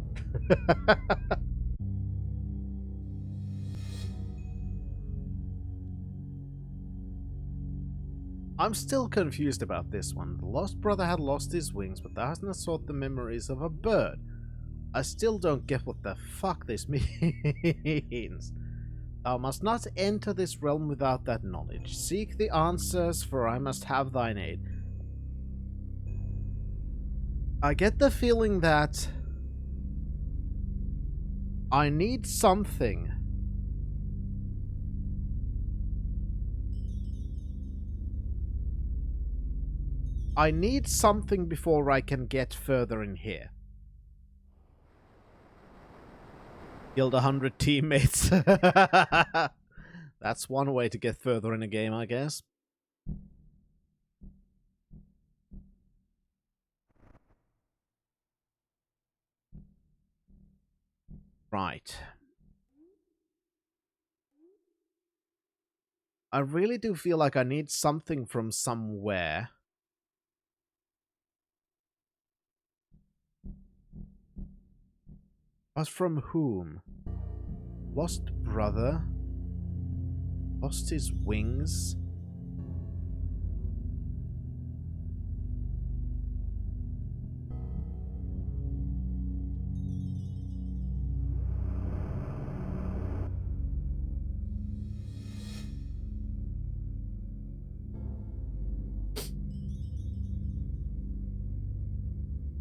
I'm still confused about this one. The lost brother had lost his wings, but thou hast not sought the memories of a bird. I still don't get what the fuck this means. Thou must not enter this realm without that knowledge. Seek the answers, for I must have thine aid. I get the feeling that I need something. I need something before I can get further in here. Killed 100 teammates. That's one way to get further in a game, I guess. Right. I really do feel like I need something from somewhere. But from whom? Lost brother? Lost his wings?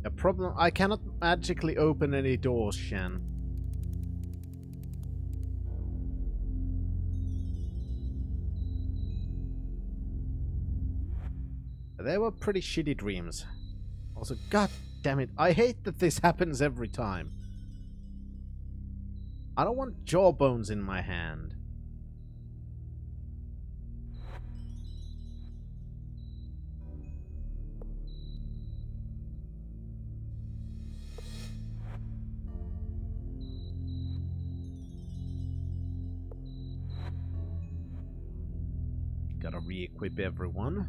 The problem, I cannot magically open any doors, Shen. They were pretty shitty dreams. Also, god damn it, I hate that this happens every time. I don't want jawbones in my hand. Gotta re-equip everyone.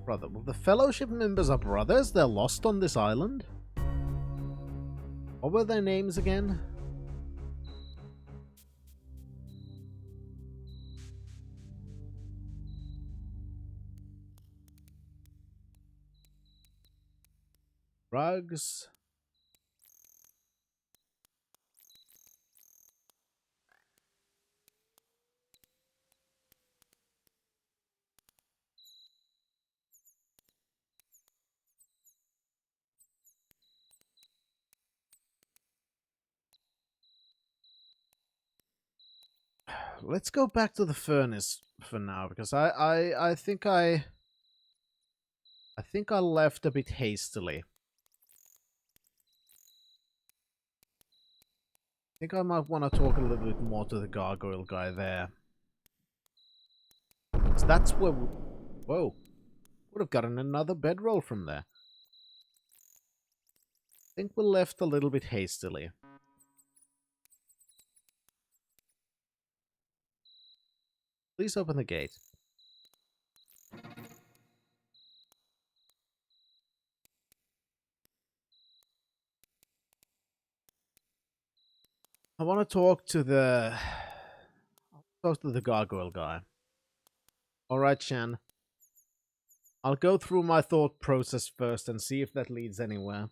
Brother, well, the Fellowship members are brothers? They're lost on this island? What were their names again? Rugs. Let's go back to the furnace for now, because I think I left a bit hastily. I think I might want to talk a little bit more to the gargoyle guy there. So that's where we... Whoa. Would have gotten another bedroll from there. I think we left a little bit hastily. Please open the gate. I want to talk to the gargoyle guy. Alright, Shan. I'll go through my thought process first and see if that leads anywhere.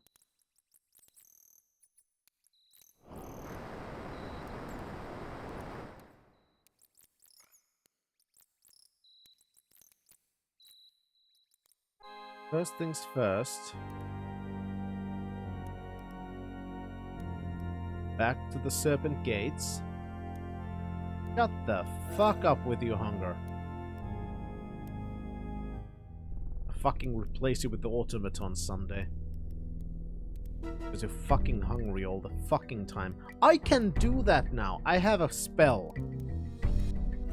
First things first. Back to the Serpent gates. Shut the fuck up with your hunger. I'll fucking replace you with the automaton someday. Because you're fucking hungry all the fucking time. I can do that now. I have a spell.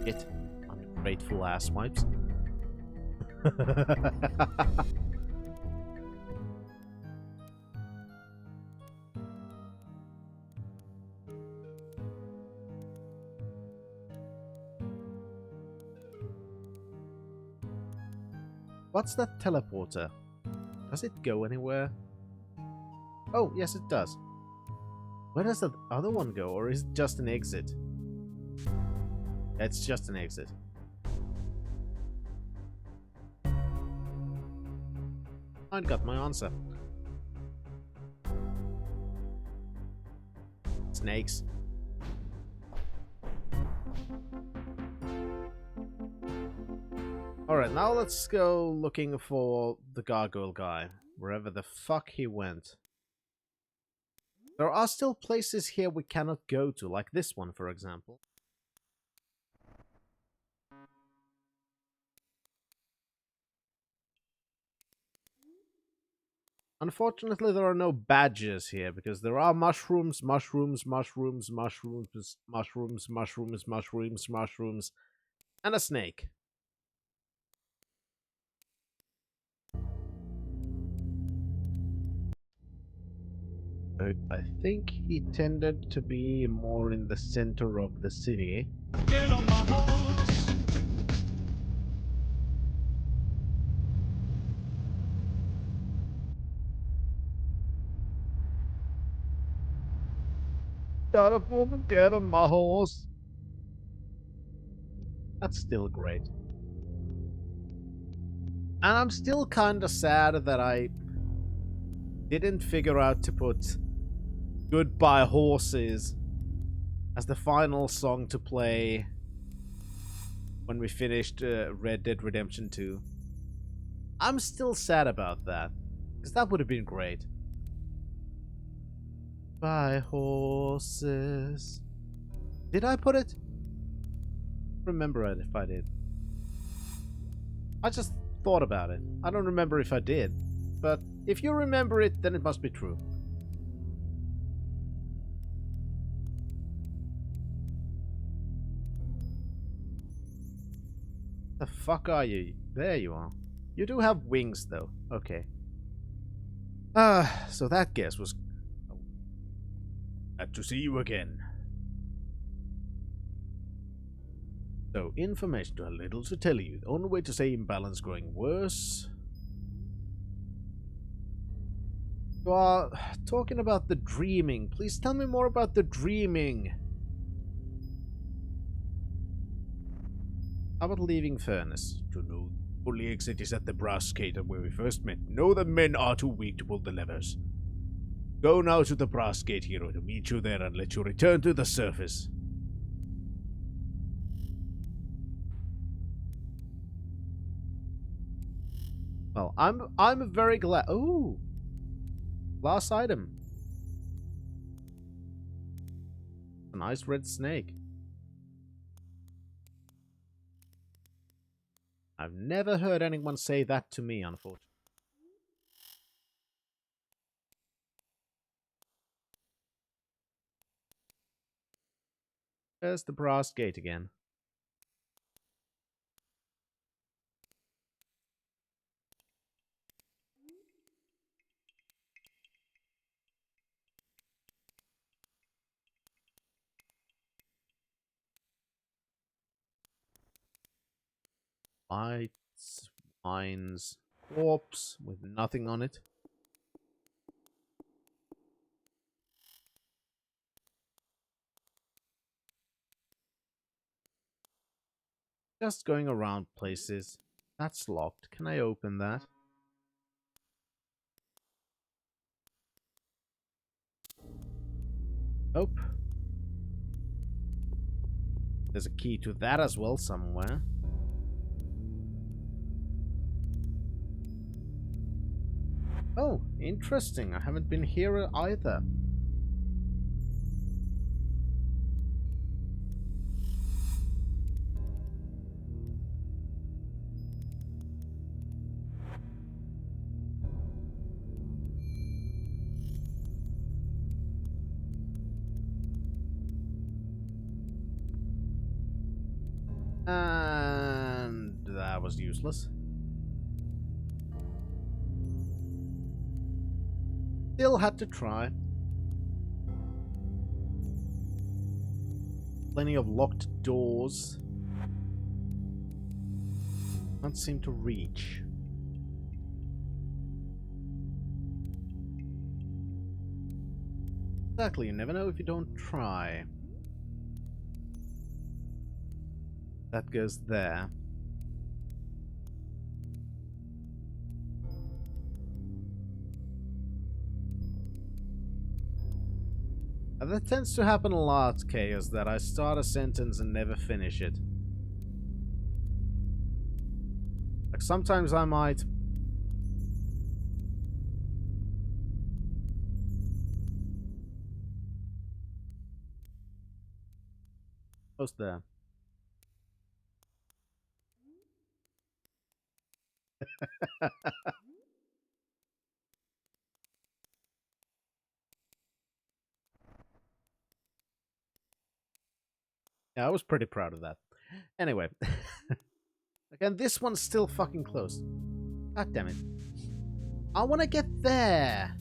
Shit. Ungrateful asswipes. What's that teleporter? Does it go anywhere? Oh, yes it does. Where does the other one go, or is it just an exit? It's just an exit. I got my answer. Snakes. Alright, now let's go looking for the gargoyle guy, wherever the fuck he went. There are still places here we cannot go to, like this one, for example. Unfortunately, there are no badges here, because there are mushrooms, mushrooms, mushrooms, mushrooms, mushrooms, mushrooms, mushrooms, mushrooms, and a snake. I think he tended to be more in the center of the city. Get on my horse. Get on my horse. That's still great. And I'm still kinda sad that I didn't figure out to put Goodbye Horses as the final song to play when we finished Red Dead Redemption 2. I'm still sad about that, because that would have been great. Goodbye Horses. Did I put it? Remember it if I did. I just thought about it. I don't remember if I did, but if you remember it, then it must be true. The the fuck are you? There you are. You do have wings, though. Okay. So that guess was... Glad to see you again. So, information to a little to tell you. The only way to say imbalance growing worse... You are talking about the dreaming. Please tell me more about the dreaming. How about leaving Furnace? To know the only exit is at the brass gate where we first met. Know that men are too weak to pull the levers. Go now to the brass gate, hero, to meet you there and let you return to the surface. Well, I'm very glad. Oh, last item. A nice red snake. I've never heard anyone say that to me, unfortunately. There's the brass gate again. Lights, wines, corpse with nothing on it. Just going around places. That's locked. Can I open that? Nope. There's a key to that as well somewhere. Oh, interesting. I haven't been here either. And that was useless. Still had to try. Plenty of locked doors. Can't seem to reach. Exactly, you never know if you don't try. That goes there. That tends to happen a lot, Chaos, that I start a sentence and never finish it. Like, sometimes I might... Post there. Yeah, I was pretty proud of that. Anyway. Again, this one's still fucking close. God damn it. I want to get there.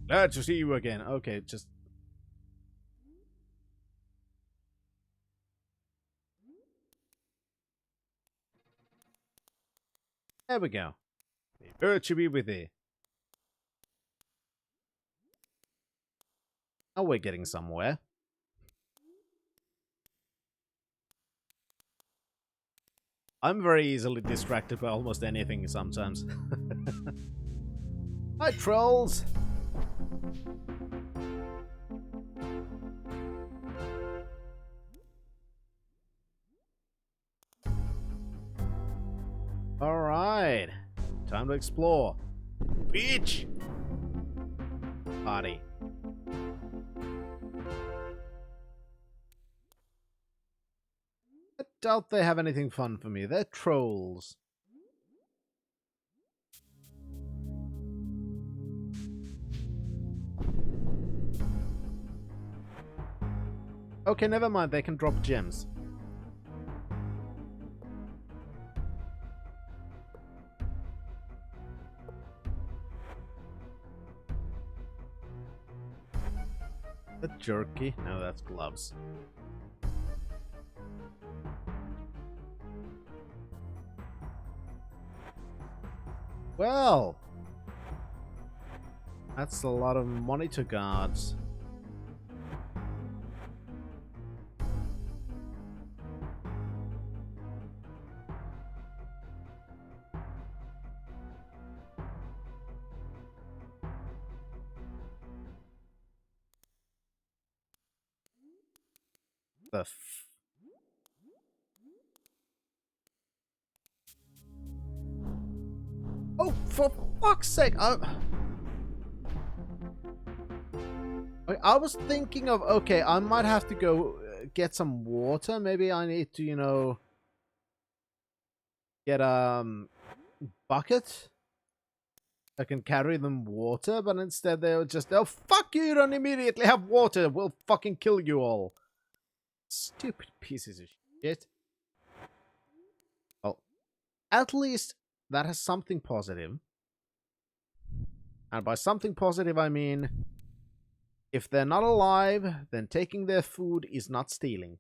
Glad to see you again. Okay, just... There we go. May virtue be with thee. Now we're getting somewhere. I'm very easily distracted by almost anything sometimes. Hi, trolls! Alright. Time to explore. Bitch! party. I doubt they have anything fun for me. They're trolls. Okay, never mind. They can drop gems. The jerky? No, that's gloves. Well, that's a lot of monitor guards. The Oh, for fuck's sake! I was thinking of, okay, I might have to go get some water. Maybe I need to, you know, get a bucket. I can carry them water, but instead they were just, oh, fuck you, you don't immediately have water. We'll fucking kill you all. Stupid pieces of shit. Well, at least that has something positive. And by something positive, I mean, if they're not alive, then taking their food is not stealing.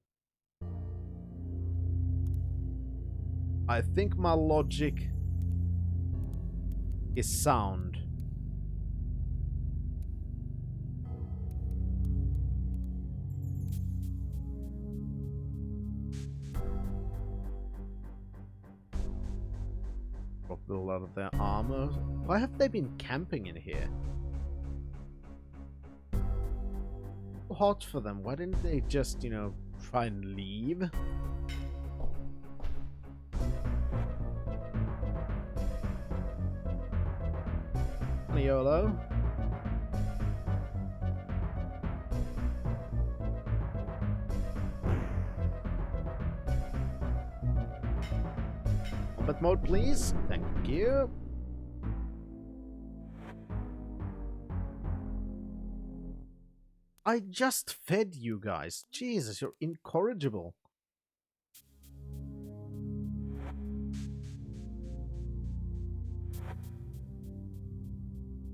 I think my logic is sound. Dropped a lot of their armor. Why have they been camping in here? Hot for them. Why didn't they just, you know, try and leave? YOLO. Combat mode, please. Thank you. I just fed you guys. Jesus, you're incorrigible.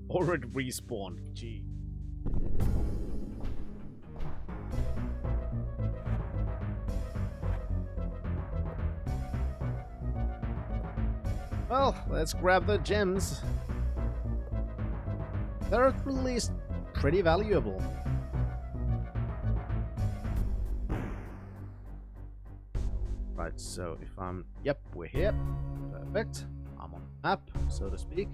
Or it respawned. Gee. Well, let's grab the gems. They're at least pretty valuable. Right, so if I'm... Yep, we're here. Perfect. I'm on the map, so to speak.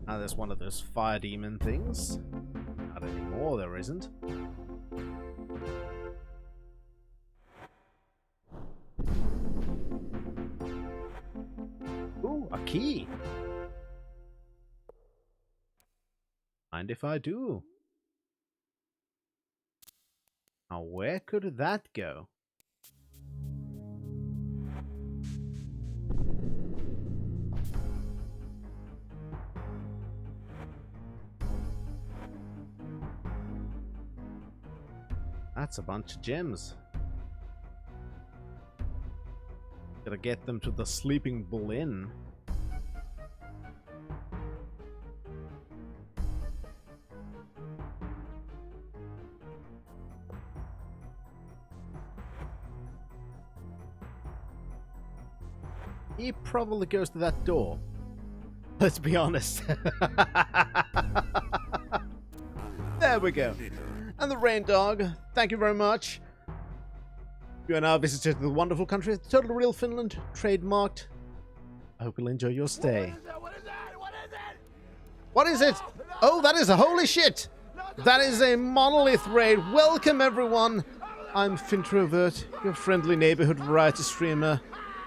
Now there's one of those fire demon things. Not anymore, there isn't. Ooh, a key! Mind if I do? Now where could that go? That's a bunch of gems. Gotta get them to the Sleeping Bull Inn. He probably goes to that door. Let's be honest. There we go. And the rain dog, thank you very much. You are now visited the wonderful country of Total Real Finland, trademarked. I hope you'll enjoy your stay. What is that? What is it? What is it? Oh, that is a holy shit! That is a monolith raid. Welcome everyone. I'm Fintrovert, your friendly neighborhood variety streamer.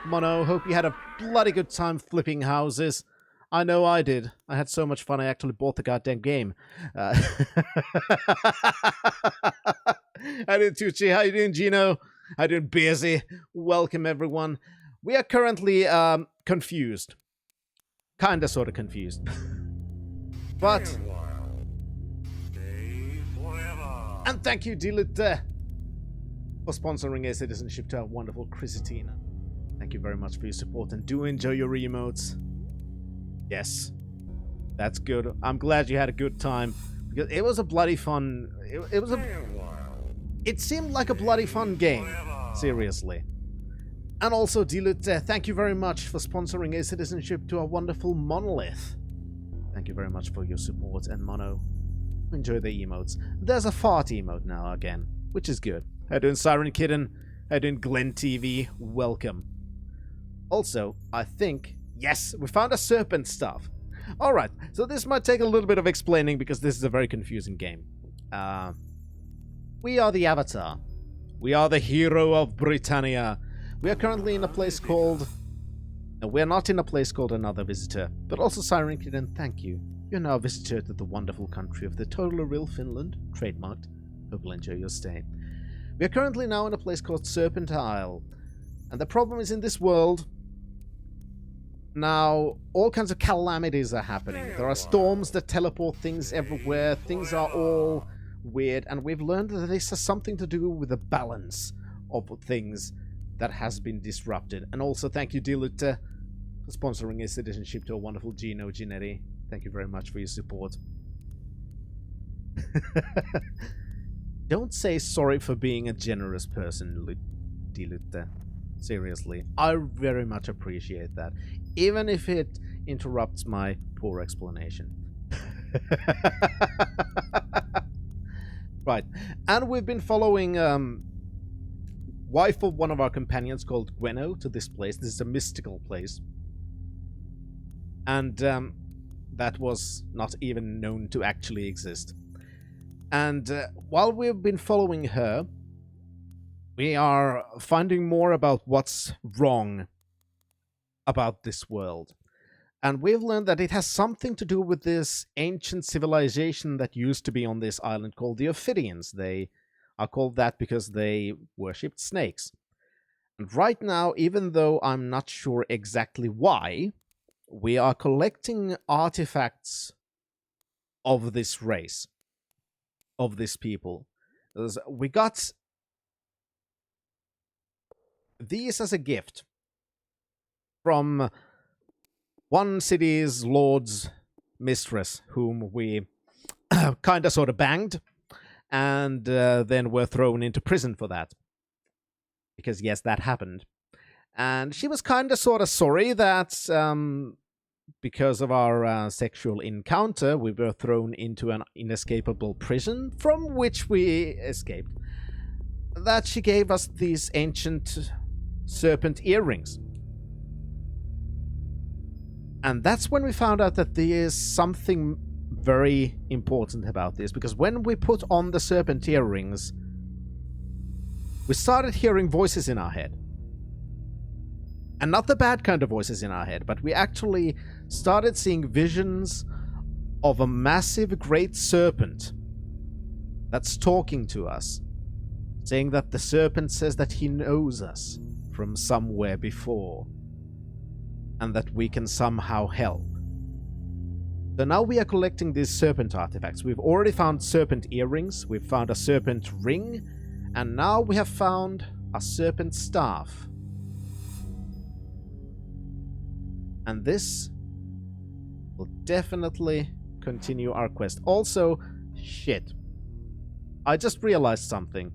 Mono, hope you had a bloody good time flipping houses. I know I did. I had so much fun, I actually bought the goddamn game. How you doing, Tucci? How you doing, Gino? How you doing, Busy? Welcome, everyone. We are currently confused. Kinda, sorta confused. But... And thank you, Dilute, for sponsoring a citizenship to our wonderful Chrisitina. Thank you very much for your support, and do enjoy your emotes. Yes. That's good. I'm glad you had a good time. Because it was a bloody fun... It seemed like a bloody fun game. Seriously. And also, Dilute, thank you very much for sponsoring a citizenship to our wonderful Monolith. Thank you very much for your support, and Mono, enjoy the emotes. There's a fart emote now again, which is good. How you doing, Siren Kitten? How you doing, Glenn TV? Welcome. Also, I think... Yes, we found a Serpent stuff. Alright, so this might take a little bit of explaining because this is a very confusing game. We are the Avatar. We are the hero of Britannia. We are currently in a place called... No, we're not in a place called Another Visitor. But also, Siren Kitten, thank you. You're now a visitor to the wonderful country of the totally real Finland. Trademarked. Hope you'll enjoy your stay. We are currently now in a place called Serpent Isle. And the problem is in this world... Now, all kinds of calamities are happening. There are storms that teleport things everywhere. Things are all weird. And we've learned that this has something to do with the balance of things that has been disrupted. And also, thank you, Dilute, for sponsoring a citizenship to a wonderful Gino Ginetti. Thank you very much for your support. Don't say sorry for being a generous person, Dilute. Seriously, I very much appreciate that, even if it interrupts my poor explanation. Right, and we've been following wife of one of our companions called Gweno to this place. This is a mystical place, and that was not even known to actually exist. And while we've been following her, we are finding more about what's wrong about this world. And we've learned that it has something to do with this ancient civilization that used to be on this island called the Ophidians. They are called that because they worshipped snakes. And right now, even though I'm not sure exactly why, we are collecting artifacts of this race, of this people. We got these as a gift from one city's lord's mistress, whom we kinda sorta banged, and then were thrown into prison for that. Because yes, that happened. And she was kinda sorta sorry that because of our sexual encounter, we were thrown into an inescapable prison from which we escaped. That she gave us these ancient serpent earrings. And that's when we found out that there is something very important about this, because when we put on the serpent earrings, we started hearing voices in our head. And not the bad kind of voices in our head, but we actually started seeing visions of a massive great serpent that's talking to us, saying that the serpent says that he knows us from somewhere before, and that we can somehow help. So now we are collecting these serpent artifacts. We've already found serpent earrings, we've found a serpent ring, and now we have found a serpent staff. And this will definitely continue our quest. Also, shit. I just realized something.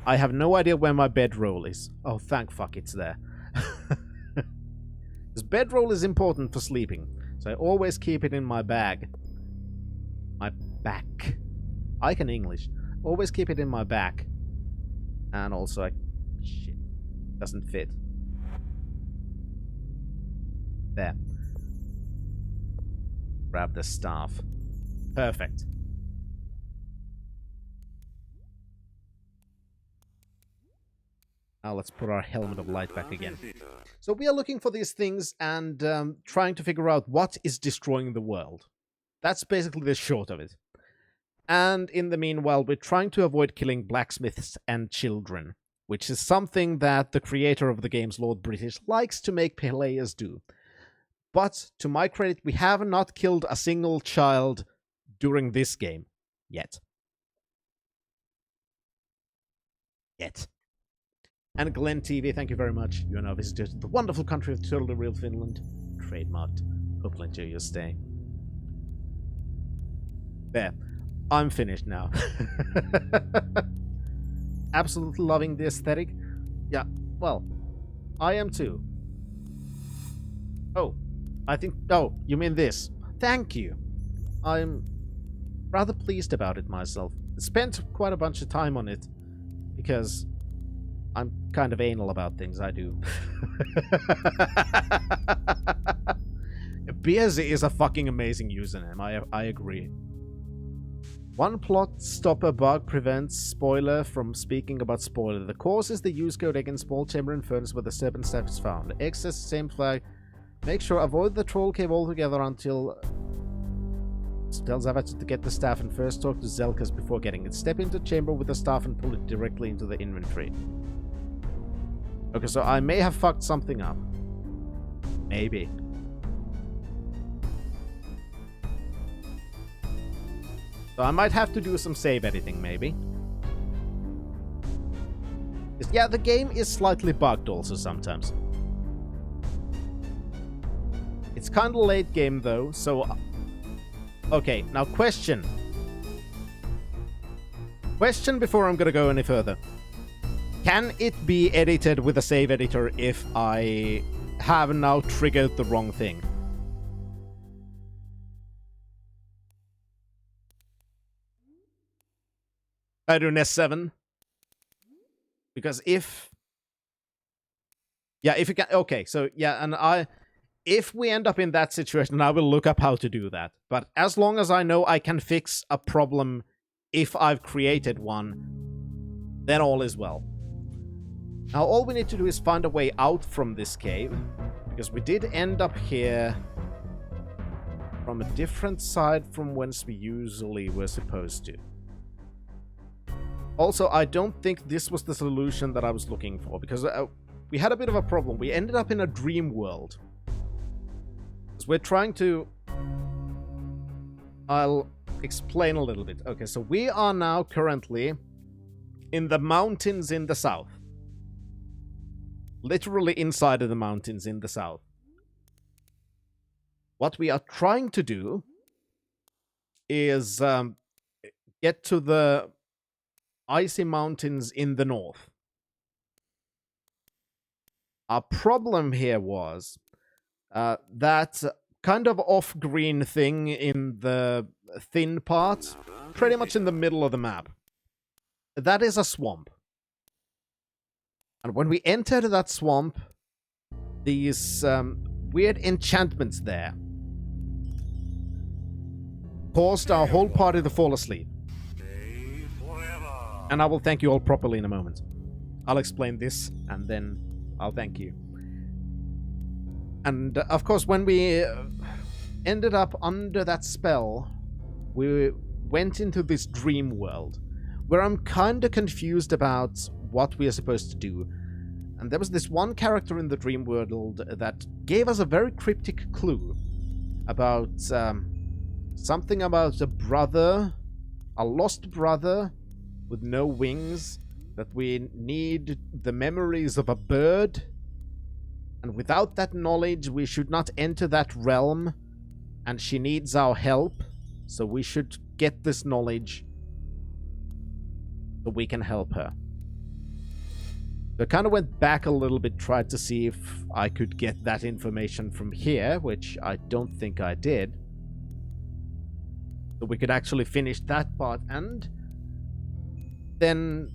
I have no idea where my bedroll is. Oh, thank fuck it's there. This bedroll is important for sleeping, so I always keep it in my bag. My back. I can English. Always keep it in my back. And also, shit. Doesn't fit. There. Grab the staff. Perfect. Now let's put our helmet of light back again. So we are looking for these things and trying to figure out what is destroying the world. That's basically the short of it. And in the meanwhile, we're trying to avoid killing blacksmiths and children, which is something that the creator of the game's Lord British likes to make players do. But to my credit, we have not killed a single child during this game. Yet. And Glenn TV, thank you very much. You are now visited to the wonderful country of totally real Finland. Trademarked. Hope you'll enjoy your stay. There. I'm finished now. Absolutely loving the aesthetic. Yeah, well, I am too. Oh, I think... Oh, you mean this. Thank you. I'm rather pleased about it myself. Spent quite a bunch of time on it because I'm kind of anal about things I do. Beerzy is a fucking amazing username, I agree. One plot stopper bug prevents spoiler from speaking about spoiler. The cause is the use code against small chamber and furnace where the serpent staff is found. Access same flag. Make sure avoid the troll cave altogether until tells Avatar to get the staff and first talk to Zelkas before getting it. Step into chamber with the staff and pull it directly into the inventory. Okay, so I may have fucked something up. Maybe. So I might have to do some save editing, maybe. Yeah, the game is slightly bugged also sometimes. It's kind of late game though, so... Okay, now question. Question before I'm gonna go any further. Can it be edited with a save editor if I have now triggered the wrong thing? I do NES 7. Because if... Yeah, if you can... Okay, so yeah, and if we end up in that situation, I will look up how to do that. But as long as I know I can fix a problem if I've created one, then all is well. Now all we need to do is find a way out from this cave, because we did end up here from a different side from whence we usually were supposed to. Also, I don't think this was the solution that I was looking for, because we had a bit of a problem. We ended up in a dream world. So we're trying to... I'll explain a little bit. Okay, so we are now currently in the mountains in the south. Literally inside of the mountains in the south. What we are trying to do is get to the icy mountains in the north. Our problem here was that kind of off-green thing in the thin part, pretty much in the middle of the map. That is a swamp. And when we entered that swamp, these weird enchantments there caused our whole party to fall asleep. And I will thank you all properly in a moment. I'll explain this, and then I'll thank you. And, of course, when we ended up under that spell, we went into this dream world, where I'm kind of confused about what we are supposed to do. And there was this one character in the dream world that gave us a very cryptic clue about something about a brother, a lost brother with no wings, that we need the memories of a bird, and without that knowledge we should not enter that realm, and she needs our help, so we should get this knowledge so we can help her. So I kind of went back a little bit, tried to see if I could get that information from here, which I don't think I did. So we could actually finish that part, and then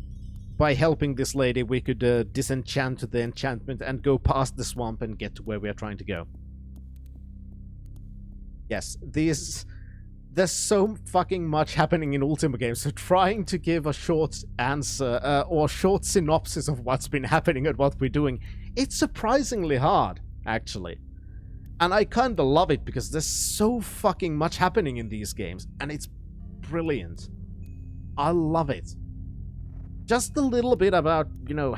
by helping this lady we could disenchant the enchantment and go past the swamp and get to where we are trying to go. Yes, these there's so fucking much happening in Ultima games, so trying to give a short answer or short synopsis of what's been happening and what we're doing, it's surprisingly hard, actually. And I kinda love it because there's so fucking much happening in these games, and it's brilliant. I love it. Just a little bit about, you know,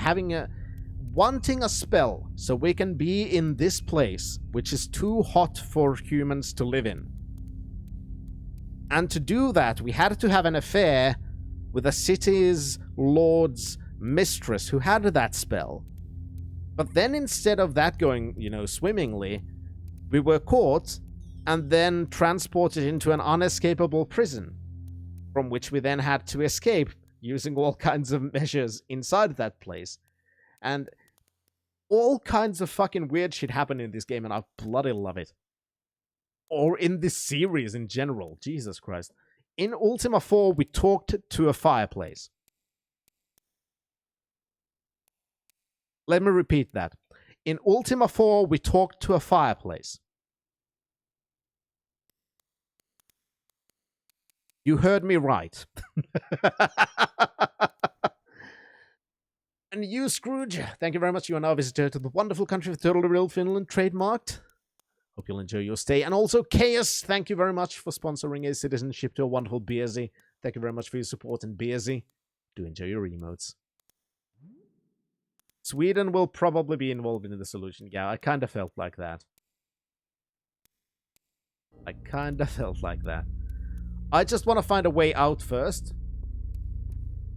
wanting a spell so we can be in this place, which is too hot for humans to live in. And to do that, we had to have an affair with the city's lord's mistress who had that spell. But then instead of that going, you know, swimmingly, we were caught and then transported into an unescapable prison, from which we then had to escape using all kinds of measures inside that place. And all kinds of fucking weird shit happened in this game, and I bloody love it. Or in this series in general. Jesus Christ. In Ultima 4, we talked to a fireplace. Let me repeat that. In Ultima 4, we talked to a fireplace. You heard me right. And you, Scrooge, thank you very much. You are now a visitor to the wonderful country of totally real Finland, trademarked. Hope you'll enjoy your stay. And also, Chaos, thank you very much for sponsoring a citizenship to a wonderful Beersy. Thank you very much for your support in Beersy. Do enjoy your emotes. Sweden will probably be involved in the solution. Yeah, I kind of felt like that. I just want to find a way out first.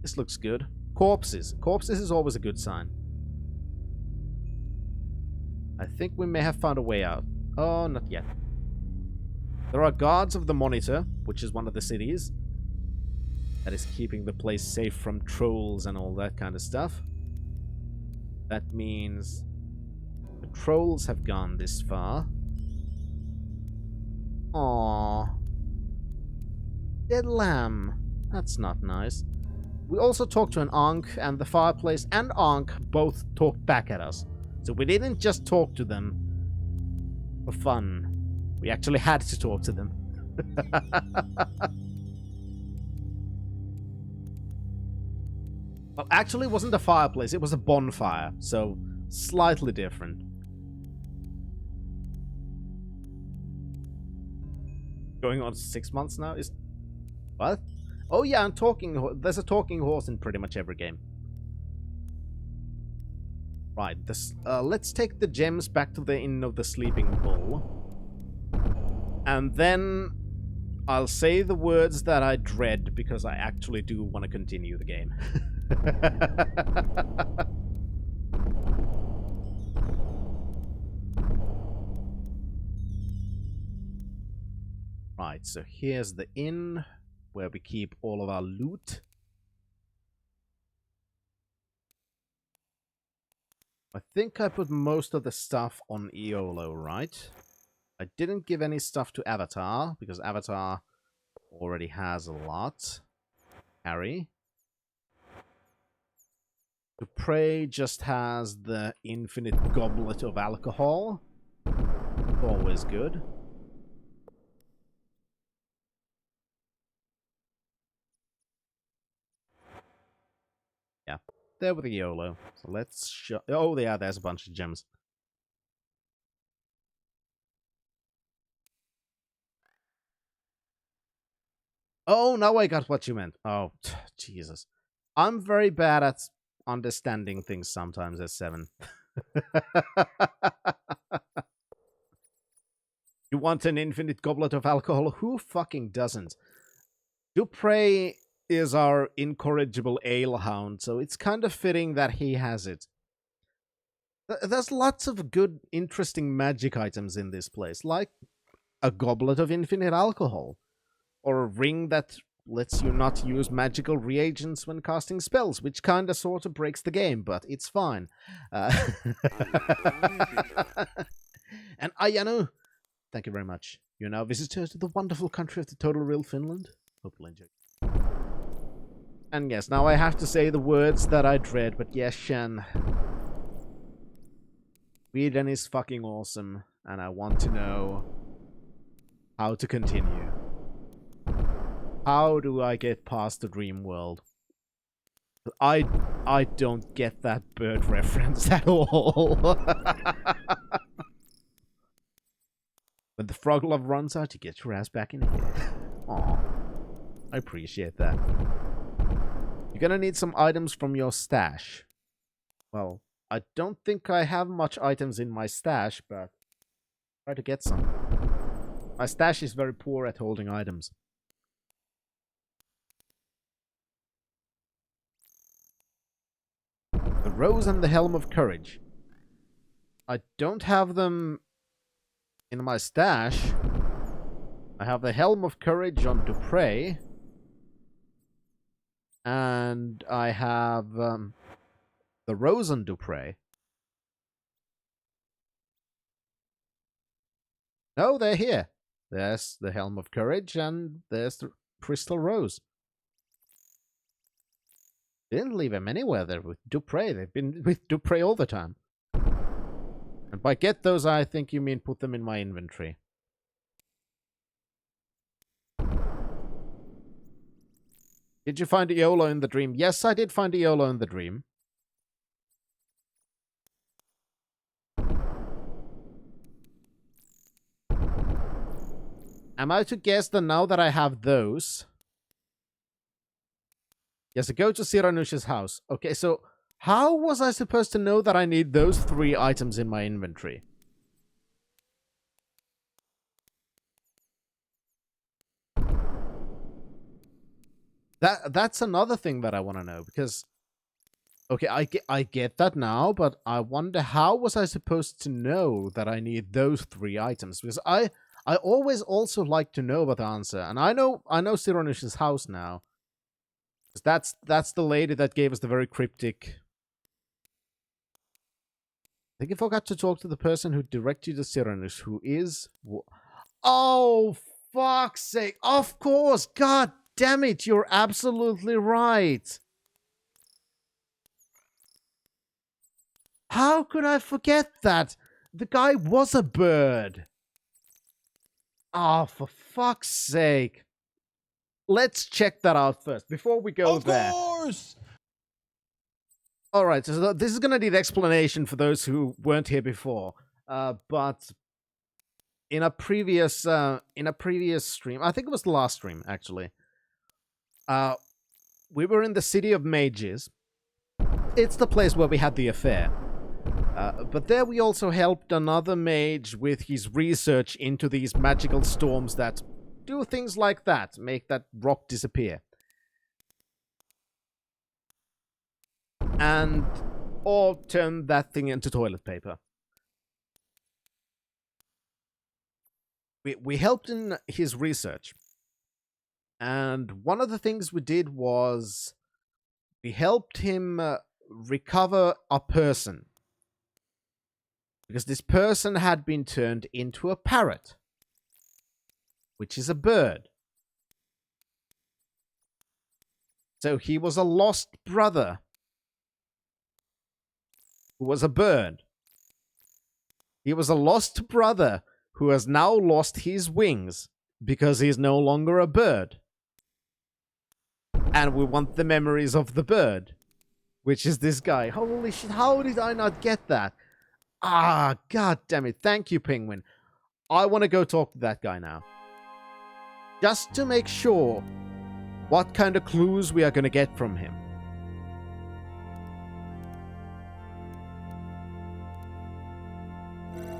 This looks good. Corpses. Corpses is always a good sign. I think we may have found a way out. Oh, not yet. There are guards of the Monitor, which is one of the cities that is keeping the place safe from trolls and all that kind of stuff. That means the trolls have gone this far. Aww. Dead lamb. That's not nice. We also talked to an Ankh, and the fireplace and Ankh both talked back at us. So we didn't just talk to them for fun. We actually had to talk to them. Well, actually, it wasn't a fireplace, it was a bonfire, so slightly different. Going on 6 months now? Is what? Oh yeah, there's a talking horse in pretty much every game. Right, let's take the gems back to the Inn of the Sleeping Bull. And then I'll say the words that I dread, because I actually do want to continue the game. Right, so here's the inn where we keep all of our loot. I think I put most of the stuff on Iolo, right? I didn't give any stuff to Avatar, because Avatar already has a lot. Harry. To Prey just has the infinite goblet of alcohol. Always good. Yeah, there with the YOLO. So let's show... Oh, yeah, there's a bunch of gems. Oh, now I got what you meant. Oh, Jesus. I'm very bad at understanding things sometimes as 7. You want an infinite goblet of alcohol? Who fucking doesn't? Dupre is our incorrigible ale hound, so it's kind of fitting that he has it. There's lots of good, interesting magic items in this place, like a goblet of infinite alcohol, or a ring that lets you not use magical reagents when casting spells, which kind of sort of breaks the game, but it's fine. And Ayano, thank you very much. You're now a visitor to the wonderful country of the total real Finland. Hope you'll enjoy. And yes, now I have to say the words that I dread, but yes, Shen. Sweden is fucking awesome, and I want to know how to continue. How do I get past the dream world? I don't get that bird reference at all. When the frog love runs out, you get your ass back in here. Aw. I appreciate that. You're gonna need some items from your stash. Well, I don't think I have much items in my stash, but try to get some. My stash is very poor at holding items. The Rose and the Helm of Courage. I don't have them in my stash. I have the Helm of Courage on Dupre. And I have the Rose on Dupre. No, they're here. There's the Helm of Courage and there's the Crystal Rose. Didn't leave him anywhere there with Dupre. They've been with Dupre all the time. And by get those, I think you mean put them in my inventory. Did you find Iolo in the dream? Yes, I did find Iolo in the dream. Am I to guess that now that I have those... Yes, I go to Siranush's house. Okay, so how was I supposed to know that I need those 3 items in my inventory? That's another thing that I want to know, because... Okay, I get that now, but I wonder how was I supposed to know that I need those 3 items? Because I always also like to know about the answer, and I know Siranush's house now. That's the lady that gave us the very cryptic... I think I forgot to talk to the person who directed you to Cyranus, who is... Oh, fuck's sake. Of course. God damn it. You're absolutely right. How could I forget that? The guy was a bird. Oh, for fuck's sake. Let's check that out first before we go there. Of course! Alright, so this is going to need explanation for those who weren't here before. But in a previous stream, I think it was the last stream, actually. We were in the City of Mages. It's the place where we had the affair. But there we also helped another mage with his research into these magical storms that do things like that, make that rock disappear. And or turn that thing into toilet paper. We helped in his research. And one of the things we did was we helped him recover a person. Because this person had been turned into a parrot, which is a bird. So he was a lost brother who was a bird. He was a lost brother who has now lost his wings because he's no longer a bird. And we want the memories of the bird, which is this guy. Holy shit, how did I not get that? Ah, god damn it. Thank you, Penguin. I want to go talk to that guy now. Just to make sure what kind of clues we are going to get from him.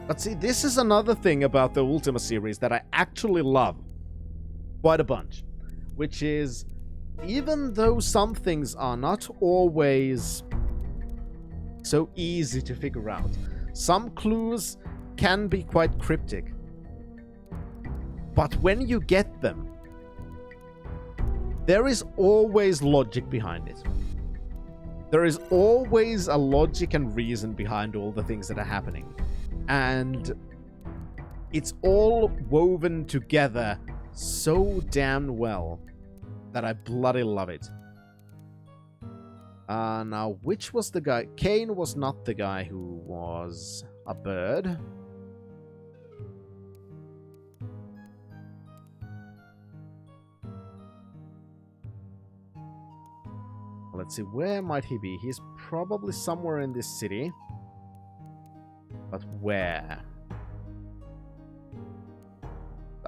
But see, this is another thing about the Ultima series that I actually love quite a bunch. Which is, even though some things are not always so easy to figure out, some clues can be quite cryptic. But when you get them, there is always logic behind it. There is always a logic and reason behind all the things that are happening. And it's all woven together so damn well that I bloody love it. Now, which was the guy? Cain was not the guy who was a bird. . Let's see, where might he be? He's probably somewhere in this city. But where?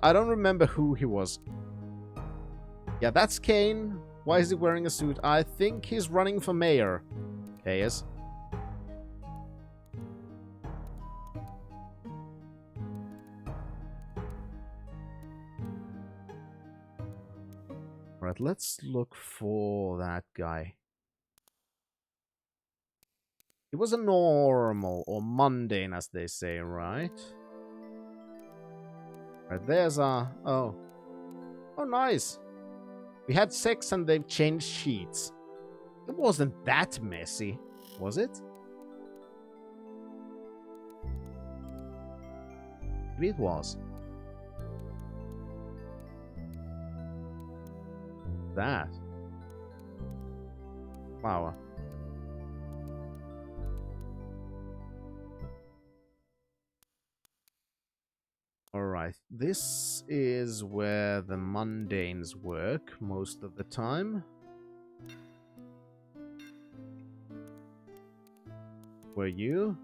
I don't remember who he was. Yeah, that's Kane. Why is he wearing a suit? I think he's running for mayor. Chaos. Alright, let's look for that guy. He was a normal, or mundane as they say, right? Right, there's a... Oh. Oh, nice. We had sex and they've changed sheets. It wasn't that messy, was it? Maybe it was. That. Wow. Alright, this is where the mundanes work most of the time. Were you?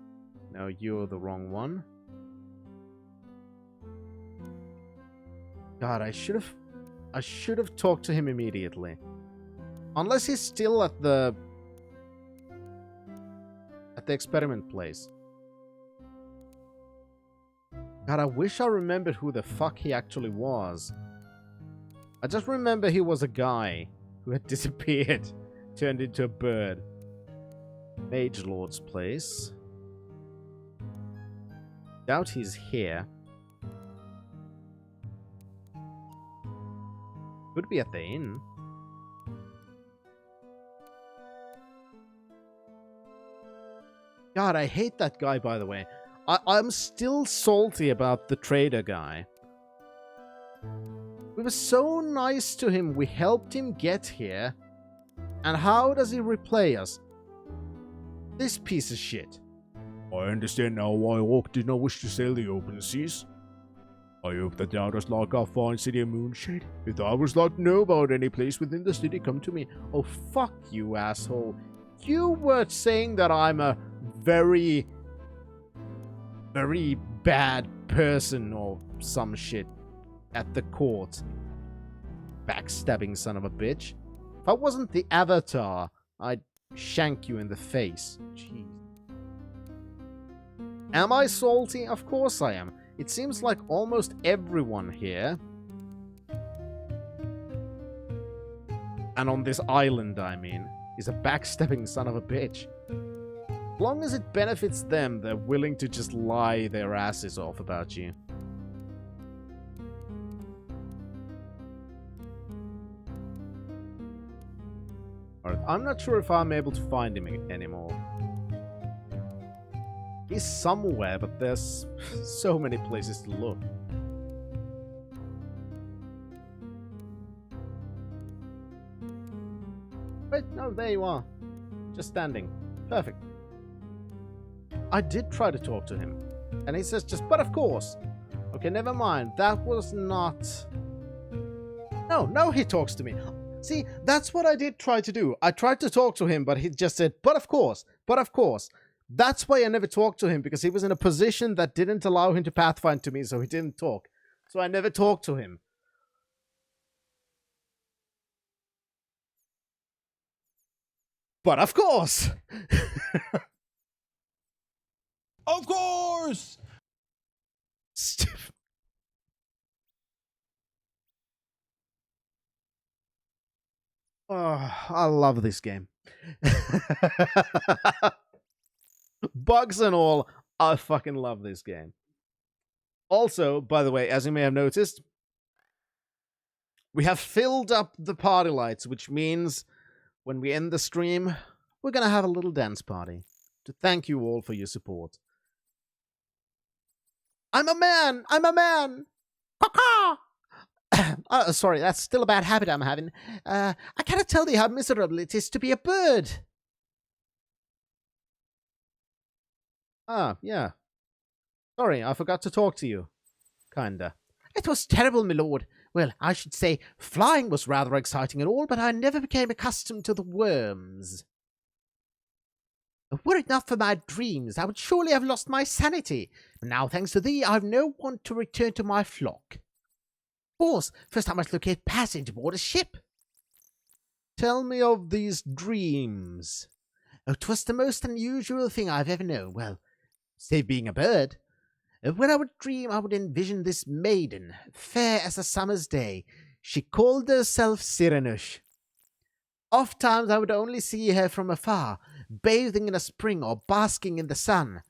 No, you're the wrong one. God, I should have talked to him immediately. Unless he's still at the experiment place. God, I wish I remembered who the fuck he actually was. I just remember he was a guy who had disappeared, turned into a bird. Mage Lord's place. Doubt he's here. Could be at the inn. God, I hate that guy, by the way. I'm still salty about the trader guy. We were so nice to him. We helped him get here. And how does he replay us? This piece of shit. I understand now why Orc did not wish to sail the open seas. I hope that thou dost like our fine city of Moonshade. If thou wouldst like to know about any place within the city, come to me. Oh, fuck you, asshole. You were saying that I'm a very bad person or some shit at the court. Backstabbing son of a bitch. If I wasn't the Avatar, I'd shank you in the face. Jeez. Am I salty? Of course I am. It seems like almost everyone here, and on this island, I mean, is a backstabbing son of a bitch. As long as it benefits them, they're willing to just lie their asses off about you. Alright, I'm not sure if I'm able to find him anymore. He's somewhere, but there's so many places to look. Wait, no, there you are. Just standing. Perfect. I did try to talk to him. And he says just, but of course. Okay, never mind. That was not... No, he talks to me. See, that's what I did try to do. I tried to talk to him, but he just said, but of course. That's why I never talked to him, because he was in a position that didn't allow him to pathfind to me, so he didn't talk. So I never talked to him. But of course! Of course! Oh, I love this game. Bugs and all, I fucking love this game. Also, by the way, as you may have noticed, we have filled up the party lights, which means when we end the stream, we're gonna have a little dance party to thank you all for your support. I'm a man! I'm a man! Caw-caw! Sorry, that's still a bad habit I'm having. I cannot tell thee how miserable it is to be a bird. Ah, yeah. Sorry, I forgot to talk to you. Kinda. It was terrible, my lord. Well, I should say flying was rather exciting and all, but I never became accustomed to the worms. Were it not for my dreams, I would surely have lost my sanity. But now, thanks to thee, I've no want to return to my flock. Of course, first I must locate passage aboard a ship. Tell me of these dreams. Oh, 'twas the most unusual thing I've ever known. Well, save being a bird. When I would dream, I would envision this maiden, fair as a summer's day. She called herself Cyranush. Oft times I would only see her from afar, bathing in a spring or basking in the sun.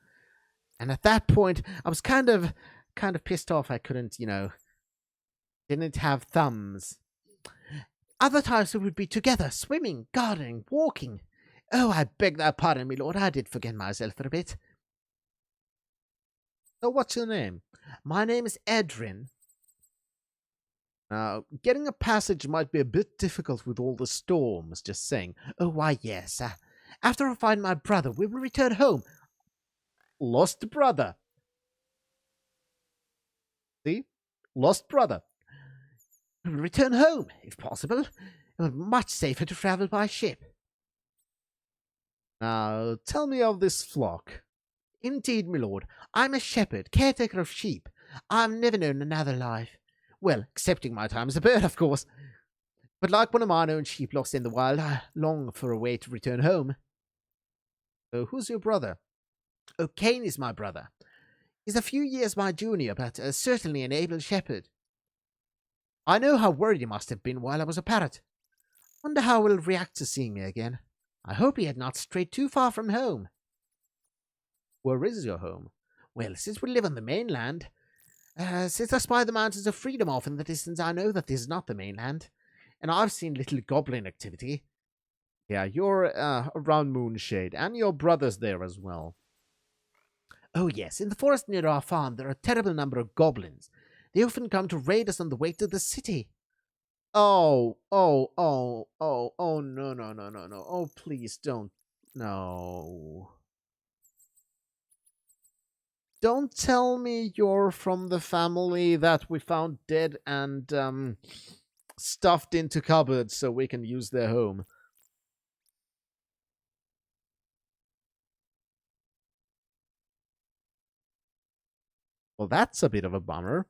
And at that point, I was kind of pissed off I couldn't, didn't have thumbs. Other times we would be together, swimming, gardening, walking. Oh, I beg thy pardon, my lord, I did forget myself for a bit. So what's your name? My name is Edrin. Now, getting a passage might be a bit difficult with all the storms, just saying. Oh, why, yes. After I find my brother, we will return home. Lost brother. See? Lost brother. We will return home, if possible. It was much safer to travel by ship. Now, tell me of this flock. Indeed, my lord, I'm a shepherd, caretaker of sheep. I've never known another life. Well, excepting my time as a bird, of course. But like one of mine own sheep lost in the wild, I long for a way to return home. So who's your brother? Oh, Cain is my brother. He's a few years my junior, but certainly an able shepherd. I know how worried he must have been while I was a parrot. Wonder how he'll react to seeing me again. I hope he had not strayed too far from home. Where is your home? Well, since we live on the mainland, since I spy the mountains of freedom off in the distance, I know that this is not the mainland, and I've seen little goblin activity. Yeah, you're around Moonshade, and your brother's there as well. Oh yes, in the forest near our farm there are a terrible number of goblins. They often come to raid us on the way to the city. Oh, no. Oh, please don't. No. Don't tell me you're from the family that we found dead and stuffed into cupboards so we can use their home. Well, that's a bit of a bummer.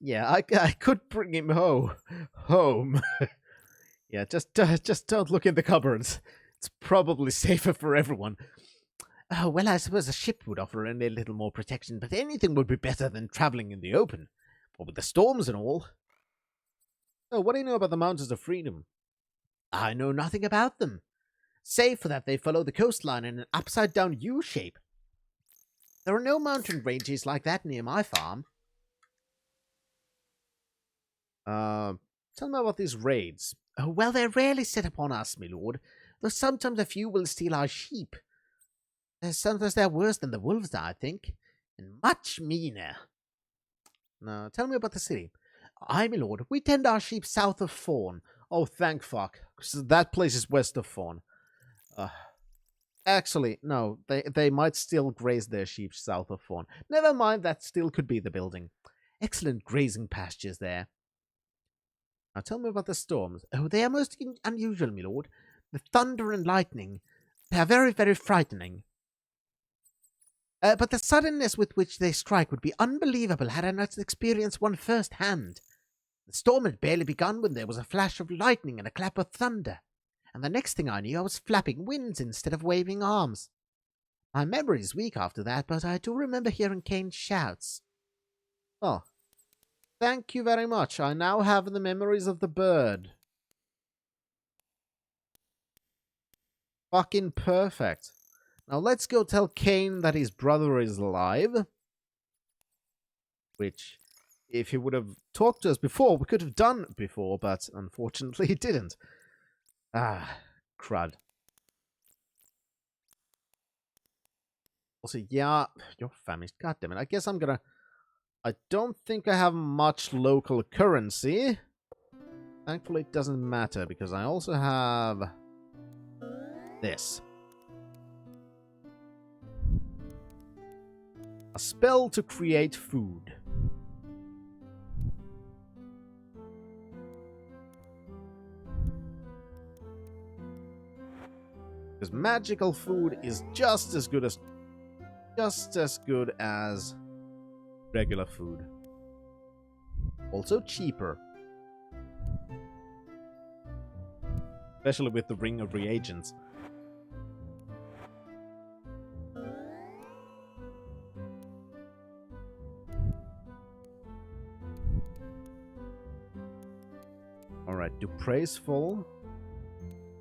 Yeah, I could bring him home. Yeah, just don't look in the cupboards. It's probably safer for everyone. Oh, well, I suppose a ship would offer only a little more protection, but anything would be better than travelling in the open. What with the storms and all. Oh, what do you know about the Mountains of Freedom? I know nothing about them, save for that they follow the coastline in an upside-down U-shape. There are no mountain ranges like that near my farm. Tell me about these raids. Oh, well, they're rarely set upon us, my lord, though sometimes a few will steal our sheep. Sometimes they're worse than the wolves, I think, and much meaner. Now, tell me about the city. Aye, my lord, we tend our sheep south of Fawn. Oh, thank fuck. 'Cause that place is west of Fawn. Actually, no, they might still graze their sheep south of Fawn. Never mind, that still could be the building. Excellent grazing pastures there. Now tell me about the storms. Oh, they are most unusual, my lord. The thunder and lightning, they are very, very frightening. But the suddenness with which they strike would be unbelievable had I not experienced one firsthand. The storm had barely begun when there was a flash of lightning and a clap of thunder, and the next thing I knew I was flapping wings instead of waving arms. My memory is weak after that, but I do remember hearing Cain's shouts. Oh, thank you very much. I now have the memories of the bird. Fucking perfect. Now let's go tell Cain that his brother is alive. Which, if he would have talked to us before, we could have done before, but unfortunately he didn't. Ah, crud. Also, yeah, you're famished. God damn it. I guess I'm gonna... I don't think I have much local currency. Thankfully, it doesn't matter, because I also have... this. A spell to create food. Because magical food is just as good as regular food. Also cheaper. Especially with the Ring of Reagents. Alright, Dupre's full.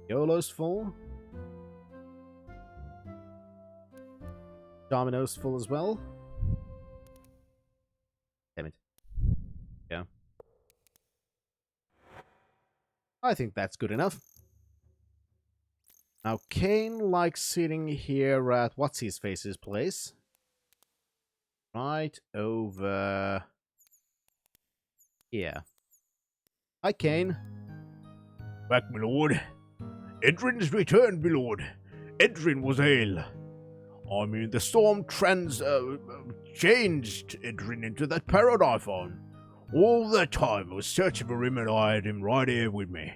YOLO's full. Domino's full as well. Damn it. Yeah. I think that's good enough. Now, Kane likes sitting here at What's-His-Face's place. Right over here. Hi, Kane. Back, my lord. Edrin's returned, my lord. Edrin was ill. I mean, the storm changed Edrin into that parrot I found. All the time I was searching for him and I had him right here with me.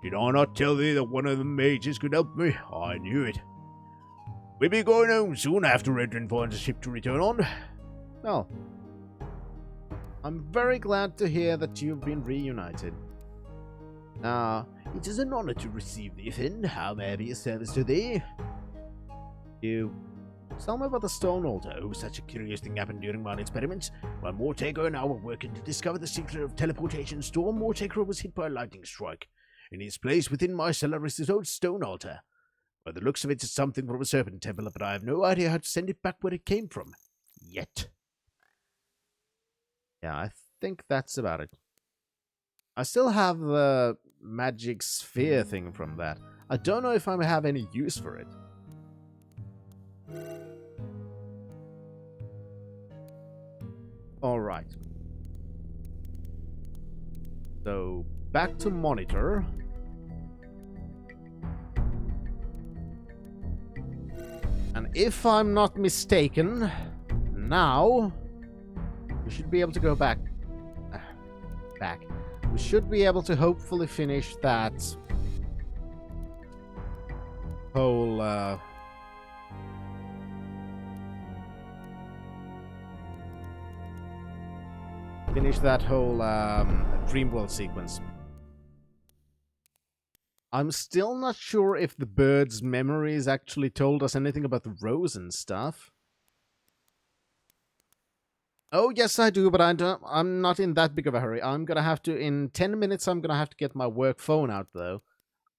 Did I not tell thee that one of the mages could help me? I knew it. We'll be going home soon after Edrin finds a ship to return on. Well, I'm very glad to hear that you've been reunited. Now, It is an honor to receive thee, Finn. How may I be of service to thee? you tell me about the stone altar. Oh, such a curious thing happened during my experiments. While Mortaker and I were working to discover the secret of teleportation storm, Mortaker was hit by a lightning strike. In his place within my cellar is this old stone altar. By the looks of it, it's something from a Serpent temple, but I have no idea how to send it back where it came from. Yet. Yeah, I think that's about it. I still have the magic sphere thing from that. I don't know if I have any use for it. Alright. So, back to monitor. And if I'm not mistaken, now we should be able to go back. We should be able to hopefully finish that whole Dreamworld sequence. I'm still not sure if the bird's memories actually told us anything about the rose and stuff. Oh, yes, I do, but I'm not in that big of a hurry. I'm gonna have to, in 10 minutes, I'm gonna have to get my work phone out, though.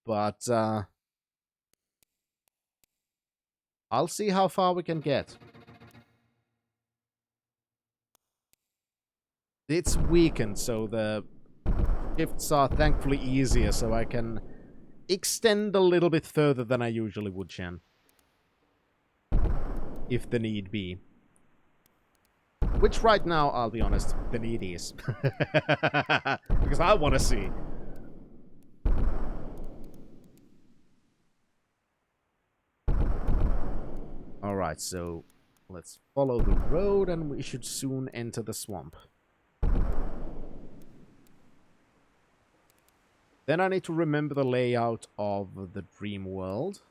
But, I'll see how far we can get. It's weekend, so the shifts are thankfully easier, so I can extend a little bit further than I usually would, Shan. If the need be. Which right now, I'll be honest, the need is. Because I want to see. Alright, so let's follow the road and we should soon enter the swamp. Then I need to remember the layout of the dream world.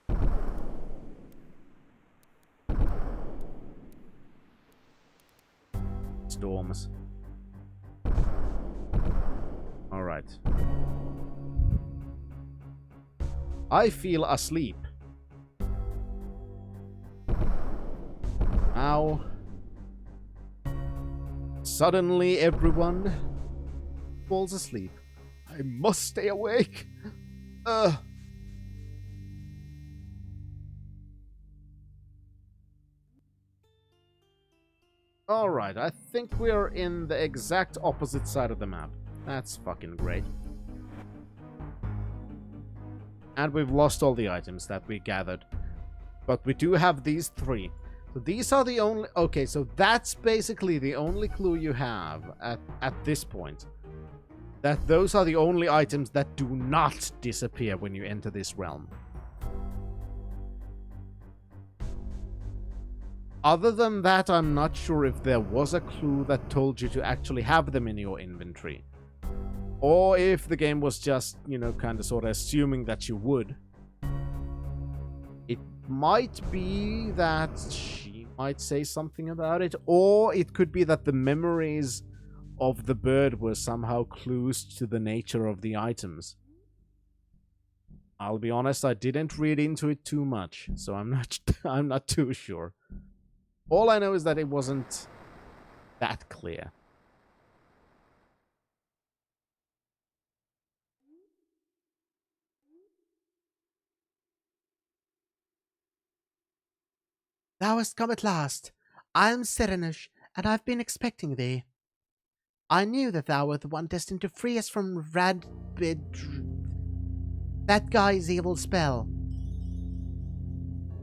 Storms. Alright. I feel asleep. Now, suddenly everyone falls asleep. I must stay awake. Alright, I think we're in the exact opposite side of the map. That's fucking great. And we've lost all the items that we gathered. But we do have these three. So these are the only... Okay, so that's basically the only clue you have at this point. That those are the only items that do not disappear when you enter this realm. Other than that, I'm not sure if there was a clue that told you to actually have them in your inventory. Or if the game was just, kind of sort of assuming that you would. It might be that she might say something about it, or it could be that the memories of the bird were somehow clues to the nature of the items. I'll be honest, I didn't read into it too much, so I'm not too sure. All I know is that it wasn't that clear. Thou hast come at last. I am Serenush, and I've been expecting thee. I knew that thou wert the one destined to free us from that guy's evil spell.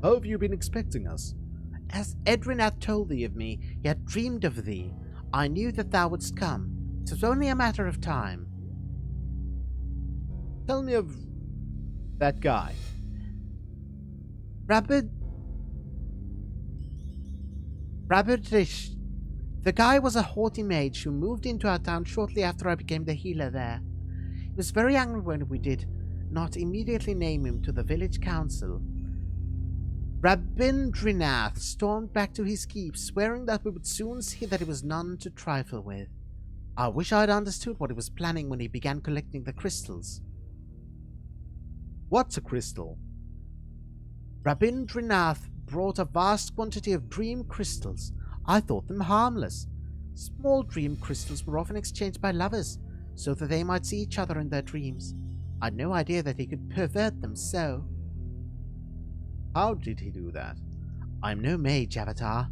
How have you been expecting us? As Edrin had told thee of me, he had dreamed of thee. I knew that thou wouldst come. It was only a matter of time. Tell me of that guy. Rabbidish. The guy was a haughty mage who moved into our town shortly after I became the healer there. He was very angry when we did not immediately name him to the village council. Rabindranath stormed back to his keep, swearing that we would soon see that he was none to trifle with. I wish I had understood what he was planning when he began collecting the crystals. What's a crystal? Rabindranath brought a vast quantity of dream crystals. I thought them harmless. Small dream crystals were often exchanged by lovers, so that they might see each other in their dreams. I had no idea that he could pervert them so. How did he do that? I'm no mage, Avatar.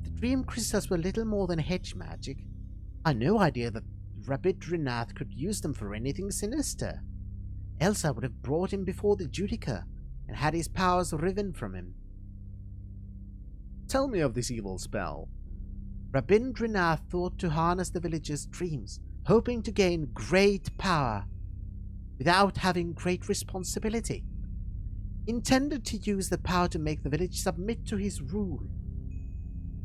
The dream crystals were little more than hedge magic. I had no idea that Rabindranath could use them for anything sinister. Else I would have brought him before the Judica and had his powers riven from him. Tell me of this evil spell. Rabindranath thought to harness the villagers' dreams, hoping to gain great power without having great responsibility. Intended to use the power to make the village submit to his rule.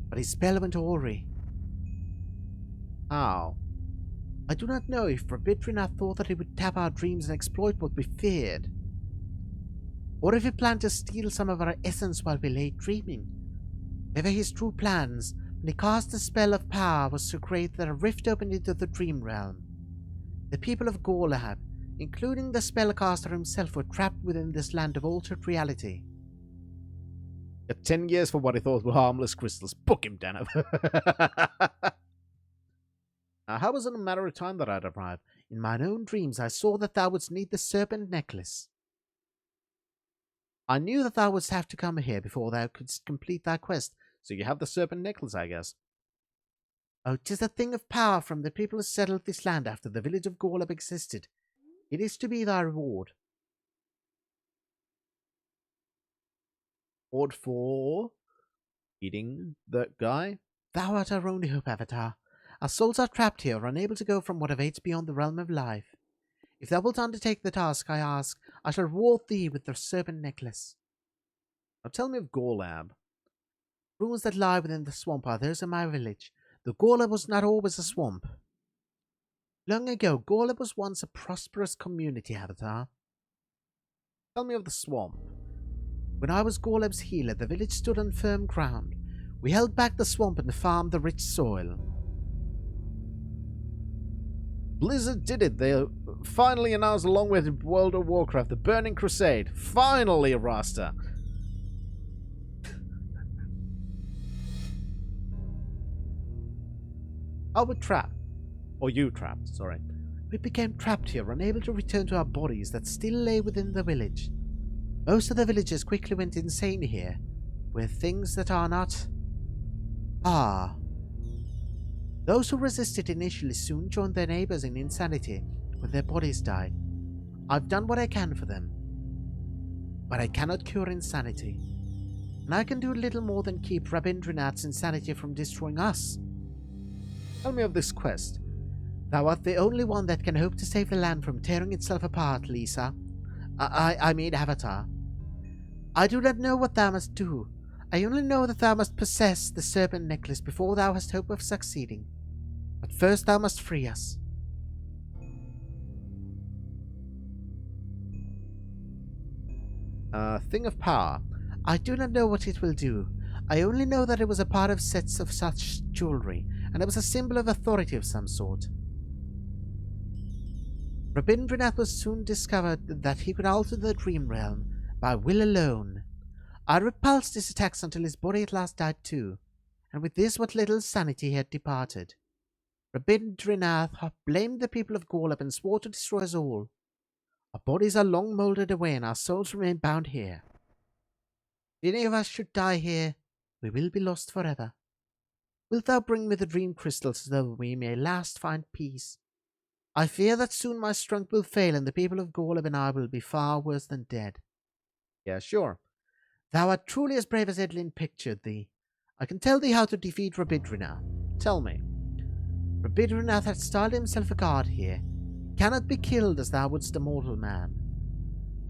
But his spell went awry. How? I do not know if Rabindranath thought that he would tap our dreams and exploit what we feared, or if he planned to steal some of our essence while we lay dreaming. Whatever his true plans, when he cast the spell of power was so great that a rift opened into the dream realm. The people of Gorlab, including the spellcaster himself, were trapped within this land of altered reality. Got 10 years for what he thought were harmless crystals. Book him, Danav. How was it a matter of time that I'd arrived? In mine own dreams I saw that thou wouldst need the Serpent necklace. I knew that thou wouldst have to come here before thou couldst complete thy quest. So you have the Serpent necklace, I guess. Oh, 'tis a thing of power from the people who settled this land after the village of Gorlab existed. It is to be thy reward. Reward for eating that guy? Thou art our only hope, Avatar. Our souls are trapped here, unable to go from what awaits beyond the realm of life. If thou wilt undertake the task I ask, I shall reward thee with the Serpent necklace. Now tell me of Gorlab. Ruins that lie within the swamp are those of my village. The Gorlab was not always a swamp. Long ago, Gorlab was once a prosperous community, Avatar. Tell me of the swamp. When I was Gorlab's healer, the village stood on firm ground. We held back the swamp and farmed the rich soil. Blizzard did it. They finally announced, along with World of Warcraft, the Burning Crusade. Finally, Rasta. I were trapped. Or you trapped, sorry. We became trapped here, unable to return to our bodies that still lay within the village. Most of the villagers quickly went insane here, with things that are not... Those who resisted initially soon joined their neighbors in insanity when their bodies died. I've done what I can for them, but I cannot cure insanity. And I can do little more than keep Rabindranath's insanity from destroying us. Tell me of this quest. Thou art the only one that can hope to save the land from tearing itself apart, Lisa. I mean Avatar. I do not know what thou must do. I only know that thou must possess the Serpent necklace before thou hast hope of succeeding. But first thou must free us. Thing of power. I do not know what it will do. I only know that it was a part of sets of such jewelry, and it was a symbol of authority of some sort. Rabindranath was soon discovered that he could alter the dream realm by will alone. I repulsed his attacks until his body at last died too, and with this what little sanity had departed. Rabindranath blamed the people of Gorlab and swore to destroy us all. Our bodies are long mouldered away and our souls remain bound here. If any of us should die here, we will be lost forever. Wilt thou bring me the dream crystals so that we may last find peace? I fear that soon my strength will fail and the people of Gorlab and I will be far worse than dead. Yeah, sure. Thou art truly as brave as Edlin pictured thee. I can tell thee how to defeat Rabindranath. Tell me. Rabindranath hath styled himself a god here. He cannot be killed as thou wouldst a mortal man.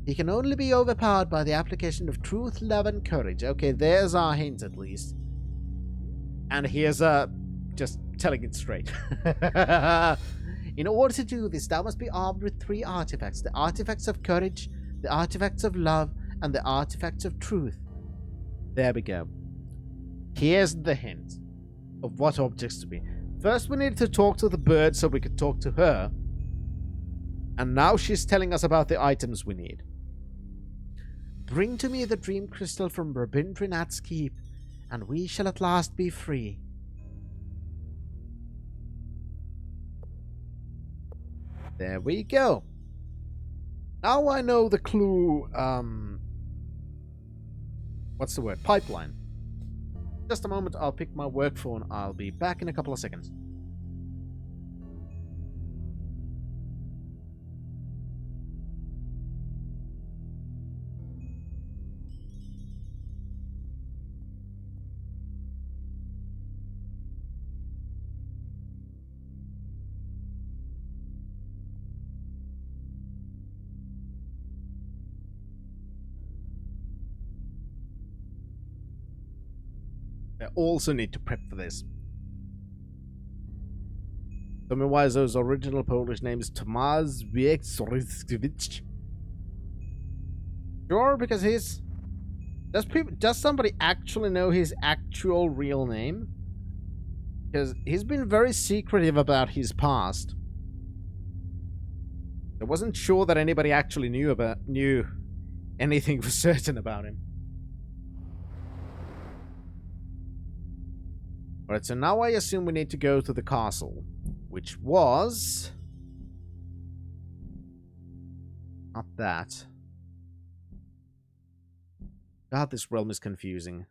He can only be overpowered by the application of truth, love, and courage. Okay, there's our hint at least. And here's just telling it straight. In order to do this, thou must be armed with 3 artifacts. The artifacts of courage, the artifacts of love, and the artifacts of truth. There we go. Here's the hint of what objects to be. First, we needed to talk to the bird so we could talk to her. And now she's telling us about the items we need. Bring to me the dream crystal from Rabindranath's keep, and we shall at last be free. There we go. Now I know the clue, what's the word? Pipeline. Just a moment, I'll pick my work phone. I'll be back in a couple of seconds. I also need to prep for this. Tell me why those original Polish names Tomasz Wieczorkiewicz. Sure, because he's... Does somebody actually know his actual real name? Because he's been very secretive about his past. I wasn't sure that anybody actually knew anything for certain about him. Alright, so now I assume we need to go to the castle, which was... not that. God, this realm is confusing.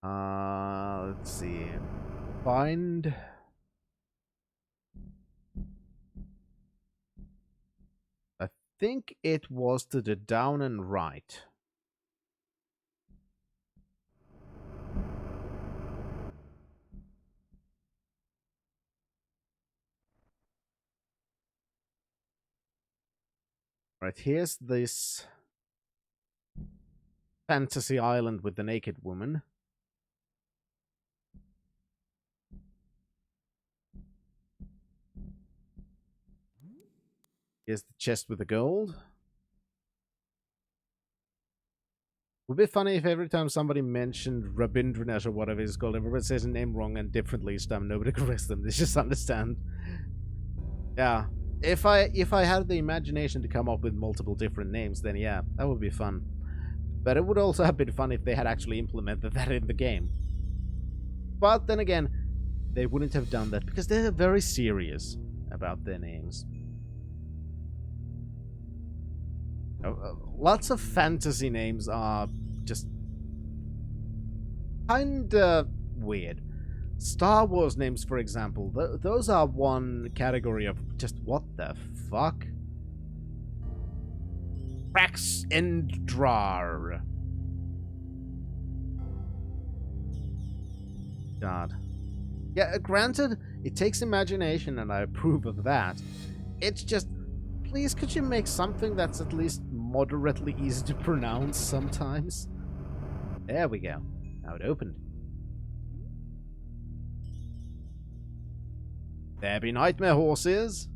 Let's see. Find... I think it was to the down and right. Right, here's this fantasy island with the naked woman. Here's the chest with the gold. Would be funny if every time somebody mentioned Rabindranath or whatever it's called, everybody says his name wrong and differently each time. Nobody corrects them. They just understand. Yeah. If I had the imagination to come up with multiple different names, then yeah, that would be fun. But it would also have been fun if they had actually implemented that in the game. But then again, they wouldn't have done that because they're very serious about their names. Lots of fantasy names are just kinda weird. Star Wars names, for example, those are one category of just what the fuck? Prax and Drar. God. Yeah, granted, it takes imagination and I approve of that. It's just Please, could you make something that's at least moderately easy to pronounce sometimes? There we go. Now it opened. There be nightmare horses.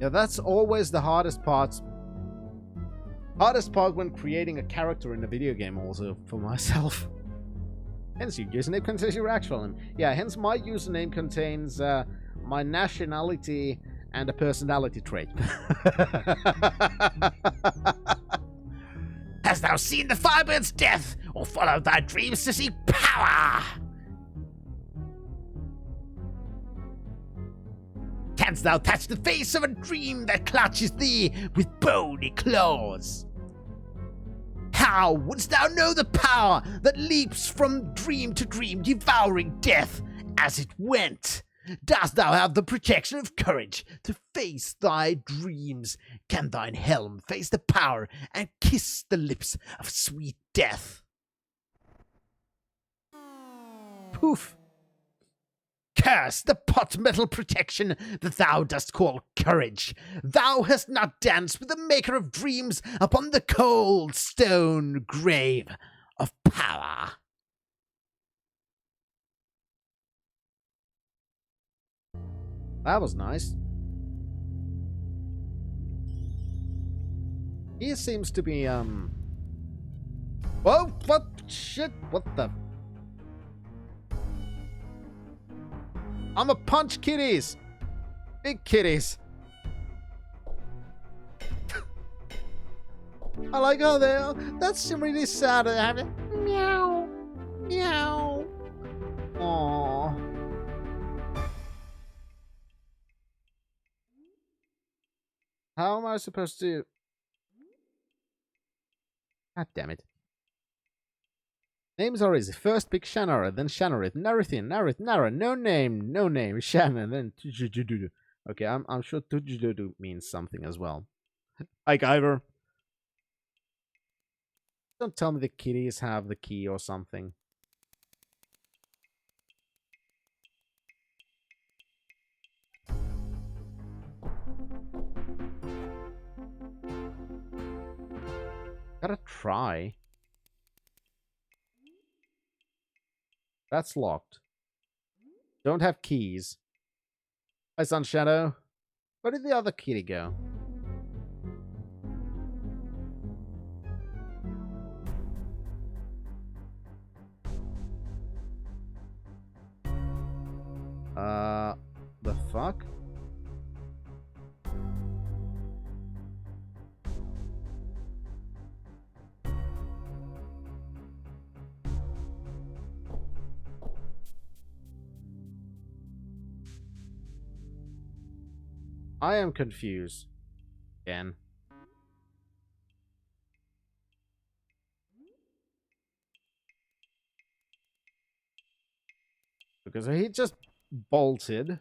Yeah, that's always the hardest part. Hardest part when creating a character in a video game also for myself. Hence your username contains your actual name. Yeah, hence my username contains my nationality and a personality trait. Hast thou seen the firebird's death, or followed thy dreams to seek power? Canst thou touch the face of a dream that clutches thee with bony claws? How wouldst thou know the power that leaps from dream to dream, devouring death as it went? Dost thou have the protection of courage to face thy dreams? Can thine helm face the power and kiss the lips of sweet death? Poof! Curse the pot metal protection that thou dost call courage. Thou hast not danced with the maker of dreams upon the cold stone grave of power. That was nice. He seems to be, Whoa, what? Shit, what the? I'ma punch kitties! Big kitties! I like how that's really sad. They have it. Meow. Meow. Aww. How am I supposed to... God damn it. Names are easy. First pick Shannara, then Shannarit, Narithin, Narit, Nara, no name, Shannon, then Tujududu. Okay, I'm sure Tujududu means something as well. Like Ivor. Don't tell me the kitties have the key or something. Gotta try. That's locked. Don't have keys. Hi, Sunshadow. Where did the other kitty go? The fuck? I am confused. Again. Because he just bolted.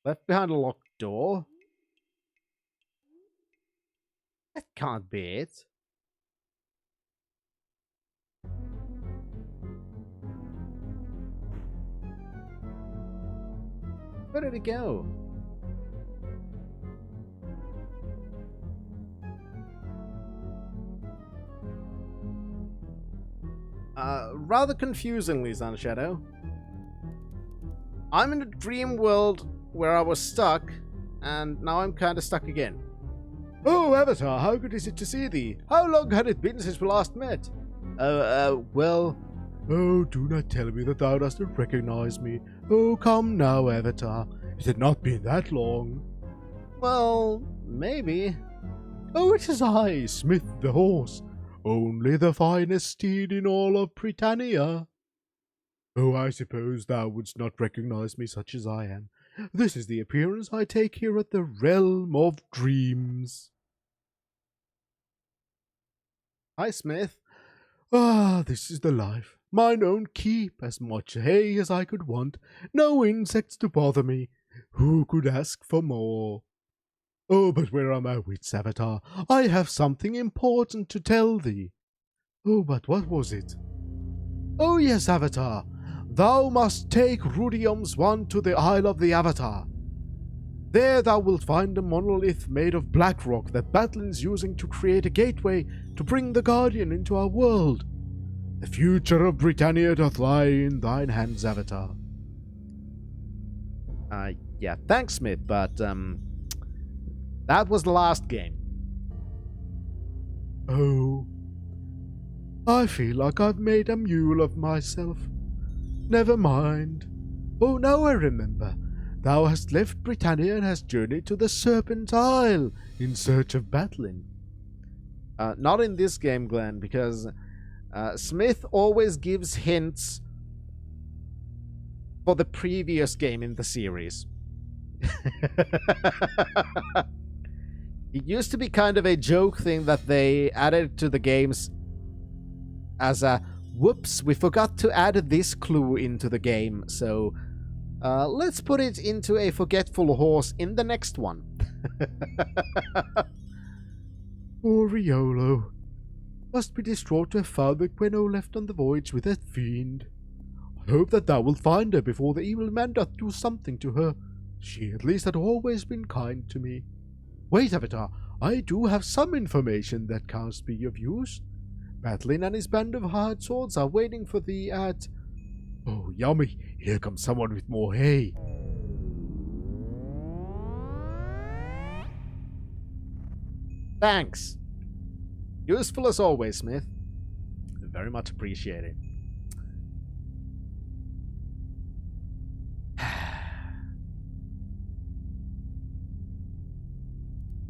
Left behind a locked door. That can't be it. Where did it go? Rather confusingly, Sunshadow. I'm in a dream world where I was stuck, and now I'm kinda stuck again. Oh, Avatar, how good is it to see thee? How long had it been since we last met? Well... Oh, do not tell me that thou dost not recognize me. Oh, come now, Avatar. It had not been that long. Well, maybe. Oh, it is I, Smith the horse. Only the finest steed in all of Britannia. Oh, I suppose thou wouldst not recognize me such as I am. This is the appearance I take here at the realm of dreams. Hi, Smith. Ah, this is the life. Mine own keep, as much hay as I could want, no insects to bother me. Who could ask for more? Oh, but where are my wits, Avatar? I have something important to tell thee. Oh, but what was it? Oh yes, Avatar. Thou must take Rudium's wand to the Isle of the Avatar. There thou wilt find a monolith made of black rock that Battlin's using to create a gateway to bring the Guardian into our world. The future of Britannia doth lie in thine hands, Avatar. Yeah, thanks, Smith, but, that was the last game. Oh, I feel like I've made a mule of myself. Never mind. Oh, now I remember. Thou hast left Britannia and hast journeyed to the Serpent Isle in search of Batlin. Not in this game, Glenn, because Smith always gives hints for the previous game in the series. It used to be kind of a joke thing that they added to the games as a, whoops, we forgot to add this clue into the game, so let's put it into a forgetful horse in the next one. Poor Riolo. Must be distraught to have found that Gwenno left on the voyage with that fiend. I hope that thou wilt find her before the evil man doth do something to her. She at least had always been kind to me. Wait, Avatar, I do have some information that can't be of use. Batlin and his band of hired swords are waiting for thee at... Oh, yummy, here comes someone with more hay. Thanks. Useful as always, Smith. Very much appreciated.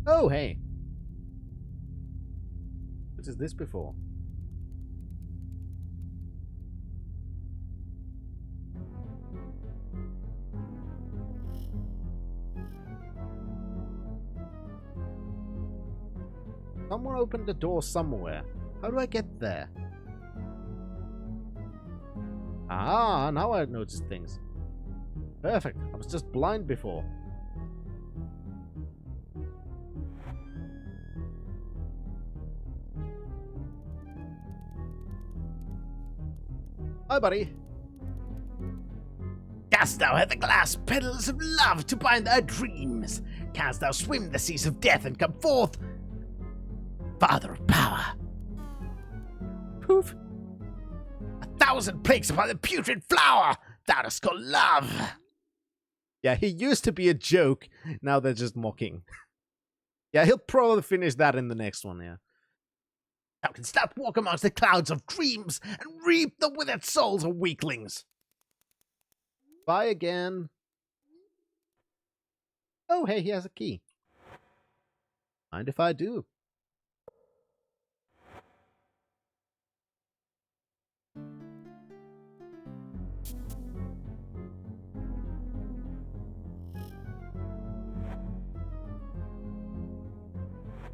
Oh, hey. What is this before? Someone opened the door somewhere. How do I get there? Ah, now I notice things. Perfect. I was just blind before. Hi, buddy. Dost thou have the glass petals of love to bind thy dreams? Canst thou swim the seas of death and come forth, Father of power? Poof. 1,000 plagues upon the putrid flower thou dost call love. Yeah, he used to be a joke. Now they're just mocking. Yeah, he'll probably finish that in the next one, yeah. Thou canst not walk amongst the clouds of dreams and reap the withered souls of weaklings. Bye again. Oh, hey, he has a key. Mind if I do?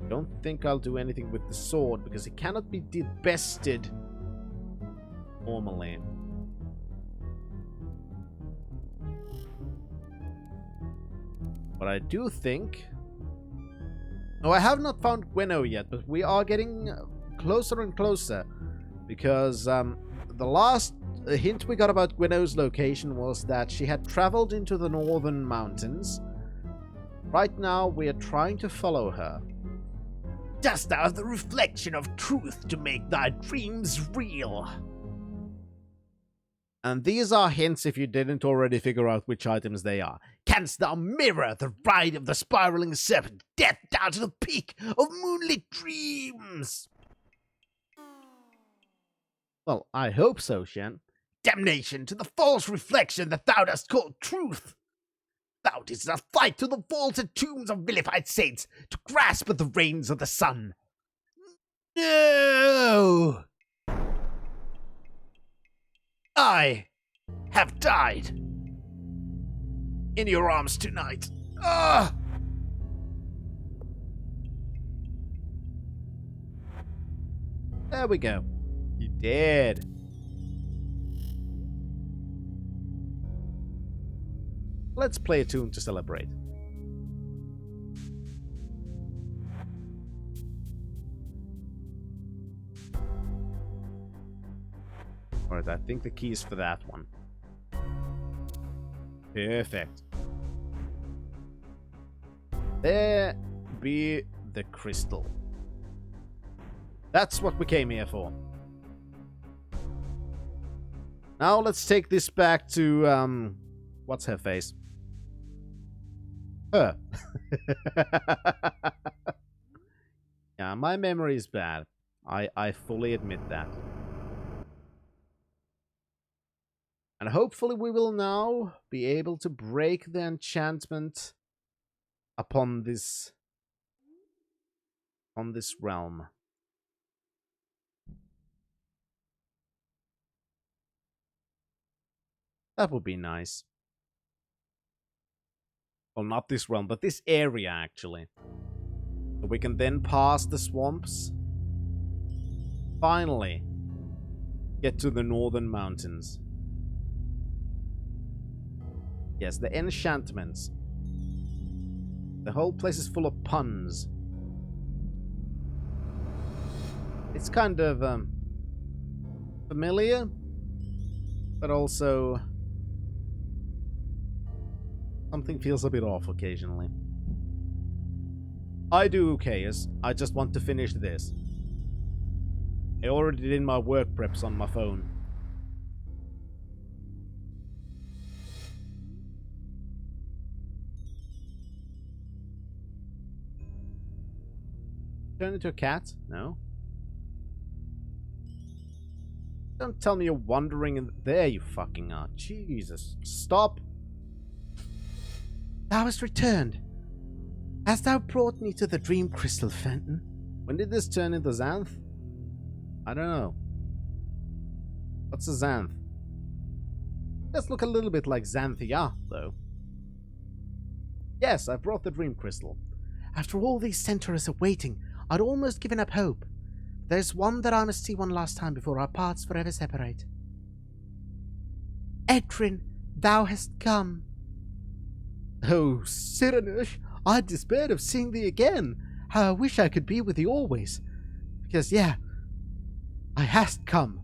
Don't think I'll do anything with the sword because it cannot be debested normally. But I do think... Oh, I have not found Gwenno yet, but we are getting closer and closer. Because the last hint we got about Gwenno's location was that she had traveled into the northern mountains. Right now, we are trying to follow her. Dost thou have the reflection of truth to make thy dreams real? And these are hints if you didn't already figure out which items they are. Canst thou mirror the ride of the spiraling serpent, death down to the peak of moonlit dreams? Well, I hope so, Shen. Damnation to the false reflection that thou dost call truth! Thou didst not fight to the vaulted tombs of vilified saints to grasp at the reins of the sun. No! I have died in your arms tonight. Ah! There we go. You did. Let's play a tune to celebrate. Alright, I think the key is for that one. Perfect. There be the crystal. That's what we came here for. Now let's take this back to, what's her face? Her. Yeah, my memory is bad. I fully admit that. And hopefully we will now be able to break the enchantment upon this realm. That would be nice. Well, not this realm, but this area, actually. So we can then pass the swamps. Finally, get to the northern mountains. Yes, the enchantments. The whole place is full of puns. It's kind of, familiar, but also something feels a bit off occasionally. I do okay, as I just want to finish this. I already did my work preps on my phone. Turn into a cat? No. Don't tell me you're wandering in... There you fucking are. Jesus. Stop. Thou hast returned. Hast thou brought me to the dream crystal, Fenton? When did this turn into Xanth? I don't know. What's a Xanth? Does look a little bit like Xanthia, though. Yes, I brought the dream crystal. After all these centaurs are waiting, I'd almost given up hope. There's one that I must see one last time before our paths forever separate. Edrin, thou hast come. Oh, Cyranosh, I despaired of seeing thee again. How I wish I could be with thee always. Because, yeah, I hast come.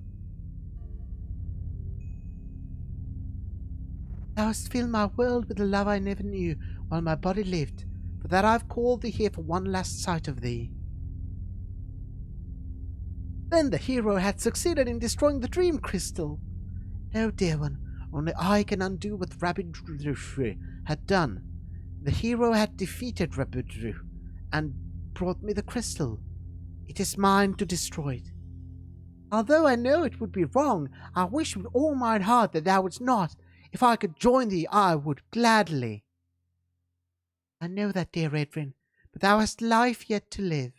Thou hast filled my world with a love I never knew while my body lived. For that I've called thee here for one last sight of thee. Then the hero had succeeded in destroying the dream crystal. No, dear one, only I can undo what Rabidru had done. The hero had defeated Rabidru and brought me the crystal. It is mine to destroy it. Although I know it would be wrong, I wish with all mine heart that thou wouldst not. If I could join thee, I would gladly. I know that, dear Edrin, but thou hast life yet to live.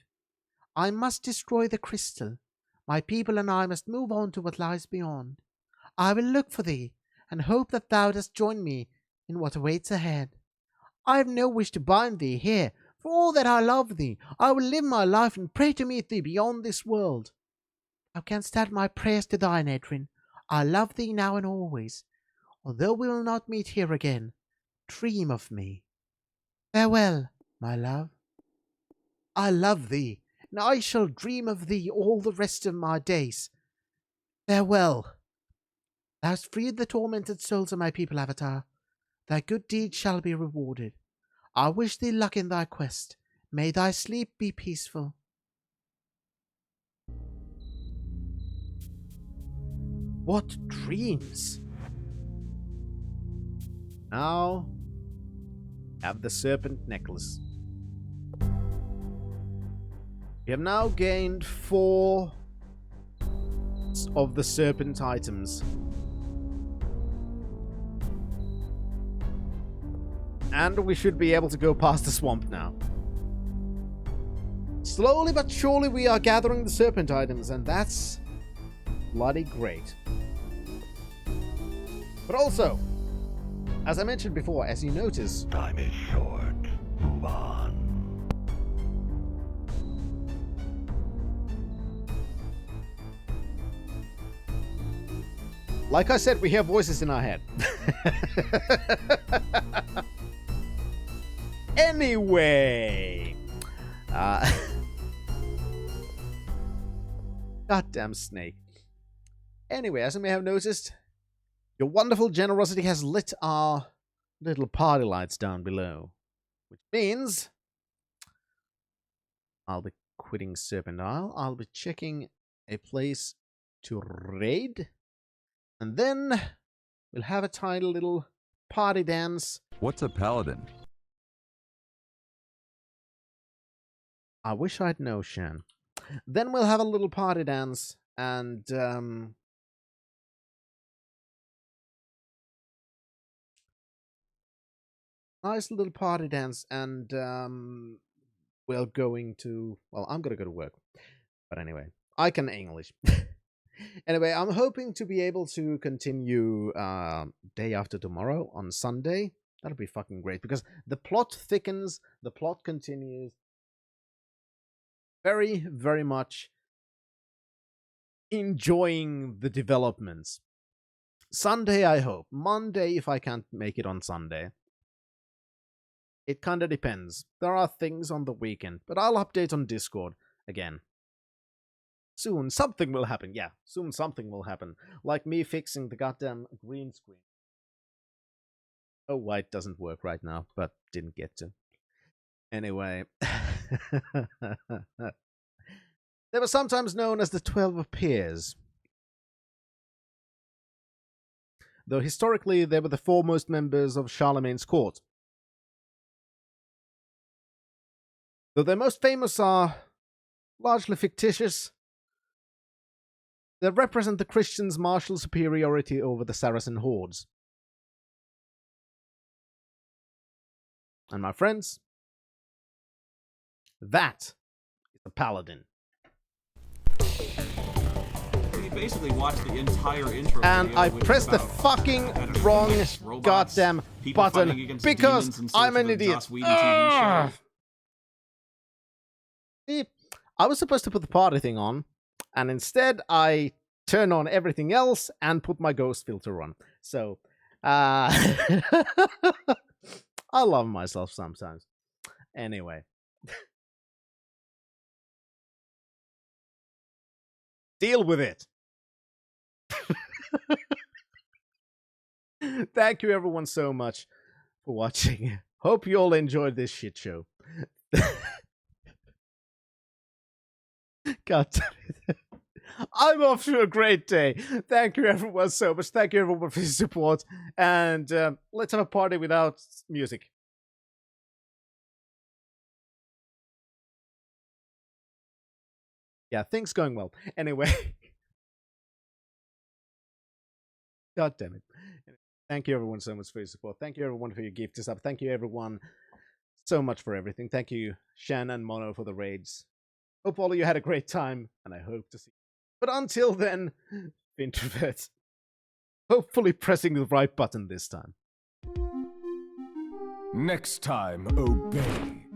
I must destroy the crystal. My people and I must move on to what lies beyond. I will look for thee, and hope that thou dost join me in what awaits ahead. I have no wish to bind thee here. For all that I love thee, I will live my life and pray to meet thee beyond this world. Thou canst add my prayers to thine, Edrin. I love thee now and always. Although we will not meet here again, dream of me. Farewell, my love. I love thee, and I shall dream of thee all the rest of my days. Farewell. Thou hast freed the tormented souls of my people, Avatar. Thy good deeds shall be rewarded. I wish thee luck in thy quest. May thy sleep be peaceful. What dreams? Now, have the Serpent necklace. We have now gained 4 of the Serpent items. And we should be able to go past the swamp now. Slowly but surely we are gathering the Serpent items, and that's bloody great. But also, as I mentioned before, as you notice, Time is short. Move on. like I said, we hear voices in our head. Anyway. Goddamn snake. Anyway, as you may have noticed, your wonderful generosity has lit our little party lights down below. Which means I'll be quitting Serpent Isle. I'll be checking a place to raid. And then we'll have a tiny little party dance. What's a paladin? I wish I'd know, Shan. Then we'll have a little party dance and nice little party dance and we're going to, well, I'm gonna go to work. But anyway, I can English. Anyway, I'm hoping to be able to continue day after tomorrow on Sunday. That'll be fucking great because the plot thickens, the plot continues. Very, very much enjoying the developments. Sunday, I hope. Monday, if I can't make it on Sunday. It kind of depends. There are things on the weekend, but I'll update on Discord again. Soon something will happen. Yeah, soon something will happen. Like me fixing the goddamn green screen. Oh, white doesn't work right now, but didn't get to. Anyway. They were sometimes known as the 12 Peers. Though historically they were the foremost members of Charlemagne's court. Though their most famous are largely fictitious, they represent the Christians' martial superiority over the Saracen hordes. And my friends, that is a paladin. You basically watched the entire intro And video, I which pressed is the about fucking veterans, wrong robots, goddamn people button fighting against because demons in search I'm of an the idiot. Joss Whedon TV show. See, I was supposed to put the party thing on, and instead I turn on everything else and put my ghost filter on. So, I love myself sometimes. Anyway. Deal with it. Thank you everyone so much for watching. Hope you all enjoyed this shit show. God damn it. I'm off to a great day. Thank you everyone so much. Thank you everyone for your support. And let's have a party without music. Yeah, things going well. Anyway. God damn it. Thank you everyone so much for your support. Thank you everyone for your gift sub. Thank you everyone so much for everything. Thank you Shan and Mono for the raids. Hope all of you had a great time, and I hope to see you. But until then, introverts. Hopefully pressing the right button this time. Next time, obey.